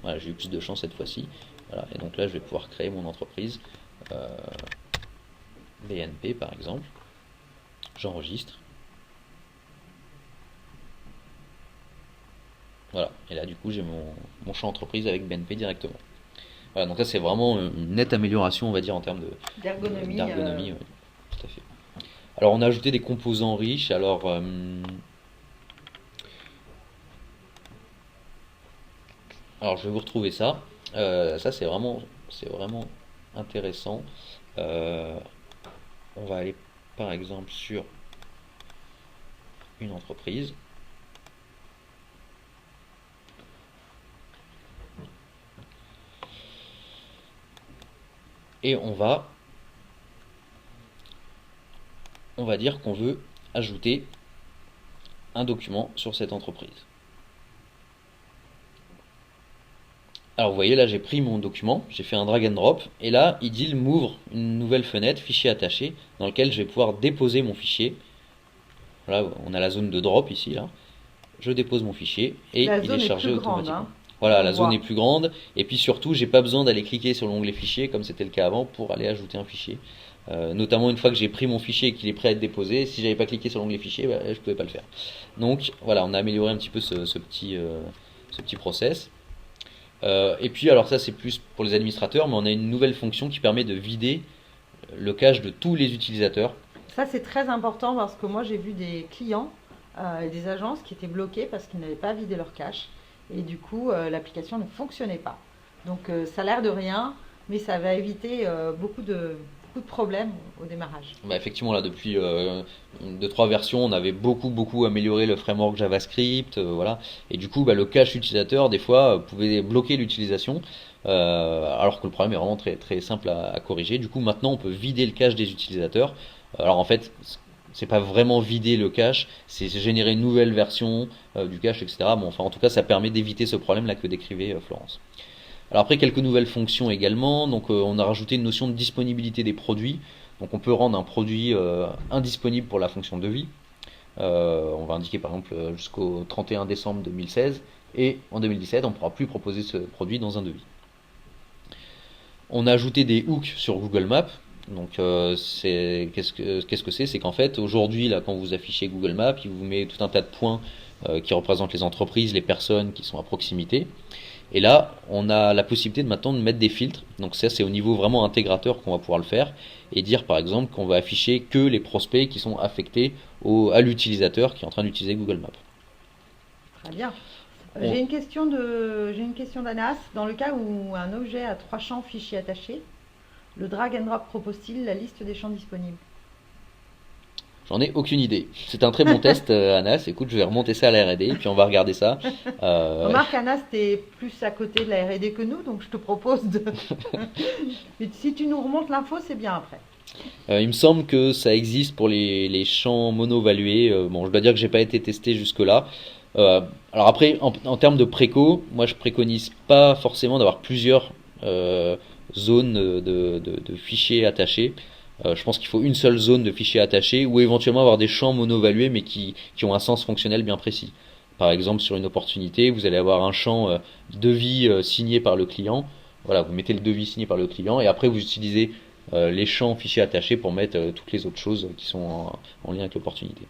Voilà, j'ai eu plus de chance cette fois-ci. Voilà, et donc là, je vais pouvoir créer mon entreprise euh, BNP par exemple. J'enregistre. Voilà, et là, du coup, j'ai mon champ entreprise avec BNP directement. Voilà, donc là, c'est vraiment une nette amélioration, on va dire, en termes D'ergonomie. d'ergonomie. Ouais, tout à fait. Alors, on a ajouté des composants riches. Alors, je vais vous retrouver ça. Ça, c'est vraiment intéressant. Euh, on va aller, par exemple, sur une entreprise. Et on va dire qu'on veut ajouter un document sur cette entreprise. Alors vous voyez là j'ai pris mon document, j'ai fait un drag and drop et là il m'ouvre une nouvelle fenêtre, fichier attaché, dans lequel je vais pouvoir déposer mon fichier. Là on a la zone de drop ici là. Je dépose mon fichier et La il est zone est chargé plus grande, automatiquement. hein. Voilà, On la zone est voit. plus grande. Et puis surtout, j'ai pas besoin d'aller cliquer sur l'onglet fichier comme c'était le cas avant pour aller ajouter un fichier. Notamment une fois que j'ai pris mon fichier et qu'il est prêt à être déposé, si j'avais pas cliqué sur l'onglet fichier, bah, je pouvais pas le faire. Donc voilà, on a amélioré un petit peu ce petit process. Et puis alors ça c'est plus pour les administrateurs, mais on a une nouvelle fonction qui permet de vider le cache de tous les utilisateurs. Ça, c'est très important parce que moi, j'ai vu des clients et des agences qui étaient bloqués parce qu'ils n'avaient pas vidé leur cache. Et du coup, l'application ne fonctionnait pas. Donc, ça a l'air de rien, mais ça va éviter beaucoup de problèmes au démarrage. Bah, effectivement, là, depuis 2-3 versions, on avait beaucoup amélioré le framework JavaScript, voilà. Et du coup, bah, le cache utilisateur, des fois, pouvait bloquer l'utilisation, alors que le problème est vraiment très simple à corriger. Du coup, maintenant, on peut vider le cache des utilisateurs. Alors en fait, c'est pas vraiment vider le cache, c'est générer une nouvelle version du cache, etc. Bon, enfin, en tout cas, ça permet d'éviter ce problème-là que décrivait Florence. Alors après, quelques nouvelles fonctions également. Donc on a rajouté une notion de disponibilité des produits. Donc on peut rendre un produit indisponible pour la fonction devis. On va indiquer par exemple jusqu'au 31 décembre 2016. Et en 2017, on ne pourra plus proposer ce produit dans un devis. On a ajouté des hooks sur Google Maps. Donc qu'est-ce que c'est? C'est qu'en fait aujourd'hui là quand vous affichez Google Maps, il vous met tout un tas de points qui représentent les entreprises, les personnes qui sont à proximité. Et là, on a la possibilité de maintenant de mettre des filtres. Donc ça, c'est au niveau vraiment intégrateur qu'on va pouvoir le faire et dire par exemple qu'on va afficher que les prospects qui sont affectés à l'utilisateur qui est en train d'utiliser Google Maps. Très bien. On- J'ai une question d'Anas. Dans le cas où un objet a trois champs fichiers attachés, le drag and drop propose-t-il la liste des champs disponibles? J'en ai aucune idée. C'est un très bon test, Anas. Écoute, je vais remonter ça à la R&D et puis on va regarder ça. Euh, Remarque, Anas, t'es plus à côté de la R&D que nous, donc je te propose de. Mais si tu nous remontes l'info, c'est bien après. il me semble que ça existe pour les champs mono-valués. Bon, je dois dire que j'ai pas été testé jusque-là. Alors après, en termes de préco, moi je préconise pas forcément d'avoir plusieurs zones de fichiers attachés. Je pense qu'il faut une seule zone de fichiers attachés ou éventuellement avoir des champs mono-valués mais qui ont un sens fonctionnel bien précis. Par exemple, sur une opportunité, vous allez avoir un champ devis signé par le client. Voilà, vous mettez le devis signé par le client et après vous utilisez les champs fichiers attachés pour mettre toutes les autres choses qui sont en lien avec l'opportunité.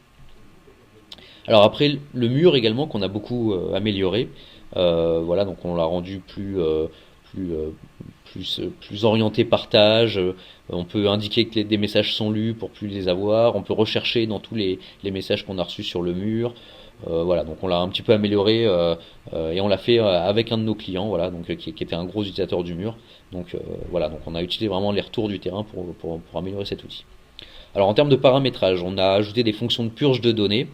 Alors après, le mur également qu'on a beaucoup amélioré. Voilà, donc on l'a rendu plus, euh, plus orienté partage. On peut indiquer que des messages sont lus pour plus les avoir. On peut rechercher dans tous les messages qu'on a reçus sur le mur. Voilà, donc on l'a un petit peu amélioré et on l'a fait avec un de nos clients, voilà, donc qui était un gros utilisateur du mur. Donc voilà, donc on a utilisé vraiment les retours du terrain pour améliorer cet outil. Alors en termes de paramétrage, on a ajouté des fonctions de purge de données.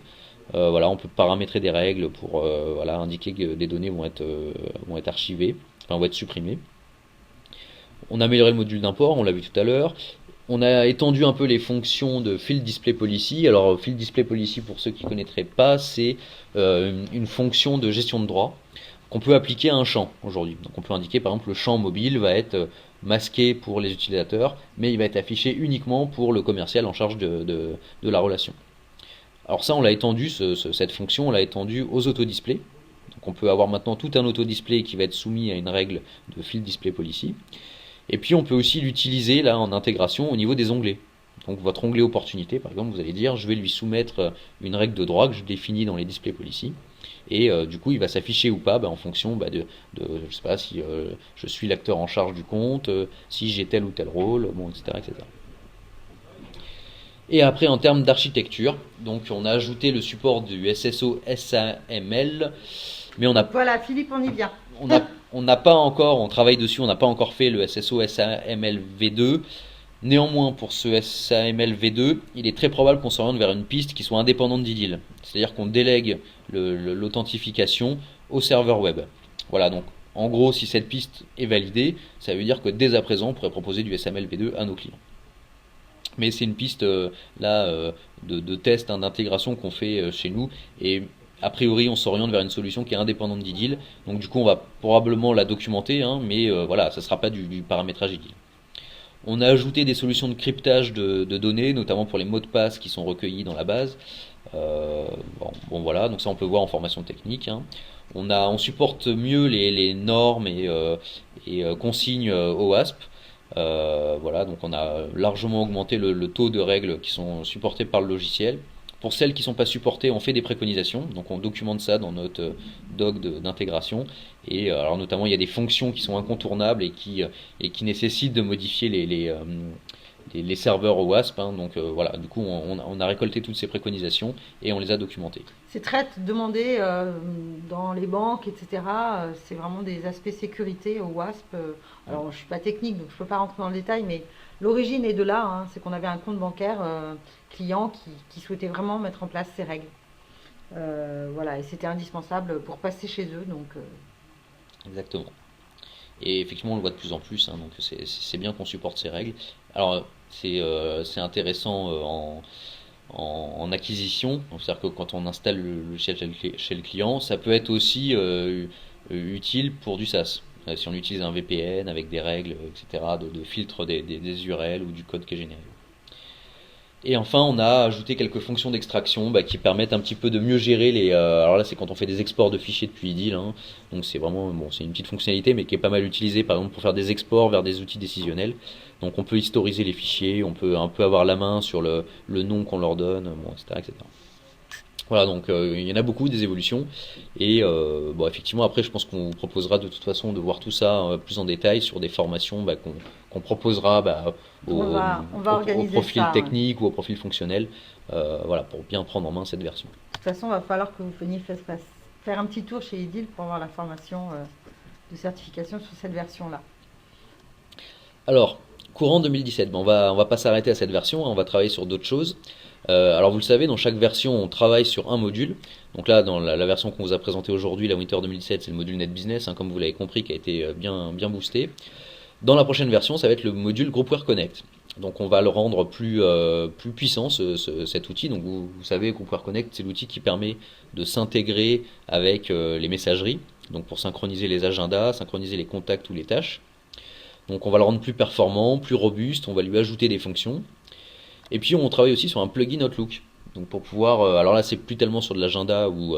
Voilà, on peut paramétrer des règles pour voilà, indiquer que des données vont être archivées, enfin vont être supprimées. On a amélioré le module d'import, on l'a vu tout à l'heure. On a étendu un peu les fonctions de Field Display Policy. Alors Field Display Policy, pour ceux qui ne connaîtraient pas, c'est une fonction de gestion de droit qu'on peut appliquer à un champ aujourd'hui. Donc on peut indiquer par exemple le champ mobile va être masqué pour les utilisateurs, mais il va être affiché uniquement pour le commercial en charge de la relation. Alors ça, on l'a étendu, cette fonction, on l'a étendu aux autodisplays. Donc on peut avoir maintenant tout un autodisplay qui va être soumis à une règle de Field Display Policy. Et puis on peut aussi l'utiliser là en intégration au niveau des onglets. Donc votre onglet opportunité, par exemple, vous allez dire je vais lui soumettre une règle de droit que je définis dans les display policy. Et du coup, il va s'afficher ou pas en fonction je sais pas si je suis l'acteur en charge du compte, si j'ai tel ou tel rôle, bon, etc., etc. Et après, en termes d'architecture, donc on a ajouté le support du SSO SAML, mais Voilà, Philippe, on y vient. on a, on n'a pas encore, on travaille dessus, on n'a pas encore fait le SSO SAML V2. Néanmoins, pour ce SAML V2, il est très probable qu'on s'oriente vers une piste qui soit indépendante d'IDIL. C'est-à-dire qu'on délègue l'authentification au serveur web. Voilà, donc en gros, si cette piste est validée, ça veut dire que dès à présent, on pourrait proposer du SAML V2 à nos clients. Mais c'est une piste là de test, hein, d'intégration qu'on fait chez nous et a priori on s'oriente vers une solution qui est indépendante d'IDIL. Donc du coup on va probablement la documenter, hein, mais voilà, ça ne sera pas du paramétrage IDIL. On a ajouté des solutions de cryptage de données, notamment pour les mots de passe qui sont recueillis dans la base. Bon voilà, donc ça on peut voir en formation technique, hein. On supporte mieux les normes et consignes OWASP. Voilà, donc on a largement augmenté le taux de règles qui sont supportées par le logiciel. Pour celles qui ne sont pas supportées, on fait des préconisations, donc on documente ça dans notre doc d'intégration. Et alors notamment, il y a des fonctions qui sont incontournables et qui nécessitent de modifier les serveurs OWASP. Hein. Donc voilà, du coup, on a récolté toutes ces préconisations et on les a documentées. C'est très demandé dans les banques, etc. C'est vraiment des aspects sécurité au WASP. Alors, je ne suis pas technique, donc je ne peux pas rentrer dans le détail, mais l'origine est de là. Hein. C'est qu'on avait un compte bancaire client qui souhaitait vraiment mettre en place ces règles. Voilà, et c'était indispensable pour passer chez eux. Donc, Exactement. Et effectivement, on le voit de plus en plus, hein, donc c'est bien qu'on supporte ces règles. Alors, c'est intéressant en acquisition, c'est-à-dire que quand on installe le logiciel chez le client, ça peut être aussi utile pour du SaaS. Si on utilise un VPN avec des règles, etc., de filtre des URL ou du code qui est généré. Et enfin, on a ajouté quelques fonctions d'extraction qui permettent un petit peu de mieux gérer les. Alors là, c'est quand on fait des exports de fichiers depuis IDIL. Hein. Donc c'est vraiment bon, c'est une petite fonctionnalité, mais qui est pas mal utilisée, par exemple, pour faire des exports vers des outils décisionnels. Donc on peut historiser les fichiers, on peut un peu avoir la main sur le nom qu'on leur donne, bon, etc., etc. Voilà, donc il y en a beaucoup des évolutions. Et bon, effectivement, après, je pense qu'on vous proposera de toute façon de voir tout ça plus en détail sur des formations qu'on proposera on va au organiser profil ça. Ouais. technique ou au profil fonctionnel, voilà, pour bien prendre en main cette version. De toute façon, il va falloir que vous veniez faire un petit tour chez IDIL pour avoir la formation de certification sur cette version-là. Alors, courant 2017, on va pas s'arrêter à cette version, hein, on va travailler sur d'autres choses. Alors vous le savez, dans chaque version, on travaille sur un module. Donc là, dans la version qu'on vous a présentée aujourd'hui, la Winter 2017, c'est le module Net Business, hein, comme vous l'avez compris, qui a été bien boosté. Dans la prochaine version, ça va être le module Groupware Connect. Donc on va le rendre plus puissant, cet outil. Donc vous savez, Groupware Connect, c'est l'outil qui permet de s'intégrer avec les messageries, donc pour synchroniser les agendas, synchroniser les contacts ou les tâches. Donc on va le rendre plus performant, plus robuste, on va lui ajouter des fonctions. Et puis on travaille aussi sur un plugin Outlook. Donc pour pouvoir, alors là c'est plus tellement sur de l'agenda ou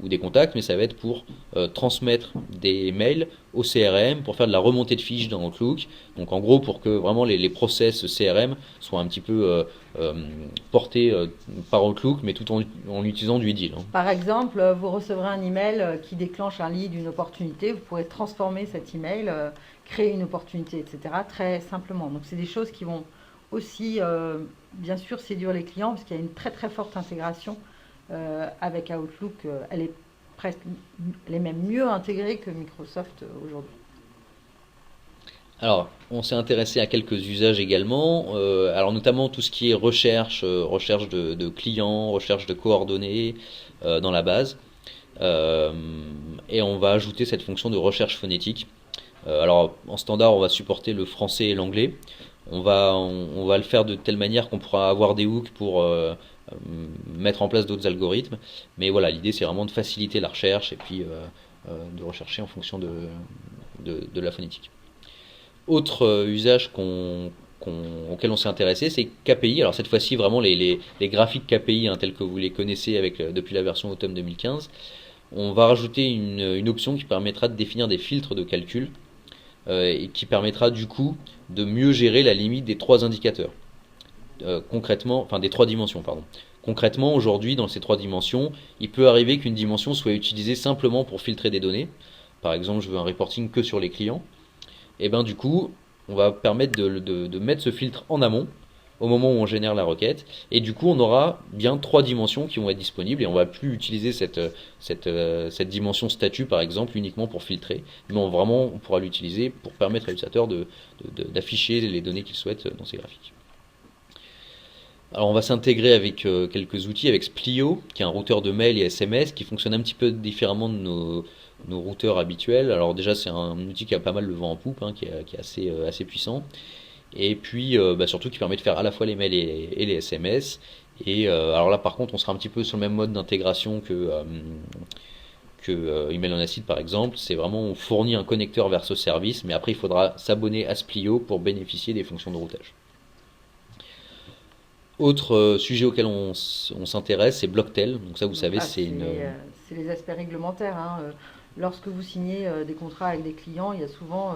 des contacts, mais ça va être pour transmettre des mails au CRM, pour faire de la remontée de fiches dans Outlook. Donc en gros pour que vraiment les process CRM soient un petit peu portés par Outlook, mais tout en utilisant du IDIL. Hein. Par exemple, vous recevrez un email qui déclenche un lead, une opportunité. Vous pourrez transformer cet email, créer une opportunité, etc. très simplement. Donc c'est des choses qui vont aussi, bien sûr, séduire les clients parce qu'il y a une très très forte intégration avec Outlook. Elle est même mieux intégrée que Microsoft aujourd'hui. Alors, on s'est intéressé à quelques usages également, alors notamment tout ce qui est recherche de clients, recherche de coordonnées dans la base. Euh, et on va ajouter cette fonction de recherche phonétique. Alors en standard, on va supporter le français et l'anglais. On va le faire de telle manière qu'on pourra avoir des hooks pour mettre en place d'autres algorithmes. Mais voilà, l'idée c'est vraiment de faciliter la recherche et puis de rechercher en fonction de la phonétique. Autre usage auquel on s'est intéressé, c'est KPI. Alors cette fois-ci, vraiment les graphiques KPI, hein, tels que vous les connaissez depuis la version automne 2015. On va rajouter une option qui permettra de définir des filtres de calcul et qui permettra du coup de mieux gérer la limite des trois indicateurs. Concrètement, enfin des trois dimensions, pardon. Concrètement, aujourd'hui, dans ces trois dimensions, il peut arriver qu'une dimension soit utilisée simplement pour filtrer des données. Par exemple, je veux un reporting que sur les clients. Et ben du coup, on va permettre de mettre ce filtre en amont au moment où on génère la requête. Et du coup, on aura bien trois dimensions qui vont être disponibles et on va plus utiliser cette dimension statut, par exemple, uniquement pour filtrer. Mais on pourra l'utiliser pour permettre à l'utilisateur d'afficher les données qu'il souhaite dans ses graphiques. Alors on va s'intégrer avec quelques outils, avec Splio, qui est un routeur de mail et SMS, qui fonctionne un petit peu différemment de nos routeurs habituels. Alors déjà c'est un outil qui a pas mal le vent en poupe, hein, qui est assez puissant. Et puis surtout qui permet de faire à la fois les mails et les SMS. Et alors là par contre on sera un petit peu sur le même mode d'intégration que Email on Acid par exemple. C'est vraiment on fournit un connecteur vers ce service, mais après il faudra s'abonner à Splio pour bénéficier des fonctions de routage. Autre sujet auquel on s'intéresse, c'est Blocktel. Donc ça, vous savez, c'est une. c'est les aspects réglementaires, hein. Lorsque vous signez des contrats avec des clients, il y a souvent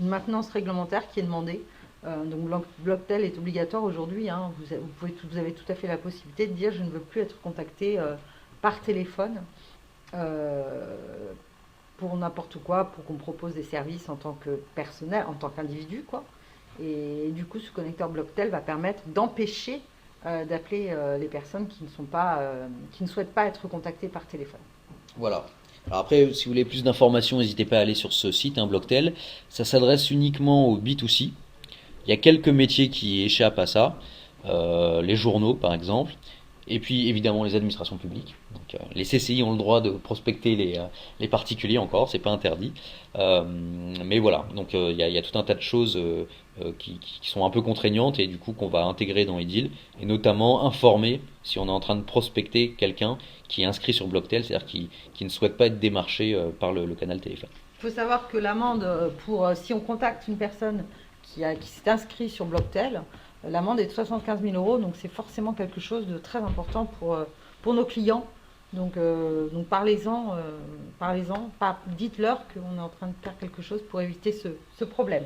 une maintenance réglementaire qui est demandée. Donc Blocktel est obligatoire aujourd'hui, hein. Vous avez tout à fait la possibilité de dire je ne veux plus être contacté par téléphone euh, pour n'importe quoi, pour qu'on me propose des services en tant que personnel, en tant qu'individu, quoi. Et du coup, ce connecteur Blocktel va permettre d'empêcher d'appeler les personnes qui ne souhaitent pas être contactées par téléphone. Voilà. Alors après, si vous voulez plus d'informations, n'hésitez pas à aller sur ce site, hein, Blocktel. Ça s'adresse uniquement au B2C. Il y a quelques métiers qui échappent à ça, les journaux par exemple, et puis évidemment les administrations publiques. Donc, les CCI ont le droit de prospecter les particuliers encore, c'est pas interdit. Mais voilà, donc il y a tout un tas de choses qui sont un peu contraignantes et du coup qu'on va intégrer dans Edil, et notamment informer si on est en train de prospecter quelqu'un qui est inscrit sur Blocktel, c'est-à-dire qui ne souhaite pas être démarché par le canal téléphone. Il faut savoir que l'amende si on contacte une personne qui s'est inscrite sur Blocktel, l'amende est de 75 000 euros, donc c'est forcément quelque chose de très important pour nos clients. Donc parlez-en, dites-leur qu'on est en train de faire quelque chose pour éviter ce problème.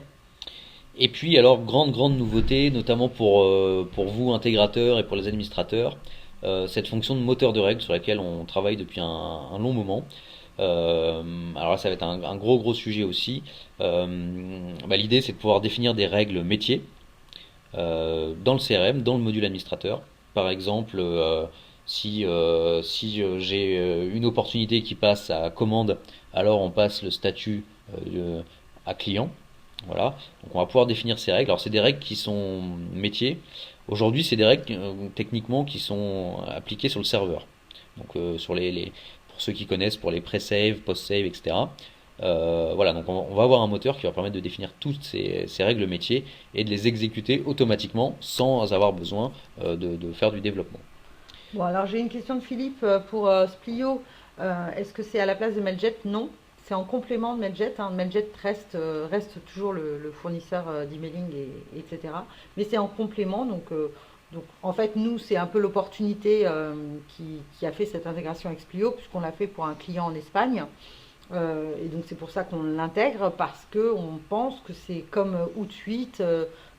Et puis alors, grande nouveauté, notamment pour vous intégrateurs et pour les administrateurs, cette fonction de moteur de règles sur laquelle on travaille depuis un long moment. Alors là, ça va être un gros sujet aussi. L'idée, c'est de pouvoir définir des règles métiers dans le CRM, dans le module administrateur. Par exemple, si j'ai une opportunité qui passe à commande, alors on passe le statut à client. Voilà. Donc on va pouvoir définir ces règles. Alors c'est des règles qui sont métiers. Aujourd'hui, c'est des règles techniquement qui sont appliquées sur le serveur. Donc pour ceux qui connaissent, pour les pré-save, post-save, etc. Voilà, donc on va avoir un moteur qui va permettre de définir toutes ces règles métiers et de les exécuter automatiquement sans avoir besoin de faire du développement. Bon, alors j'ai une question de Philippe pour Splio. Est-ce que c'est à la place de Mailjet? Non, c'est en complément de Mailjet, hein. Mailjet reste toujours le fournisseur d'emailing, etc. Mais c'est en complément, donc en fait, nous, c'est un peu l'opportunité qui a fait cette intégration avec Splio, puisqu'on l'a fait pour un client en Espagne. Et donc c'est pour ça qu'on l'intègre, parce qu'on pense que c'est comme Outsuite,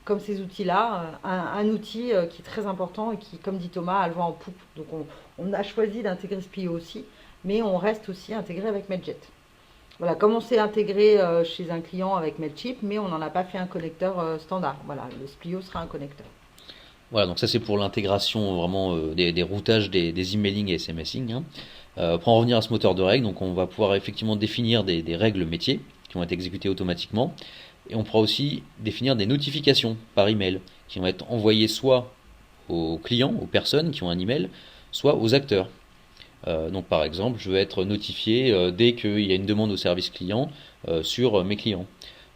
comme ces outils-là, un outil qui est très important et qui, comme dit Thomas, a le vent en poupe. Donc on a choisi d'intégrer Splio aussi, mais on reste aussi intégré avec Mailjet. Voilà, comme on s'est intégré chez un client avec Mailchimp, mais on n'en a pas fait un connecteur standard. Voilà, le Splio sera un connecteur. Voilà, donc ça c'est pour l'intégration vraiment des routages des emailing et SMSing, hein. Pour en revenir à ce moteur de règles, donc on va pouvoir effectivement définir des règles métiers qui vont être exécutées automatiquement. Et on pourra aussi définir des notifications par email qui vont être envoyées soit aux clients, aux personnes qui ont un email, soit aux acteurs. Donc par exemple, je veux être notifié dès qu'il y a une demande au service client sur mes clients.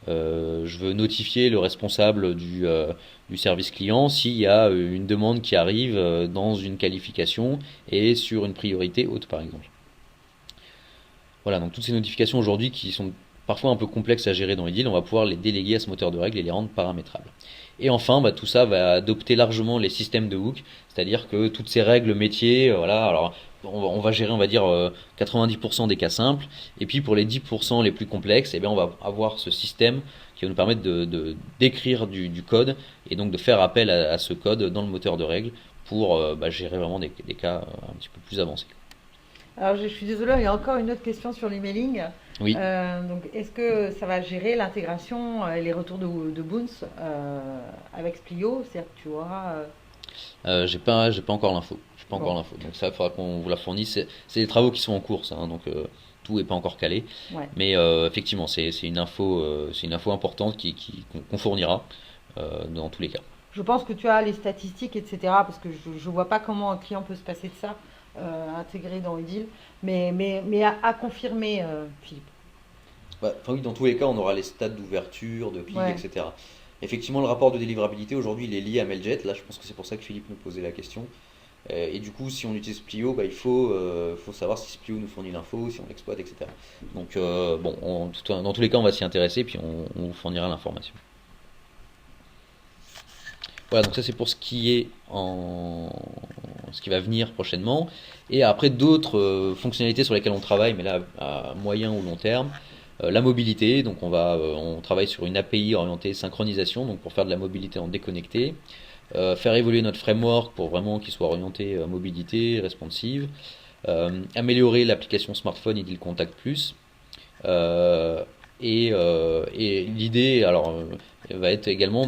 Je veux notifier le responsable du service client s'il y a une demande qui arrive dans une qualification et sur une priorité haute par exemple. Voilà, donc toutes ces notifications aujourd'hui qui sont parfois un peu complexes à gérer dans Edil, on va pouvoir les déléguer à ce moteur de règles et les rendre paramétrables. Et enfin, tout ça va adopter largement les systèmes de hook, c'est-à-dire que toutes ces règles métiers, voilà, alors on va gérer, on va dire, 90% des cas simples, et puis pour les 10% les plus complexes, eh bien, on va avoir ce système qui va nous permettre d'écrire du code, et donc de faire appel à ce code dans le moteur de règles pour gérer vraiment des cas un petit peu plus avancés. Alors je suis désolée, il y a encore une autre question sur l'emailing. Oui. Donc est-ce que ça va gérer l'intégration et les retours de Boons avec Splio? C'est-à-dire que tu auras... J'ai pas encore l'info. J'ai pas encore l'info. Donc ça, il faudra qu'on vous la fournisse. C'est des travaux qui sont en cours, ça, hein, donc tout est pas encore calé. Ouais. Mais effectivement, c'est une info importante qu'on fournira dans tous les cas. Je pense que tu as les statistiques, etc. Parce que je vois pas comment un client peut se passer de ça intégré dans Edil. Mais à confirmer, Philippe. Oui, dans tous les cas, on aura les stades d'ouverture, de clic, Ouais. etc. Effectivement, le rapport de délivrabilité aujourd'hui, il est lié à Mailjet. Là, je pense que c'est pour ça que Philippe nous posait la question. Et du coup, si on utilise Splio, il faut savoir si Splio nous fournit l'info, si on l'exploite, etc. Donc, dans tous les cas, on va s'y intéresser, puis on vous fournira l'information. Voilà, donc ça c'est pour ce qui va venir prochainement. Et après d'autres fonctionnalités sur lesquelles on travaille, mais là à moyen ou long terme. La mobilité, donc on travaille sur une API orientée synchronisation, donc pour faire de la mobilité en déconnecté. Faire évoluer notre framework pour vraiment qu'il soit orienté mobilité, responsive. Améliorer l'application smartphone Ideal Contact Plus. Euh, et l'idée, va être également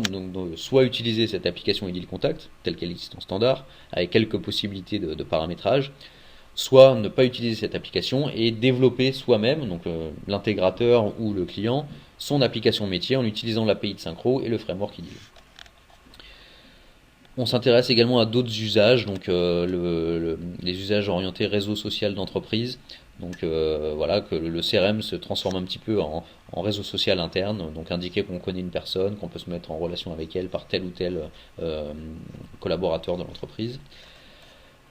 soit utiliser cette application Ideal Contact telle qu'elle existe en standard, avec quelques possibilités de paramétrage, soit ne pas utiliser cette application et développer soi-même, donc l'intégrateur ou le client, son application métier en utilisant l'API de Synchro et le framework Ideal. On s'intéresse également à d'autres usages, donc les usages orientés réseau social d'entreprise. Donc voilà, que le CRM se transforme un petit peu en réseau social interne, donc indiquer qu'on connaît une personne, qu'on peut se mettre en relation avec elle par tel ou tel collaborateur de l'entreprise.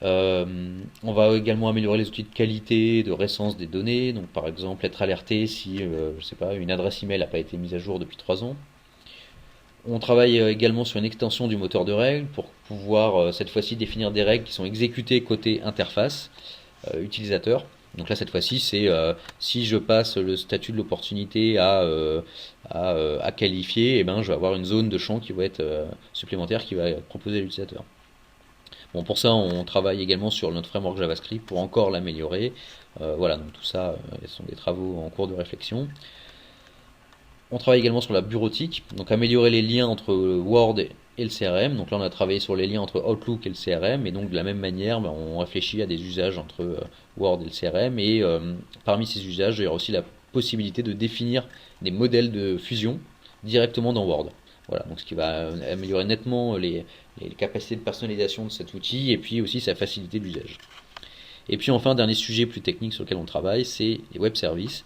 On va également améliorer les outils de qualité, de récence des données, donc par exemple être alerté si, je sais pas, une adresse email n'a pas été mise à jour depuis 3 ans. On travaille également sur une extension du moteur de règles pour pouvoir cette fois-ci définir des règles qui sont exécutées côté interface utilisateur. Donc là cette fois-ci c'est si je passe le statut de l'opportunité à qualifier, et ben je vais avoir une zone de champ qui va être supplémentaire qui va être proposée à l'utilisateur. Bon, pour ça on travaille également sur notre framework JavaScript pour encore l'améliorer. Voilà, donc tout ça ce sont des travaux en cours de réflexion. On travaille également sur la bureautique, donc améliorer les liens entre Word et le CRM. Donc là, on a travaillé sur les liens entre Outlook et le CRM, et donc de la même manière, on réfléchit à des usages entre Word et le CRM. Et parmi ces usages, il y aura aussi la possibilité de définir des modèles de fusion directement dans Word. Voilà, donc ce qui va améliorer nettement les capacités de personnalisation de cet outil, et puis aussi sa facilité d'usage. Et puis enfin, dernier sujet plus technique sur lequel on travaille, c'est les web services.